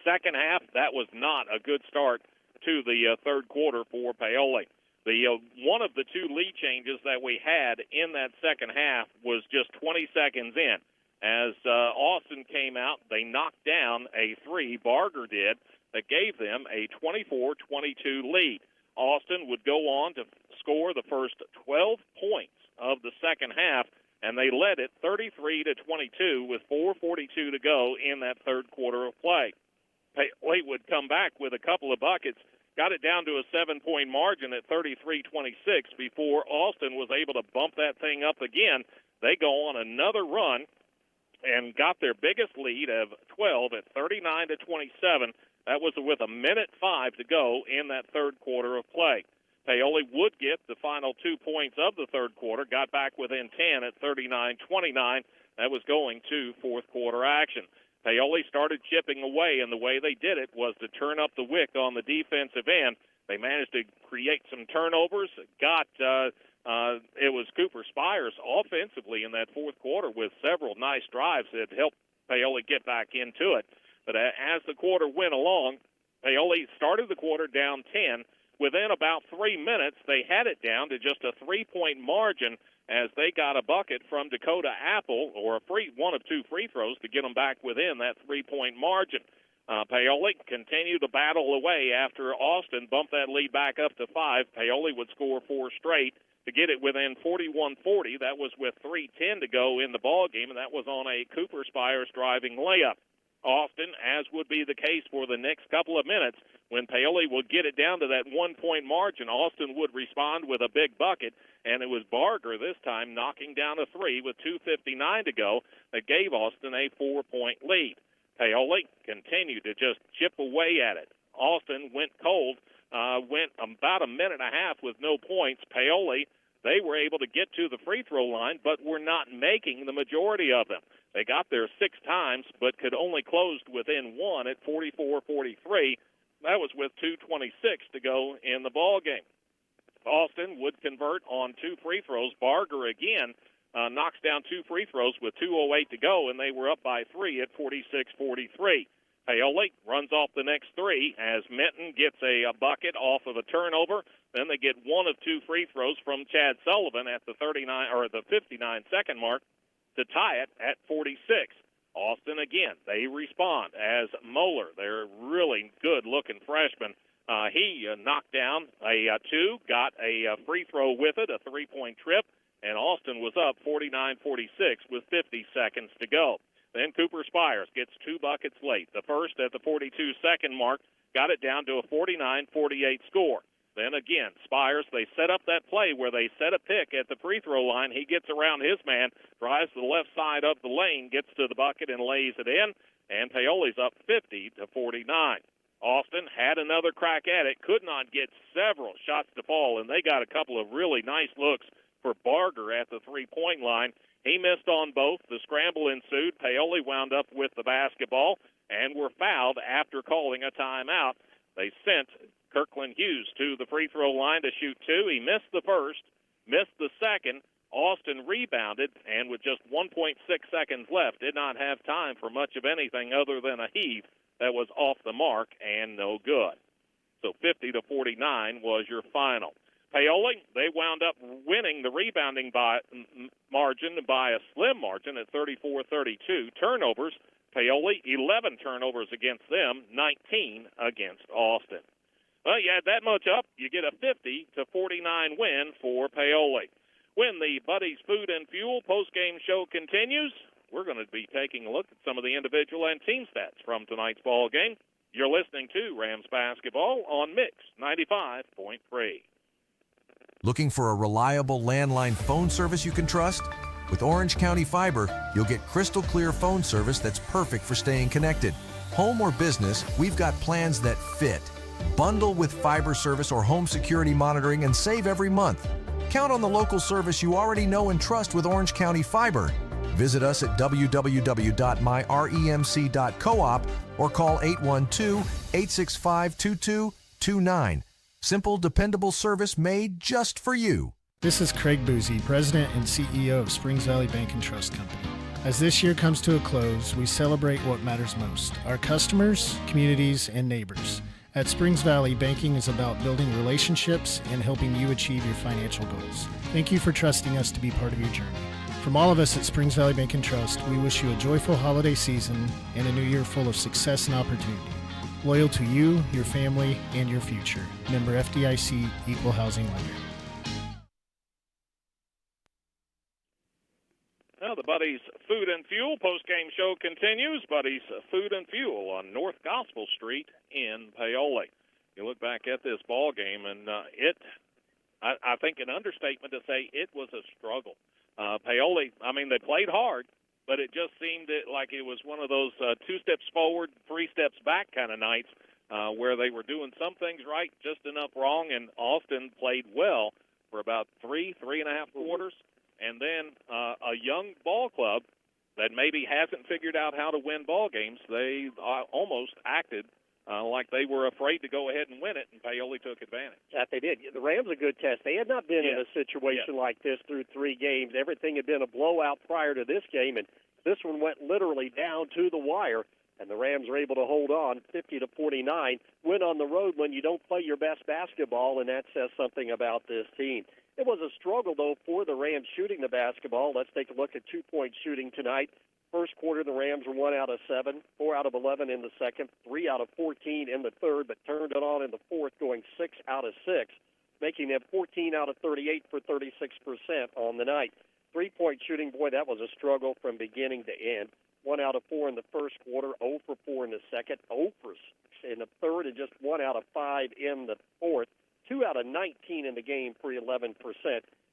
Second half, that was not a good start to the third quarter for Paoli. One of the 2 lead changes that we had in that second half was just 20 seconds in. As Austin came out, they knocked down a 3, Barger did, that gave them a 24-22 lead. Austin would go on to score the first 12 points of the second half, and they led it 33-22 with 4:42 to go in that third quarter of play. Paoli would come back with a couple of buckets, got it down to a 7-point margin at 33-26 before Austin was able to bump that thing up again. They go on another run and got their biggest lead of 12 at 39-27. That was with 1:05 to go in that third quarter of play. Paoli would get the final 2 points of the third quarter, got back within 10 at 39-29. That was going to fourth quarter action. Paoli started chipping away, and the way they did it was to turn up the wick on the defensive end. They managed to create some turnovers, it was Cooper Spires offensively in that fourth quarter with several nice drives that helped Paoli get back into it. But as the quarter went along, Paoli started the quarter down 10. Within about 3 minutes, they had it down to just a 3-point margin as they got a bucket from Dakota Apple, or one of two free throws to get them back within that 3-point margin. Paoli continued to battle away after Austin bumped that lead back up to 5. Paoli would score 4 straight to get it within 41-40. That was with 3:10 to go in the ball game, and that was on a Cooper Spires driving layup. Austin, as would be the case for the next couple of minutes, when Paoli would get it down to that 1-point margin, Austin would respond with a big bucket, and it was Barger this time knocking down a 3 with 2:59 to go that gave Austin a 4-point lead. Paoli continued to just chip away at it. Austin went cold, went about a minute and a half with no points. Paoli, they were able to get to the free throw line, but were not making the majority of them. They got there 6 times, but could only close within 1 at 44-43. That was with 2:26 to go in the ball game. Austin would convert on 2 free throws. Barger again knocks down 2 free throws with 2:08 to go, and they were up by 3 at 46-43. Paoli runs off the next 3 as Minton gets a bucket off of a turnover. Then they get 1 of 2 free throws from Chad Sullivan at the 59-second mark to tie it at 46. Austin again, they respond as Moeller, their really good-looking freshman, he knocked down a 2, got a free throw with it, a 3-point trip, and Austin was up 49-46 with 50 seconds to go. Then Cooper Spires gets 2 buckets late. The first at the 42-second mark, got it down to a 49-48 score. Then again, Spires, they set up that play where they set a pick at the free throw line. He gets around his man, drives to the left side of the lane, gets to the bucket and lays it in, and Paoli's up 50-49. Austin had another crack at it, could not get several shots to fall, and they got a couple of really nice looks for Barger at the 3-point line. He missed on both. The scramble ensued. Paoli wound up with the basketball and were fouled after calling a timeout. They sent Kirkland Hughes to the free throw line to shoot 2. He missed the first, missed the second. Austin rebounded, and with just 1.6 seconds left, did not have time for much of anything other than a heave that was off the mark and no good. So 50-49 was your final. Paoli, they wound up winning the rebounding margin by a slim margin at 34-32. Turnovers, Paoli, 11 turnovers against them, 19 against Austin. Well, you add that much up, you get a 50-49 win for Paoli. When the Buddy's Food and Fuel postgame show continues, we're going to be taking a look at some of the individual and team stats from tonight's ball game. You're listening to Rams Basketball on Mix 95.3. Looking for a reliable landline phone service you can trust? With Orange County Fiber, you'll get crystal clear phone service that's perfect for staying connected. Home or business, we've got plans that fit. Bundle with fiber service or home security monitoring and save every month. Count on the local service you already know and trust with Orange County Fiber. Visit us at www.myremc.coop or call 812-865-2229. Simple, dependable service made just for you. This is Craig Boozy, President and CEO of Springs Valley Bank and Trust Company. As this year comes to a close, we celebrate what matters most, our customers, communities, and neighbors. At Springs Valley, banking is about building relationships and helping you achieve your financial goals. Thank you for trusting us to be part of your journey. From all of us at Springs Valley Bank and Trust, we wish you a joyful holiday season and a new year full of success and opportunity. Loyal to you, your family, and your future. Member FDIC, Equal Housing Lender. Now the Buddy's Food and Fuel postgame show continues. Buddy's Food and Fuel on North Gospel Street in Paoli. You look back at this ball game, and I think an understatement to say it was a struggle. Paoli, I mean, they played hard, but it just seemed like it was one of those 2 steps forward, 3 steps back kind of nights where they were doing some things right, just enough wrong, and Austin played well for about 3.5 quarters. And then a young ball club that maybe hasn't figured out how to win ball games, they almost acted like they were afraid to go ahead and win it, and Paoli took advantage. That they did. The Rams a good test. They had not been in a situation like this through 3 games. Everything had been a blowout prior to this game, and this one went literally down to the wire, and the Rams were able to hold on 50-49. Win on the road when you don't play your best basketball, and that says something about this team. It was a struggle, though, for the Rams shooting the basketball. Let's take a look at 2-point shooting tonight. First quarter, the Rams were 1 out of 7, 4 out of 11 in the second, 3 out of 14 in the third, but turned it on in the fourth, going 6 out of 6, making them 14 out of 38 for 36% on the night. 3-point shooting, boy, that was a struggle from beginning to end. 1 out of 4 in the first quarter, 0 for 4 in the second, 0 for 6 in the third, and just 1 out of 5 in the fourth. 2 out of 19 in the game for 11%.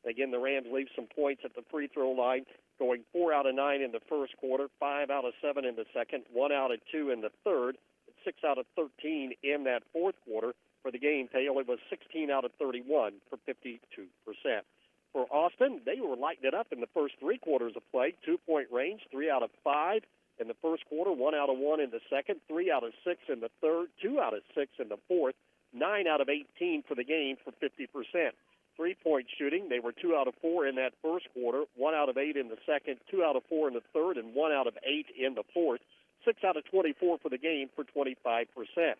Again, the Rams leave some points at the free throw line, going 4 out of 9 in the first quarter, 5 out of 7 in the second, 1 out of 2 in the third, 6 out of 13 in that fourth quarter. For the game, Paoli was 16 out of 31 for 52%. For Austin, they were lighting it up in the first 3 quarters of play, 2-point range, 3 out of 5 in the first quarter, 1 out of 1 in the second, 3 out of 6 in the third, 2 out of 6 in the fourth, 9 out of 18 for the game for 50%. 3-point shooting, they were 2 out of 4 in that first quarter, 1 out of 8 in the second, 2 out of 4 in the third, and 1 out of 8 in the fourth. 6 out of 24 for the game for 25%.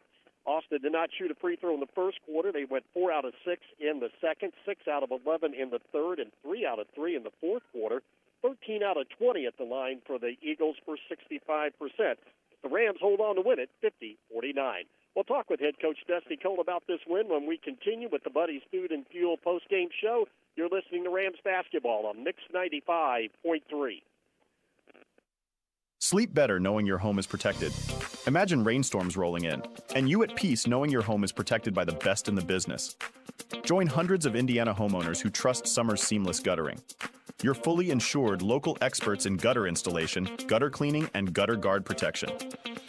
Austin did not shoot a free throw in the first quarter. They went 4 out of 6 in the second, 6 out of 11 in the third, and 3 out of 3 in the fourth quarter. 13 out of 20 at the line for the Eagles for 65%. The Rams hold on to win it 50-49. We'll talk with head coach Dusty Cole about this win when we continue with the Buddy's Food and Fuel postgame show. You're listening to Rams basketball on Mix 95.3. Sleep better knowing your home is protected. Imagine rainstorms rolling in, and you at peace knowing your home is protected by the best in the business. Join hundreds of Indiana homeowners who trust Summers Seamless Guttering. Your fully insured local experts in gutter installation, gutter cleaning, and gutter guard protection.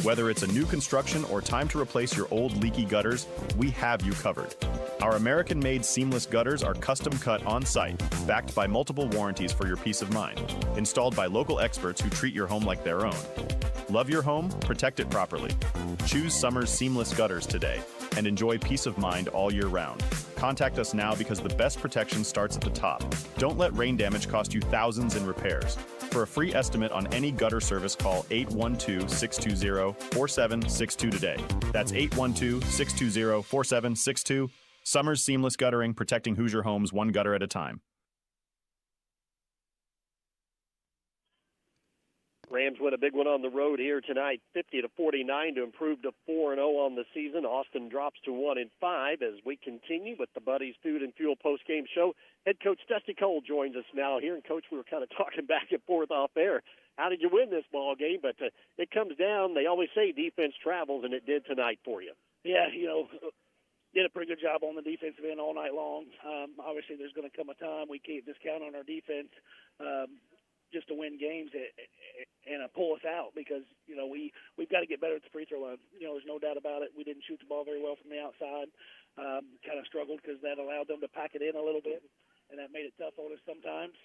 Whether it's a new construction or time to replace your old leaky gutters, we have you covered. Our American-made seamless gutters are custom cut on-site, backed by multiple warranties for your peace of mind, installed by local experts who treat your home like their own. Love your home, protect it properly. Choose Summers Seamless Gutters today and enjoy peace of mind all year round. Contact us now because the best protection starts at the top. Don't let rain damage cost you thousands in repairs. For a free estimate on any gutter service, call 812-620-4762 today. That's 812-620-4762. Summers Seamless Guttering, protecting Hoosier homes one gutter at a time. Rams win a big one on the road here tonight, 50-49 to improve to 4-0 on the season. Austin drops to 1-5 as we continue with the Buddy's Food and Fuel postgame show. Head coach Dusty Cole joins us now here. And, Coach, we were kind of talking back and forth off air. How did you win this ball game? But it comes down, they always say defense travels, and it did tonight for you. Yeah, did a pretty good job on the defensive end all night long. Obviously, there's going to come a time we can't just count on our defense just to win games and pull us out because, we've got to get better at the free throw line. There's no doubt about it. We didn't shoot the ball very well from the outside. Kind of struggled because that allowed them to pack it in a little bit, and that made it tough on us sometimes.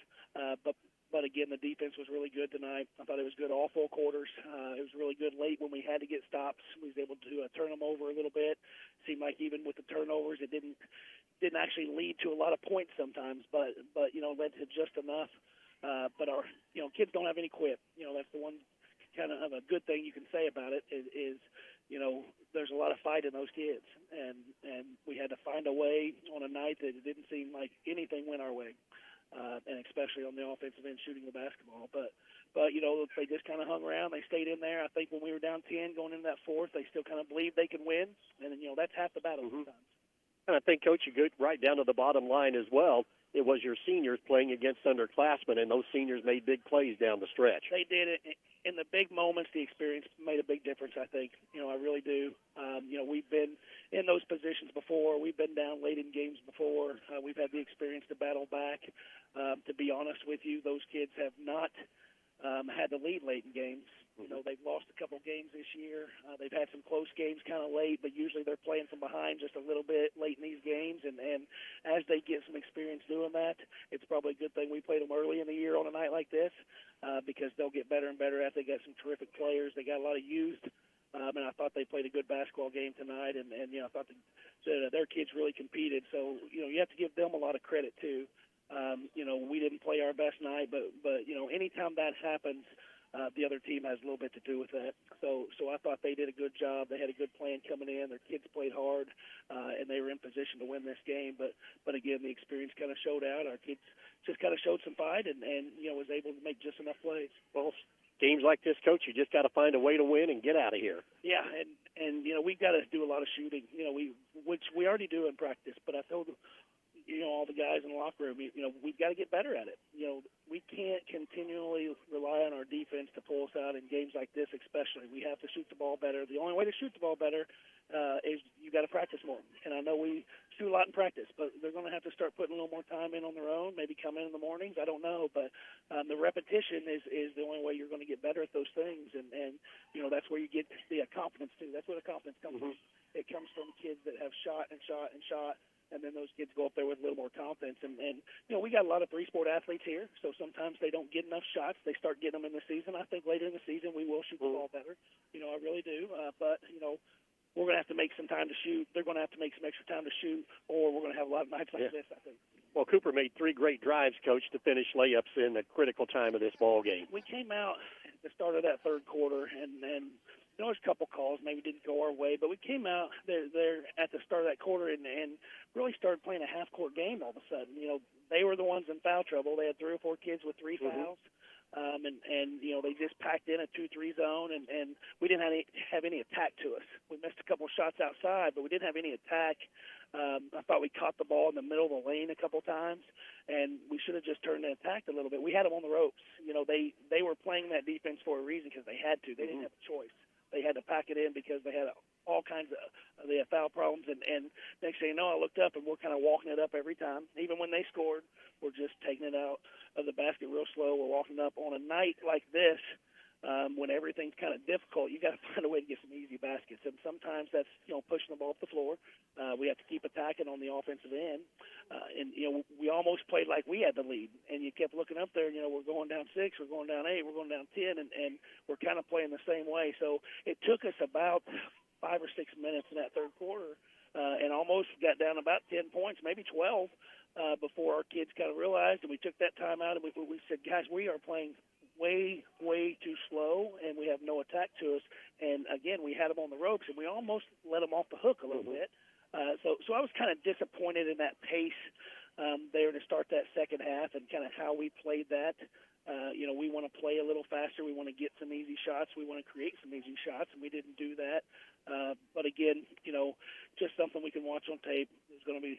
But again, the defense was really good tonight. I thought it was good all 4 quarters. It was really good late when we had to get stops. We was able to turn them over a little bit. Seemed like even with the turnovers, it didn't actually lead to a lot of points sometimes, but led to just enough. But our kids don't have any quit. That's the one kind of a good thing you can say about it is there's a lot of fight in those kids, and we had to find a way on a night that it didn't seem like anything went our way. And especially on the offensive end shooting the basketball. But they just kind of hung around. They stayed in there. I think when we were down 10 going into that fourth, they still kind of believed they could win. And, that's half the battle sometimes. And I think, Coach, you go right down to the bottom line as well. It was your seniors playing against underclassmen, and those seniors made big plays down the stretch. They did it. in the big moments, the experience made a big difference, I think. I really do. We've been in those positions before. We've been down late in games before. We've had the experience to battle back. To be honest with you, those kids have not had to lead late in games. They've lost a couple games this year. They've had some close games kind of late, but usually they're playing from behind just a little bit late in these games. And as they get some experience doing that, it's probably a good thing we played them early in the year on a night like this because they'll get better and better at it. They got some terrific players. They got a lot of youth. And I thought they played a good basketball game tonight. And I thought that their kids really competed. So, you have to give them a lot of credit, too. We didn't play our best night, but anytime that happens, the other team has a little bit to do with that. So I thought they did a good job. They had a good plan coming in. Their kids played hard, and they were in position to win this game. But again, the experience kind of showed out. Our kids just kind of showed some fight and was able to make just enough plays. Well, games like this, Coach, you just got to find a way to win and get out of here. Yeah, and we've got to do a lot of shooting. Which we already do in practice. But I told all the guys in the locker room, we've got to get better at it. We can't continually rely on our defense to pull us out in games like this, especially. We have to shoot the ball better. The only way to shoot the ball better is you got to practice more. And I know we shoot a lot in practice, but they're going to have to start putting a little more time in on their own, maybe come in the mornings. I don't know. But the repetition is the only way you're going to get better at those things. And that's where you get the confidence, too. That's where the confidence comes from. It comes from kids that have shot and shot and shot. And then those kids go up there with a little more confidence. And we got a lot of three-sport athletes here, so sometimes they don't get enough shots. They start getting them in the season. I think later in the season we will shoot the ball better. I really do. But we're going to have to make some time to shoot. They're going to have to make some extra time to shoot, or we're going to have a lot of nights like this, I think. Well, Cooper made 3 great drives, Coach, to finish layups in the critical time of this ball game. We came out at the start of that third quarter, and there was a couple calls, maybe didn't go our way, but we came out there at the start of that quarter and really started playing a half-court game all of a sudden. They were the ones in foul trouble. They had 3 or 4 kids with 3 fouls. They just packed in a 2-3 zone, and we didn't have any attack to us. We missed a couple shots outside, but we didn't have any attack. I thought we caught the ball in the middle of the lane a couple times, and we should have just turned and attacked a little bit. We had them on the ropes. They were playing that defense for a reason because they had to. They didn't have a choice. They had to pack it in because they had all kinds of they had foul problems. And next thing you know, I looked up, and we're kind of walking it up every time. Even when they scored, we're just taking it out of the basket real slow. We're walking up on a night like this when everything's kind of difficult. You got to find a way to get some easy baskets. And sometimes that's, pushing the ball off the floor. We have to keep attacking on the offensive end. We almost played like we had the lead. And you kept looking up there, we're going down 6, we're going down 8, we're going down 10, and we're kind of playing the same way. So it took us about 5 or 6 minutes in that third quarter and almost got down about 10 points, maybe 12, before our kids kind of realized. And we took that time out, and we said, guys, we are playing way too slow, and we have no attack to us. And again, we had them on the ropes, and we almost let them off the hook a little bit. So I was kind of disappointed in that pace there to start that second half and kind of how we played that. We want to play a little faster. We want to get some easy shots. We want to create some easy shots, and we didn't do that. But again, just something we can watch on tape. There's going to be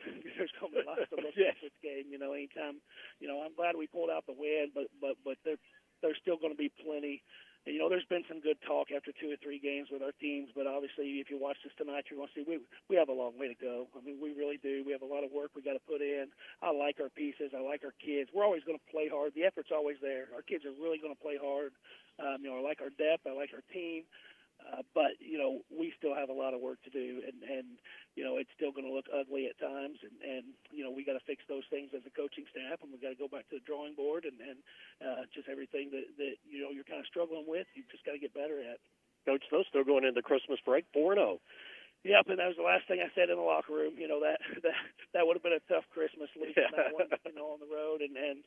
lots to look at this game. Anytime. I'm glad we pulled out the win, but there's still going to be plenty. And, there's been some good talk after 2 or 3 games with our teams, but obviously if you watch this tonight, you're going to see we have a long way to go. I mean, we really do. We have a lot of work we got to put in. I like our pieces. I like our kids. We're always going to play hard. The effort's always there. Our kids are really going to play hard. I like our depth. I like our team. But, we still have a lot of work to do, and it's still going to look ugly at times, and we got to fix those things as a coaching staff, and we got to go back to the drawing board, and just everything that you're kind of struggling with, you just got to get better at. Coach, those still going into Christmas break 4-0. Yep, and that was the last thing I said in the locker room. That would have been a tough Christmas losing that one, on the road, and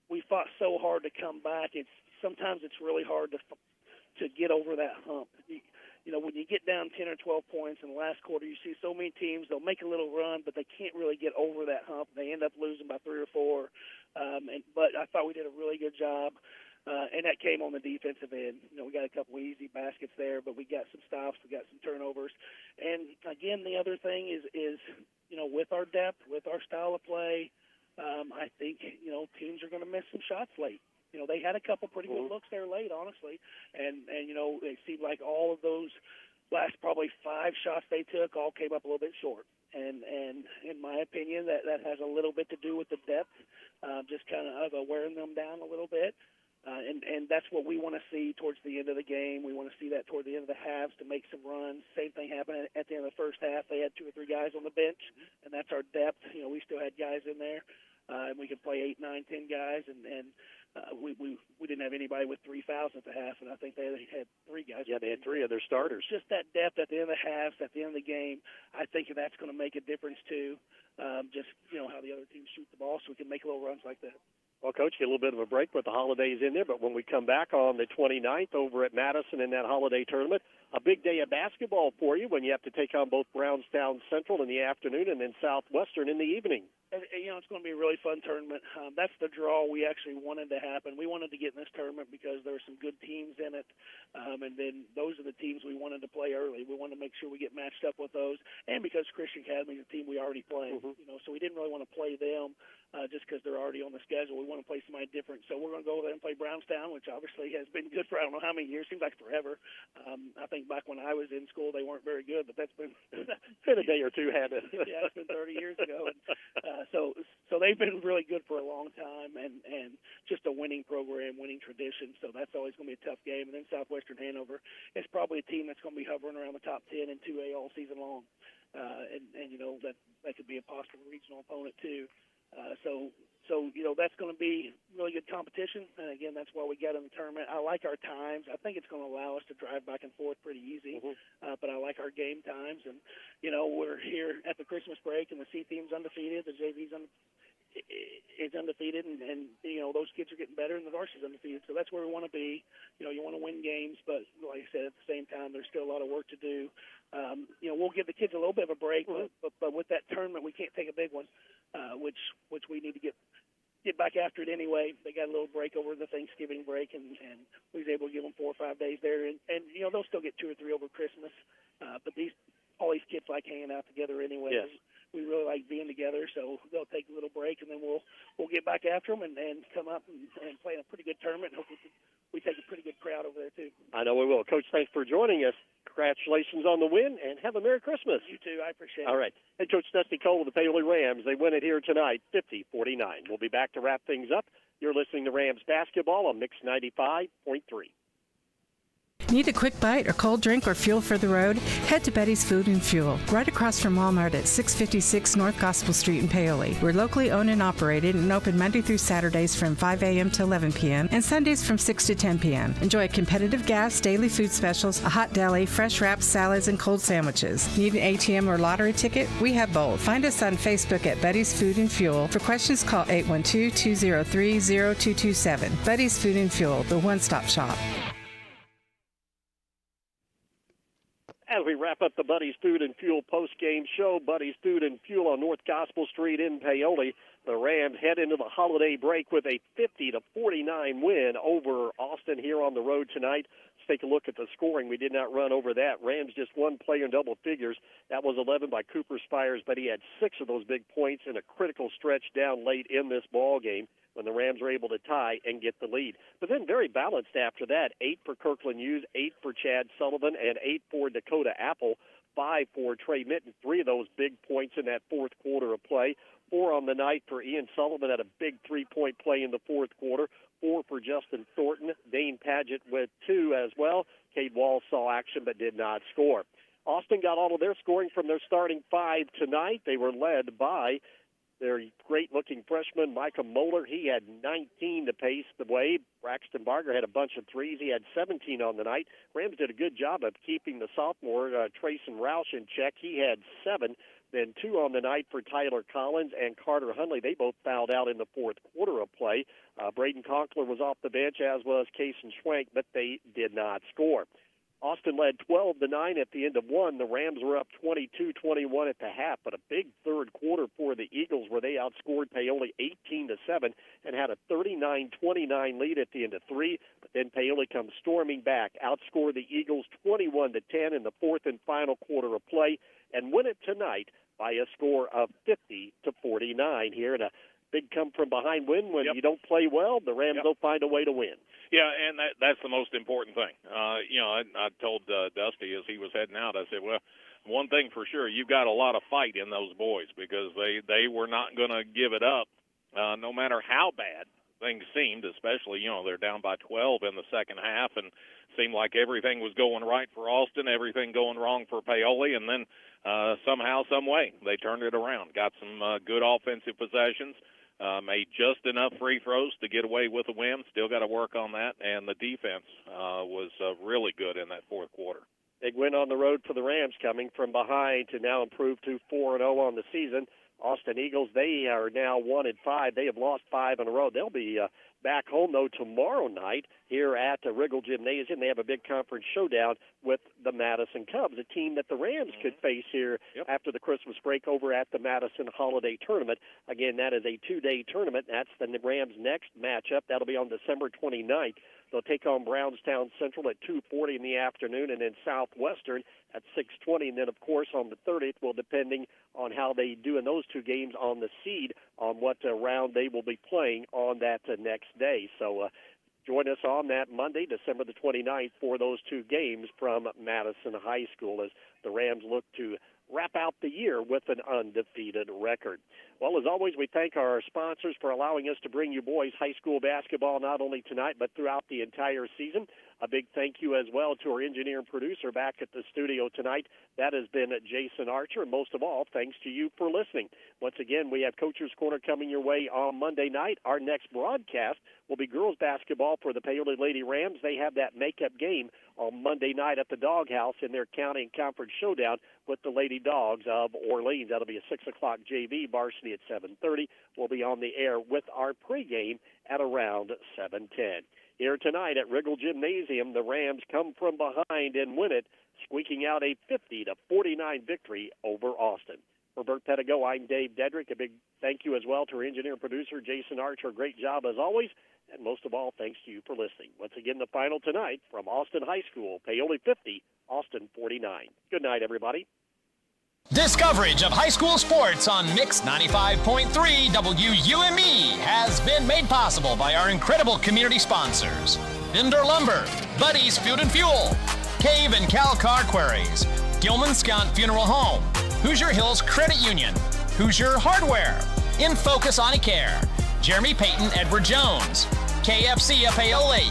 we fought so hard to come back. Sometimes it's really hard to get over that hump. When you get down 10 or 12 points in the last quarter, you see so many teams, they'll make a little run, but they can't really get over that hump. They end up losing by 3 or 4. But I thought we did a really good job, and that came on the defensive end. We got a couple easy baskets there, but we got some stops, we got some turnovers. And, again, the other thing is with our depth, with our style of play, I think, teams are going to miss some shots late. they had a couple pretty good looks there late, honestly, and it seemed like all of those last probably 5 shots they took all came up a little bit short. And in my opinion, that has a little bit to do with the depth, just kind of wearing them down a little bit. And that's what we want to see towards the end of the game. We want to see that toward the end of the halves to make some runs. Same thing happened at the end of the first half. They had 2 or 3 guys on the bench, and that's our depth. We still had guys in there, and we could play 8, 9, 10 guys, and we didn't have anybody with 3 fouls at the half, and I think they had 3 guys. Yeah, they had 3 of their starters. Just that depth at the end of the halves, at the end of the game, I think that's going to make a difference too. Just how the other teams shoot the ball, so we can make little runs like that. Well, Coach, get a little bit of a break with the holidays in there, but when we come back on the 29th over at Madison in that holiday tournament, a big day of basketball for you when you have to take on both Brownstown Central in the afternoon and then Southwestern in the evening. It's going to be a really fun tournament. That's the draw we actually wanted to happen. We wanted to get in this tournament because there were some good teams in it, and then those are the teams we wanted to play early. We wanted to make sure we get matched up with those, and because Christian Academy is a team we already play, so we didn't really want to play them just because they're already on the schedule. We want to play somebody different, so we're going to go there and play Brownstown, which obviously has been good for I don't know how many years. Seems like forever. I think back when I was in school, they weren't very good, but that's been been a day or two, had it? Yeah, it's been 30 years ago. And, so they've been really good for a long time, and just a winning program, winning tradition. So that's always going to be a tough game. And then Southwestern Hanover is probably a team that's going to be hovering around the top 10 in 2A all season long. And that could be a possible regional opponent too. So that's going to be really good competition, and again, that's why we got in the tournament. I like our times. I think it's going to allow us to drive back and forth pretty easy, but I like our game times. And we're here at the Christmas break, and the C team's undefeated, the JV's is undefeated, and those kids are getting better, and the varsity's undefeated. So that's where we want to be. You want to win games, but like I said, at the same time, there's still a lot of work to do. We'll give the kids a little bit of a break, but with that tournament, we can't take a big one, which we need to get back after it anyway. They got a little break over the Thanksgiving break, and we was able to give them 4 or 5 days there, and they'll still get 2 or 3 over Christmas. But all these kids like hanging out together anyway. Yes. We really like being together, so they'll take a little break, and then we'll get back after them and come up and play in a pretty good tournament. Hopefully we take a pretty good crowd over there too. I know we will. Coach, thanks for joining us. Congratulations on the win, and have a Merry Christmas. You too. I appreciate it. All right. Hey, Coach Dusty Cole of the Paoli Rams. They win it here tonight, 50-49. We'll be back to wrap things up. You're listening to Rams basketball on Mix 95.3. Need a quick bite or cold drink or fuel for the road? Head to Betty's Food and Fuel, right across from Walmart at 656 North Gospel Street in Paoli. We're locally owned and operated and open Monday through Saturdays from 5 a.m. to 11 p.m. and Sundays from 6 to 10 p.m. Enjoy competitive gas, daily food specials, a hot deli, fresh wraps, salads, and cold sandwiches. Need an ATM or lottery ticket? We have both. Find us on Facebook at Betty's Food and Fuel. For questions, call 812-203-0227. Betty's Food and Fuel, the one-stop shop. As we wrap up the Buddy's Food and Fuel post-game show, Buddy's Food and Fuel on North Gospel Street in Paoli, the Rams head into the holiday break with a 50-49 win over Austin here on the road tonight. Let's take a look at the scoring. We did not run over that. Rams just one player in double figures. That was 11 by Cooper Spires, but he had 6 of those big points in a critical stretch down late in this ball game when the Rams were able to tie and get the lead. But then very balanced after that, 8 for Kirkland Hughes, 8 for Chad Sullivan, and 8 for Dakota Apple, 5 for Trey Mitten. 3 of those big points in that fourth quarter of play. 4 on the night for Ian Sullivan at a big 3-point play in the fourth quarter. 4 for Justin Thornton. Dane Padgett with 2 as well. Cade Wall saw action but did not score. Austin got all of their scoring from their starting 5 tonight. They were led by their great-looking freshman, Micah Moeller. He had 19 to pace the way. Braxton Barger had a bunch of threes. He had 17 on the night. Rams did a good job of keeping the sophomore, Trayson Roush, in check. He had 7. Then 2 on the night for Tyler Collins and Carter Hundley. They both fouled out in the fourth quarter of play. Braden Conkler was off the bench, as was Kaysen Schwenk, but they did not score. Austin led 12-9 at the end of 1. The Rams were up 22-21 at the half, but a big third quarter for the Eagles where they outscored Paoli 18-7 and had a 39-29 lead at the end of 3. But then Paoli comes storming back, outscored the Eagles 21-10 in the fourth and final quarter of play, and win it tonight by a score of 50-49 here in a big come-from-behind win. When you don't play well, the Rams will find a way to win. Yeah, and that's the most important thing. I told Dusty as he was heading out, I said, well, one thing for sure, you've got a lot of fight in those boys because they were not going to give it up no matter how bad things seemed, especially, they're down by 12 in the second half and seemed like everything was going right for Austin, everything going wrong for Paoli, and then somehow, some way, they turned it around, got some good offensive possessions, made just enough free throws to get away with a win. Still got to work on that, and the defense was really good in that fourth quarter. Big win on the road for the Rams, coming from behind to now improve to 4-0 on the season. Austin Eagles, they are now 1-5. They have lost 5 in a row. They'll be back home, though, tomorrow night here at the Riggle Gymnasium. They have a big conference showdown with the Madison Cubs, a team that the Rams could face here after the Christmas break over at the Madison Holiday Tournament. Again, that is a 2-day tournament. That's the Rams' next matchup. That'll be on December 29th. They'll take on Brownstown Central at 2:40 in the afternoon, and then Southwestern at 6:20. And then, of course, on the 30th, depending on how they do in those 2 games on the seed, on what round they will be playing on that next day. So join us on that Monday, December the 29th, for those 2 games from Madison High School as the Rams look to wrap out the year with an undefeated record. Well, as always, we thank our sponsors for allowing us to bring you boys high school basketball not only tonight but throughout the entire season. A big thank you as well to our engineer and producer back at the studio tonight. That has been Jason Archer. And most of all, thanks to you for listening. Once again, we have Coach's Corner coming your way on Monday night. Our next broadcast will be girls basketball for the Paoli Lady Rams. They have that makeup game on Monday night at the Doghouse in their county and conference showdown with the Lady Dogs of Orleans. That'll be a 6 o'clock JV, varsity at 7:30. We'll be on the air with our pregame at around 7:10. Here tonight at Riggle Gymnasium, the Rams come from behind and win it, squeaking out a 50-49 victory over Austin. For Bert Pedigo, I'm Dave Dedrick. A big thank you as well to our engineer and producer, Jason Archer. Great job as always. And most of all, thanks to you for listening. Once again, the final tonight from Austin High School, Paoli 50, Austin 49. Good night, everybody. This coverage of high school sports on Mix 95.3 WUME has been made possible by our incredible community sponsors: Bender Lumber, Buddy's Food and Fuel, Cave and Cal Car Quarries, Gilman Scott Funeral Home, Hoosier Hills Credit Union, Hoosier Hardware, In Focus Eye Care, Jeremy Payton Edward Jones, KFC of Paoli,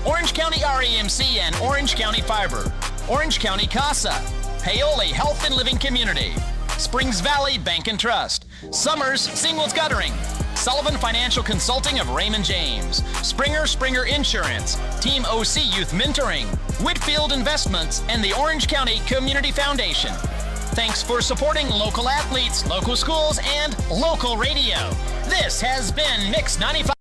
Orange County REMC and Orange County Fiber, Orange County CASA, Paoli Health and Living Community, Springs Valley Bank and Trust, Summers Singles Guttering, Sullivan Financial Consulting of Raymond James, Springer Insurance, Team OC Youth Mentoring, Whitfield Investments, and the Orange County Community Foundation. Thanks for supporting local athletes, local schools, and local radio. This has been Mix 95.